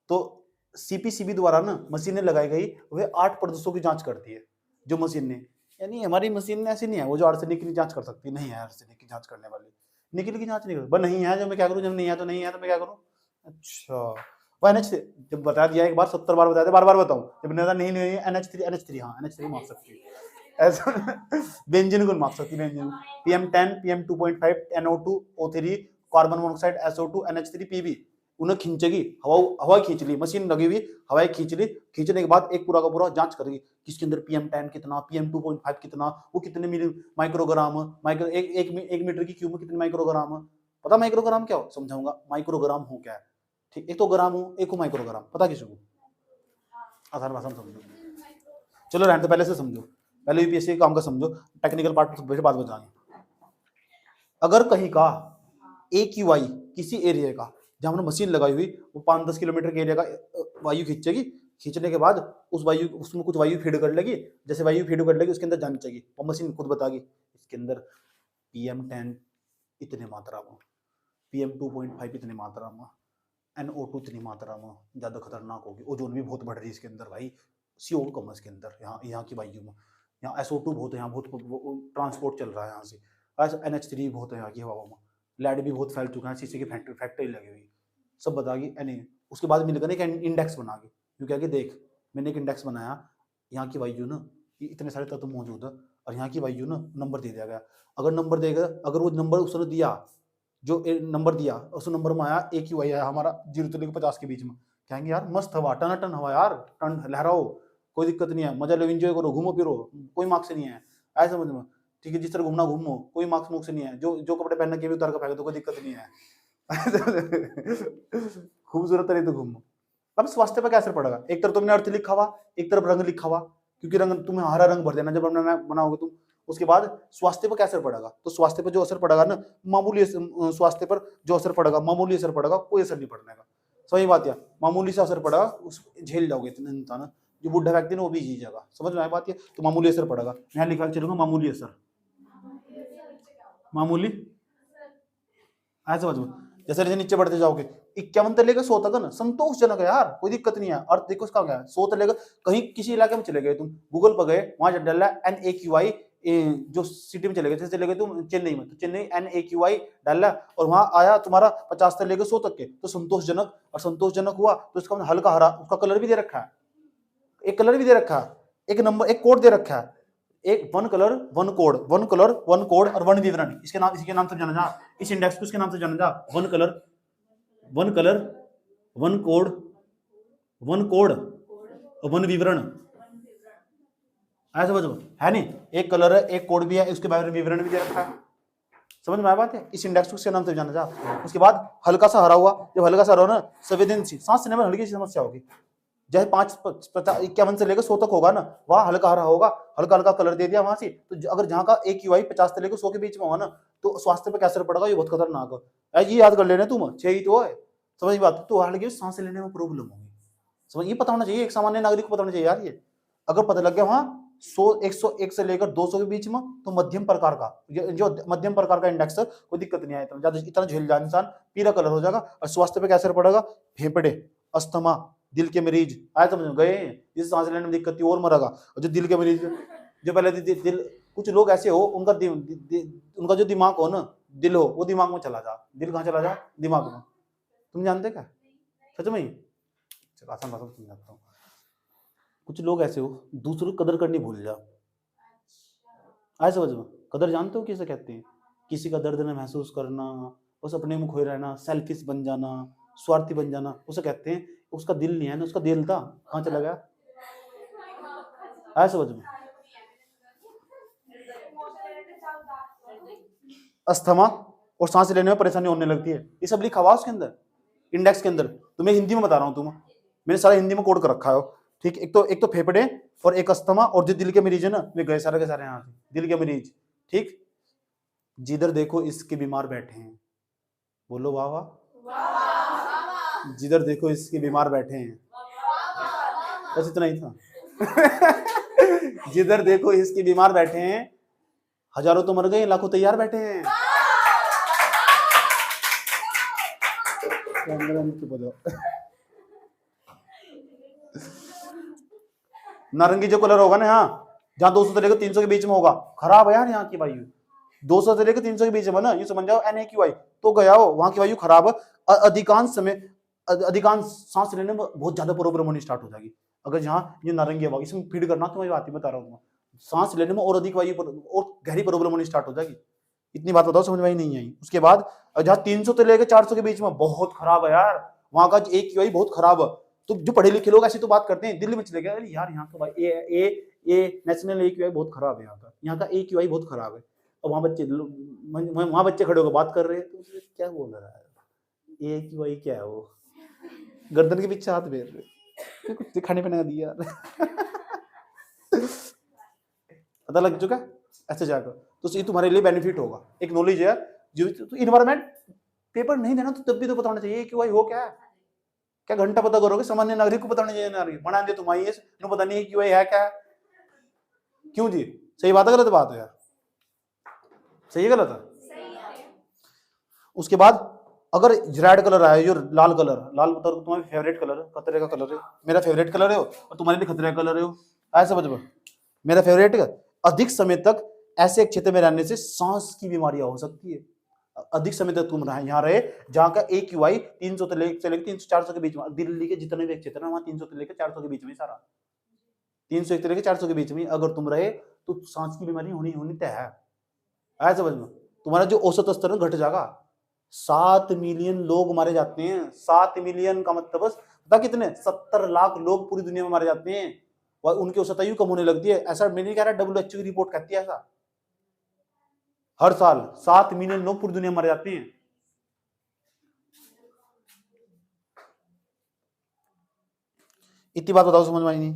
तो CPCB द्वारा ना मशीनें लगाई गई, वे 8 प्रदूषकों की जांच करती है, जो मशीन ने, यानी हमारी मशीन ऐसी नहीं है वो जो आर्सेनिक की जांच कर सकती, नहीं है आर्सेनिक की जांच करने वाली, निकल की जांच नहीं कर, बस नहीं है, जो मैं क्या करूं, जब नहीं है तो नहीं है, तो मैं क्या करूं, अच्छा वो NH जब बता दिया एक बार 70 बार बता दिया, बार बार बताऊं, जब नहीं NH3 हाँ NH3 माप सकती है ऐसा, बेंजीन को माप सकती है, benzene, PM10 PM2.5 NO2 O3 carbon monoxide SO2 NH3 PB, उन्हें खींचेगी, हवा खींच ली, मशीन लगी हुई, हवाई खींच ली, खींचने के बाद एक पूरा का पूरा जांच करेगी, किसके अंदर PM10 कितना, PM2.5 कितना, वो कितने माइक्रोग्राम, एक मीटर की क्यूब में कितने माइक्रोग्राम, पता माइक्रोग्राम क्या हो, समझाऊंगा माइक्रोग्राम हो क्या है, ठीक, एक तो ग्राम हो, एक हो माइक्रोग्राम, पता किसी को, आसान भाषा में समझो, चलो रहने तो पहले से समझो, पहले UPSC काम का समझो, टेक्निकल पार्ट बाद में जाएंगे। अगर कहीं का AQI किसी एरिया का जहां हमने मशीन लगाई हुई, वो 5-10 किलोमीटर के एरिया का वायु खींचेगी, खींचने के बाद उस वायु, उसमें कुछ वायु फीड कर लेगी, जैसे वायु फीड कर लेगी उसके अंदर जानी चाहिए, वो मशीन खुद बताएगी इसके अंदर PM10 इतने मात्रा में, PM2.5 इतनी मात्रा में, NO2 इतनी मात्रा में, ज़्यादा खतरनाक होगी। ओजोन भी बहुत बढ़ रही है इसके अंदर भाई, CO कम है इसके अंदर, यहाँ की वायु में। यहाँ SO2 बहुत है, यहाँ बहुत ट्रांसपोर्ट चल रहा है यहाँ से। NH3 बहुत है यहाँ की हवा में। लेड भी बहुत फैल चुका है, शीशे की फैक्ट्री लगी हुई, सब बताएगी। एनी उसके बाद मिलकर ना एक इंडेक्स बना के, क्यों क्या कि देख मैंने एक इंडेक्स बनाया, यहाँ की वायु ना इतने सारे तत्व मौजूद है और यहाँ की वायु ना नंबर दे दिया गया। अगर नंबर देगा, अगर वो नंबर उसने दिया, जो नंबर दिया उस नंबर में आया AQI आया हमारा 0 से लेकर 50 के बीच में, कहेंगे यार मस्त हवा, टन टन हवा यार, टन लहराओ, कोई दिक्कत नहीं है, मजा लो, एंजॉय करो, घूमो फिरो, कोई मार्क्स नहीं है, ऐसा समझ में। ठीक है, जिस तरह घूमना घूमो, कोई मार्क्स मुक्स नहीं है, जो कपड़े पहनने के भी उतार कर फेंक दो, कोई दिक्कत नहीं है। खूबसूरत तरीके से घूमो। अब स्वास्थ्य पर क्या असर पड़ेगा? एक तरफ तुमने अर्थ लिखा हुआ, एक तरफ रंग लिखा हुआ, क्योंकि रंग तुम्हें हरा रंग भर देना जब अपना बनाओगे तुम। उसके बाद स्वास्थ्य पर क्या असर पड़ेगा? तो स्वास्थ्य पर जो असर पड़ेगा ना, मामूली स्वास्थ्य पर जो असर पड़ेगा, मामूली असर पड़ेगा, कोई असर नहीं पड़ने का। सही बात है, मामूली से असर पड़ेगा, उस झेल जाओगे इतने इंसान। जो बुढ़ा व्यक्ति ना वो भी झेल जाएगा, समझ में आया बात? है तो मामूली असर पड़ेगा, यहाँ लिखा चलूंगा मामूली असर, मामूली ऐसा समझ में। जैसे जैसे नीचे बढ़ते जाओगे 51 से लेकर 100 तक है ना, संतोषजनक है यार, कोई दिक्कत नहीं है। अर्थ देखो इसका क्या है, 100 से लेकर कहीं किसी इलाके में चले गए तुम, गूगल पर गए, वहां डाला NAQI, जो सिटी में चले गए, जैसे चले गए तुम चेन्नई में, तो चेन्नई NAQI डाला और वहां आया तुम्हारा 50 से लेकर 100 तक के, तो संतोषजनक। और संतोषजनक हुआ तो इसका हल्का हरा, उसका कलर भी दे रखा है, एक कलर भी दे रखा है, एक नंबर, एक कोड दे रखा है, एक one colour one code, one colour one code और वन विवरण। इसके नाम, इसके नाम से जाना जा, इस इंडेक्स को इसके नाम से जाना जा, one colour one colour one code, one code और वन विवरण। ऐसा समझो है नहीं, एक कलर है, एक कोड भी है, उसके बारे में विवरण भी दे रखा है। समझ में आया बात है? इस इंडेक्स को इसके नाम से जाना जा। उसके बाद हल्का सा हरा हुआ, जब हल्का सा हरा हो ना, संवेदनशील, सांस लेने में हल्की सी समस्या होगी, जैसे 51 से लेकर 100 तक होगा ना, वहां हल्का हरा होगा, हल्का हल्का कलर दे दिया वहां से। तो अगर जहां का AQI 50 से लेकर 100 के बीच में होगा ना, तो स्वास्थ्य पे क्या असर पड़ेगा, ये बहुत खतरनाक है। ये याद कर लेना तुम, 6 ही तो है, समझ बात? तो हल्की सांस लेने में प्रॉब्लम होगी, समझ, ये पता होना चाहिए, एक सामान्य नागरिक को पता होना चाहिए यार। ये अगर पता लग गया वहां 101 से लेकर 200 के बीच में, तो मध्यम प्रकार का, जो मध्यम प्रकार का इंडेक्स है, कोई दिक्कत नहीं आया, इतना झेल जाए इंसान, पीला कलर हो जाएगा। और स्वास्थ्य पे क्या असर पड़ेगा? फेफड़े, अस्थमा, दिल के मरीज, आए समझ गए, जिस सांस लेने में दिक्कत थी और मरेगा। और जो दिल के मरीज, जो पहले दिल, कुछ लोग ऐसे हो उनका उनका जो दिमाग हो ना, दिल हो, वो दिमाग में चला जा। दिल कहाँ चला जा? दिमाग में। तुम जानते क्या सच में? चलो आसान भाषा में समझाता हूँ। कुछ लोग ऐसे हो दूसरों की कदर करनी भूल जा, आए समझ में? कदर जानते हो किसे कहते हैं? किसी का दर्द न महसूस करना, बस अपने में खोए रहना, सेल्फिश बन जाना, स्वार्थी बन जाना, उसे कहते हैं। उसका दिल नहीं है ना, उसका दिल था, कहाँ चला गया? आए समझ में? अस्थमा और सांस लेने में परेशानी होने लगती है, ये सब लिखा हुआ उसके अंदर, इंडेक्स के अंदर। तो मैं हिंदी में बता रहा हूँ, तुम मैंने सारा हिंदी में कोड कर रखा है, ठीक। एक तो फेफड़े और एक अस्थमा, और जो दिल के मरीज है ना, वे गए सारे के सारे यहाँ से, दिल के मरीज, ठीक। जिधर देखो इसके बीमार बैठे हैं, बोलो वाह वाह। जिधर देखो इसके बीमार बैठे हैं, बस इतना ही था। जिधर देखो इसके बीमार बैठे हैं, हजारों तो मर गए, लाखों तैयार बैठे हैं। नारंगी जो कलर होगा ना, यहाँ जहाँ 200 से लेकर 300 के बीच में होगा, खराब है यार यहाँ की वायु। 200 से लेकर 300 के बीच में ना, ये समझ जाओ NAQI तो गया हो, वहां की वायु खराब है। अधिकांश समय, अधिकांश सांस लेने में बहुत ज्यादा प्रॉब्लम होनी स्टार्ट हो जाएगी। अगर जहाँ ये नारंगी हवा, इसमें फीड करना, तो मैं बात ही बता रहा हूँ, सांस लेने में और अधिक वायु और गहरी प्रॉब्लम होनी स्टार्ट हो जाएगी। इतनी बात बताओ, समझ में ही नहीं आई। उसके बाद जहाँ 300 से लेकर 400 के बीच में, बहुत खराब है यार, वहां का AQI बहुत खराब है। तो जो पढ़े लिखे लोग ऐसी तो बात करते हैं, दिल्ली में चले गए, अरे यार यहाँ का ये नेशनल AQI बहुत खराब है, यहाँ का AQI बहुत खराब है। और वहां बच्चे खड़े होकर बात कर रहे हैं, तो क्या बोल रहा है, AQI क्या है? वो गर्दन के पीछे हाथ फेर रहे, कुछ खाने पीने का दिया। पता लग चुका ऐसे जाकर, तो ये तुम्हारे लिए बेनिफिट होगा, एक नॉलेज है। जो तो इन्वायरमेंट पेपर नहीं देना तो तब भी तो पता होना चाहिए AQI हो क्या है। क्या घंटा पता करोगे? सामान्य नागरिक को पता नहीं चाहिए, बना दिया तुम्हारी है, पता नहीं AQI है क्या है। क्यों जी? सही बात है गलत बात है यार? सही है गलत है? उसके बाद अगर रेड कलर आया, जो लाल कलर, लाल कलर तुम्हारा फेवरेट कलर है, खतरे का कलर है, मेरा फेवरेट कलर है और तुम्हारे लिए खतरे का कलर है, ऐसे समझ में, मेरा फेवरेट है। अधिक समय तक ऐसे एक क्षेत्र में रहने से सांस की बीमारियां हो सकती है। अधिक समय तक तुम यहाँ रहे जहां का AQI 300 से लेकर 300-400 के बीच में, दिल्ली के जितने भी क्षेत्र है वहां 300 से लेकर 400 के बीच में, सारा 301 से लेकर 400 के बीच में अगर तुम रहे तो सांस की बीमारी होनी तय है, ऐसा समझ में। तुम्हारा जो औसत स्तर घट जाएगा। 7 मिलियन लोग मारे जाते हैं, 7 मिलियन का मतलब पता कितने, 70 लाख लोग पूरी दुनिया में मारे जाते हैं और उनकी औसत आयु कम होने लगती है। ऐसा मैं नहीं कह रहा, WHO की रिपोर्ट कहती है ऐसा। हर साल 7 मिलियन लोग पूरी दुनिया में मारे जाते हैं। इतनी बात बताओ, समझ में आई नहीं?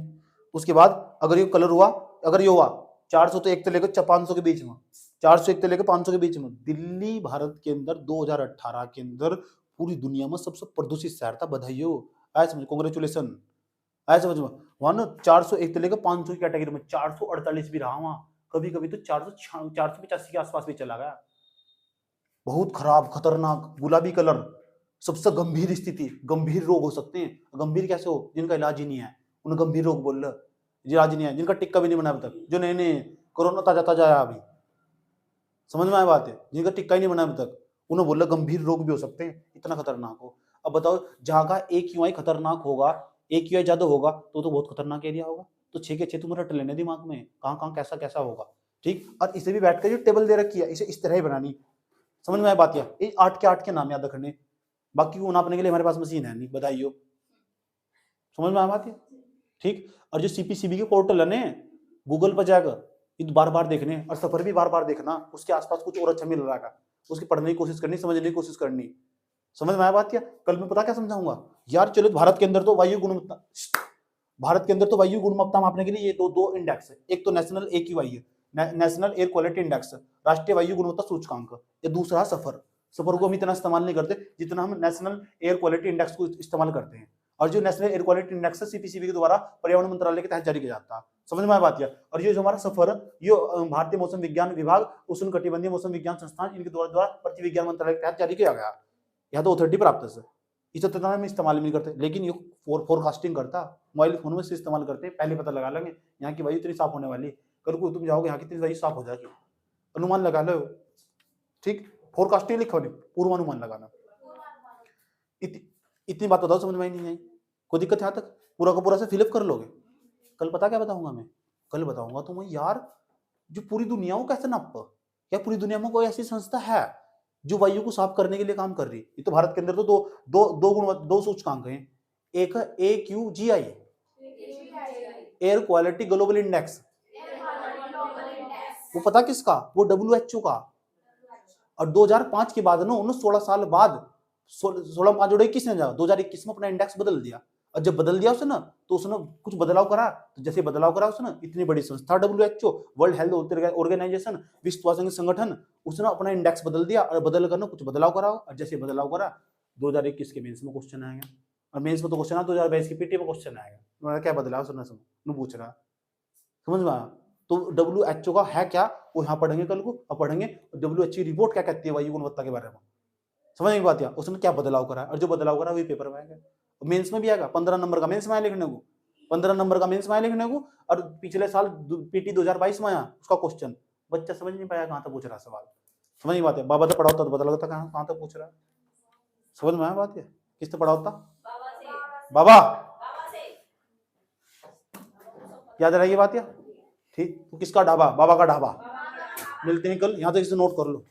उसके बाद अगर ये कलर हुआ, अगर ये हुआ 400 तो 1 से लेकर 500 के बीच में, 401 से लेकर 500 के बीच में, दिल्ली भारत के अंदर 2018 के अंदर पूरी दुनिया में सबसे प्रदूषित शहर था। बधाई हो, आए समझ, कांग्रेचुलेशन, आए समझ में। वहां ना 401 से लेकर 500 की कैटेगरी में 448 भी रहा वहां, कभी कभी तो 485 के आसपास भी चला गया। बहुत खराब, खतरनाक, गुलाबी कलर, सबसे गंभीर स्थिति, गंभीर रोग हो सकते हैं। गंभीर कैसे हो? जिनका इलाज ही नहीं है, उन्हें गंभीर रोग बोल रहे, इलाज नहीं है, जिनका टिक्का भी नहीं बना अभी तक, जो नए नए कोरोना ताजा ताजा आया अभी, समझ में आया बात है, जिनका टिक्का ही नहीं बना अभी तक, उन्हें बोल रहे गंभीर रोग भी हो सकते हैं, इतना खतरनाक हो। अब बताओ, जहां का AQI खतरनाक होगा, AQI ज्यादा होगा तो बहुत खतरनाक एरिया होगा। तो 6 के 6 तुम रट लेने दिमाग में, कहाँ कहाँ कैसा कैसा होगा, ठीक। और इसे भी बैठकर जो टेबल दे रखी है, इसे इस तरह ही बनानी, समझ में आया बात? ये 8 के नाम याद रखने, बाकी को नापने के लिए हमारे पास मशीन है नहीं, बधाई हो, समझ में आया बात है, ठीक। और जो CPCB के पोर्टल है ना, गूगल पर जाएगा, ये बार बार देखने और सफर भी बार बार देखना, उसके आसपास कुछ और अच्छा मिल रहा है, उसकी पढ़ने की कोशिश करनी, समझने की कोशिश करनी, समझ में आया बात क्या? कल मैं पता क्या समझाऊंगा यार, चलो भारत के अंदर तो वायु गुणवत्ता, भारत के अंदर तो वायु गुणवत्ता मापने के लिए ये दो इंडेक्स है, एक तो नेशनल AQI है, नेशनल एयर क्वालिटी इंडेक्स, राष्ट्रीय वायु गुणवत्ता सूचकांक, ये दूसरा सफर। सफर को हम इतना इस्तेमाल नहीं करते जितना हम नेशनल एयर क्वालिटी इंडेक्स को इस्तेमाल करते हैं। और जो नेशनल एयर क्वालिटी इंडेक्स है CPCB के द्वारा पर्यावरण मंत्रालय के तहत जारी किया जाता है, समझ में आया बात? और ये जो हमारा सफर, ये भारतीय मौसम विज्ञान विभाग, उष्ण कटिबंधीय मौसम विज्ञान संस्थान, इनके द्वारा पृथ्वी विज्ञान मंत्रालय के तहत जारी किया गया। यहाँ तो अथॉरिटी प्राप्त है, इसे तो हम इस्तेमाल नहीं करते, लेकिन ये फोरकास्टिंग करता, मोबाइल फोन में से इस्तेमाल करते हैं, पहले पता लगा लेंगे यहाँ की वायु इतनी साफ होने वाली, कल को तुम जाओगे यहाँ की इतनी वायु साफ हो जाएगी, अनुमान लगा लो, ठीक। फोरकास्टिंग लिखो नहीं, पूर्वानुमान लगाना। इतनी बात बताओ, समझ में नहीं आई? कोई दिक्कत यहाँ तक? पूरा का पूरा से फिलअप कर लोगे? कल पता क्या बताऊंगा मैं? कल बताऊंगा तुम्हें यार, जो पूरी दुनिया को कैसे नाप, क्या पूरी दुनिया में कोई ऐसी संस्था है जो वायु को साफ करने के लिए काम कर रही है? ये तो भारत के अंदर तो दो सूचकांक हैं, एक है AQGI, air quality global index, वो पता किसका? वो WHO का। और 2005 के बाद ना, उन्होंने 16 साल बाद, 16 जोड़े 21 ने 2021 में अपना इंडेक्स बदल दिया। और जब बदल दिया उसने, तो उसने कुछ बदलाव करा, तो जैसे बदलाव करा उसने, इतनी बड़ी संस्था WHO, वर्ल्ड हेल्थ ऑर्गेनाइजेशन, विश्व स्वास्थ्य संगठन, उसने अपना इंडेक्स बदल दिया और बदल कर कुछ बदलाव करा। और जैसे बदलाव करा, 2021 के मेंस में क्वेश्चन आएगा, और मेंस में तो क्वेश्चन आ, 2022 की PT में क्वेश्चन आएगा, क्या बदलाव सुनना पूछ रहा, समझ में आया? तो WHO का है क्या, वो यहाँ पढ़ेंगे कल को, और पढ़ेंगे WHO की रिपोर्ट क्या कहती है वायु गुणवत्ता के बारे में, समझ में बात? उसने क्या बदलाव करा, और जो बदलाव करा वही पेपर में आएगा, मेंस में भी आएगा। 15 नंबर का मेंस में आया लिखने को, 15 नंबर का मेंस में आया लिखने को। और पिछले साल PT 2022 में आया उसका क्वेश्चन, बच्चा समझ नहीं पाया कहाँ तक पूछ रहा सवाल, समझ नहीं बात है? बाबा तो पढ़ा होता तो पता लगता कहाँ तक पूछ रहा है, समझ में आया बात है? किससे पढ़ा होता? बाबा, याद रहेगी बात? या ठीक, तो किसका ढाबा? बाबा का ढाबा। मिलते हैं कल, यहाँ तक इसे नोट कर लो।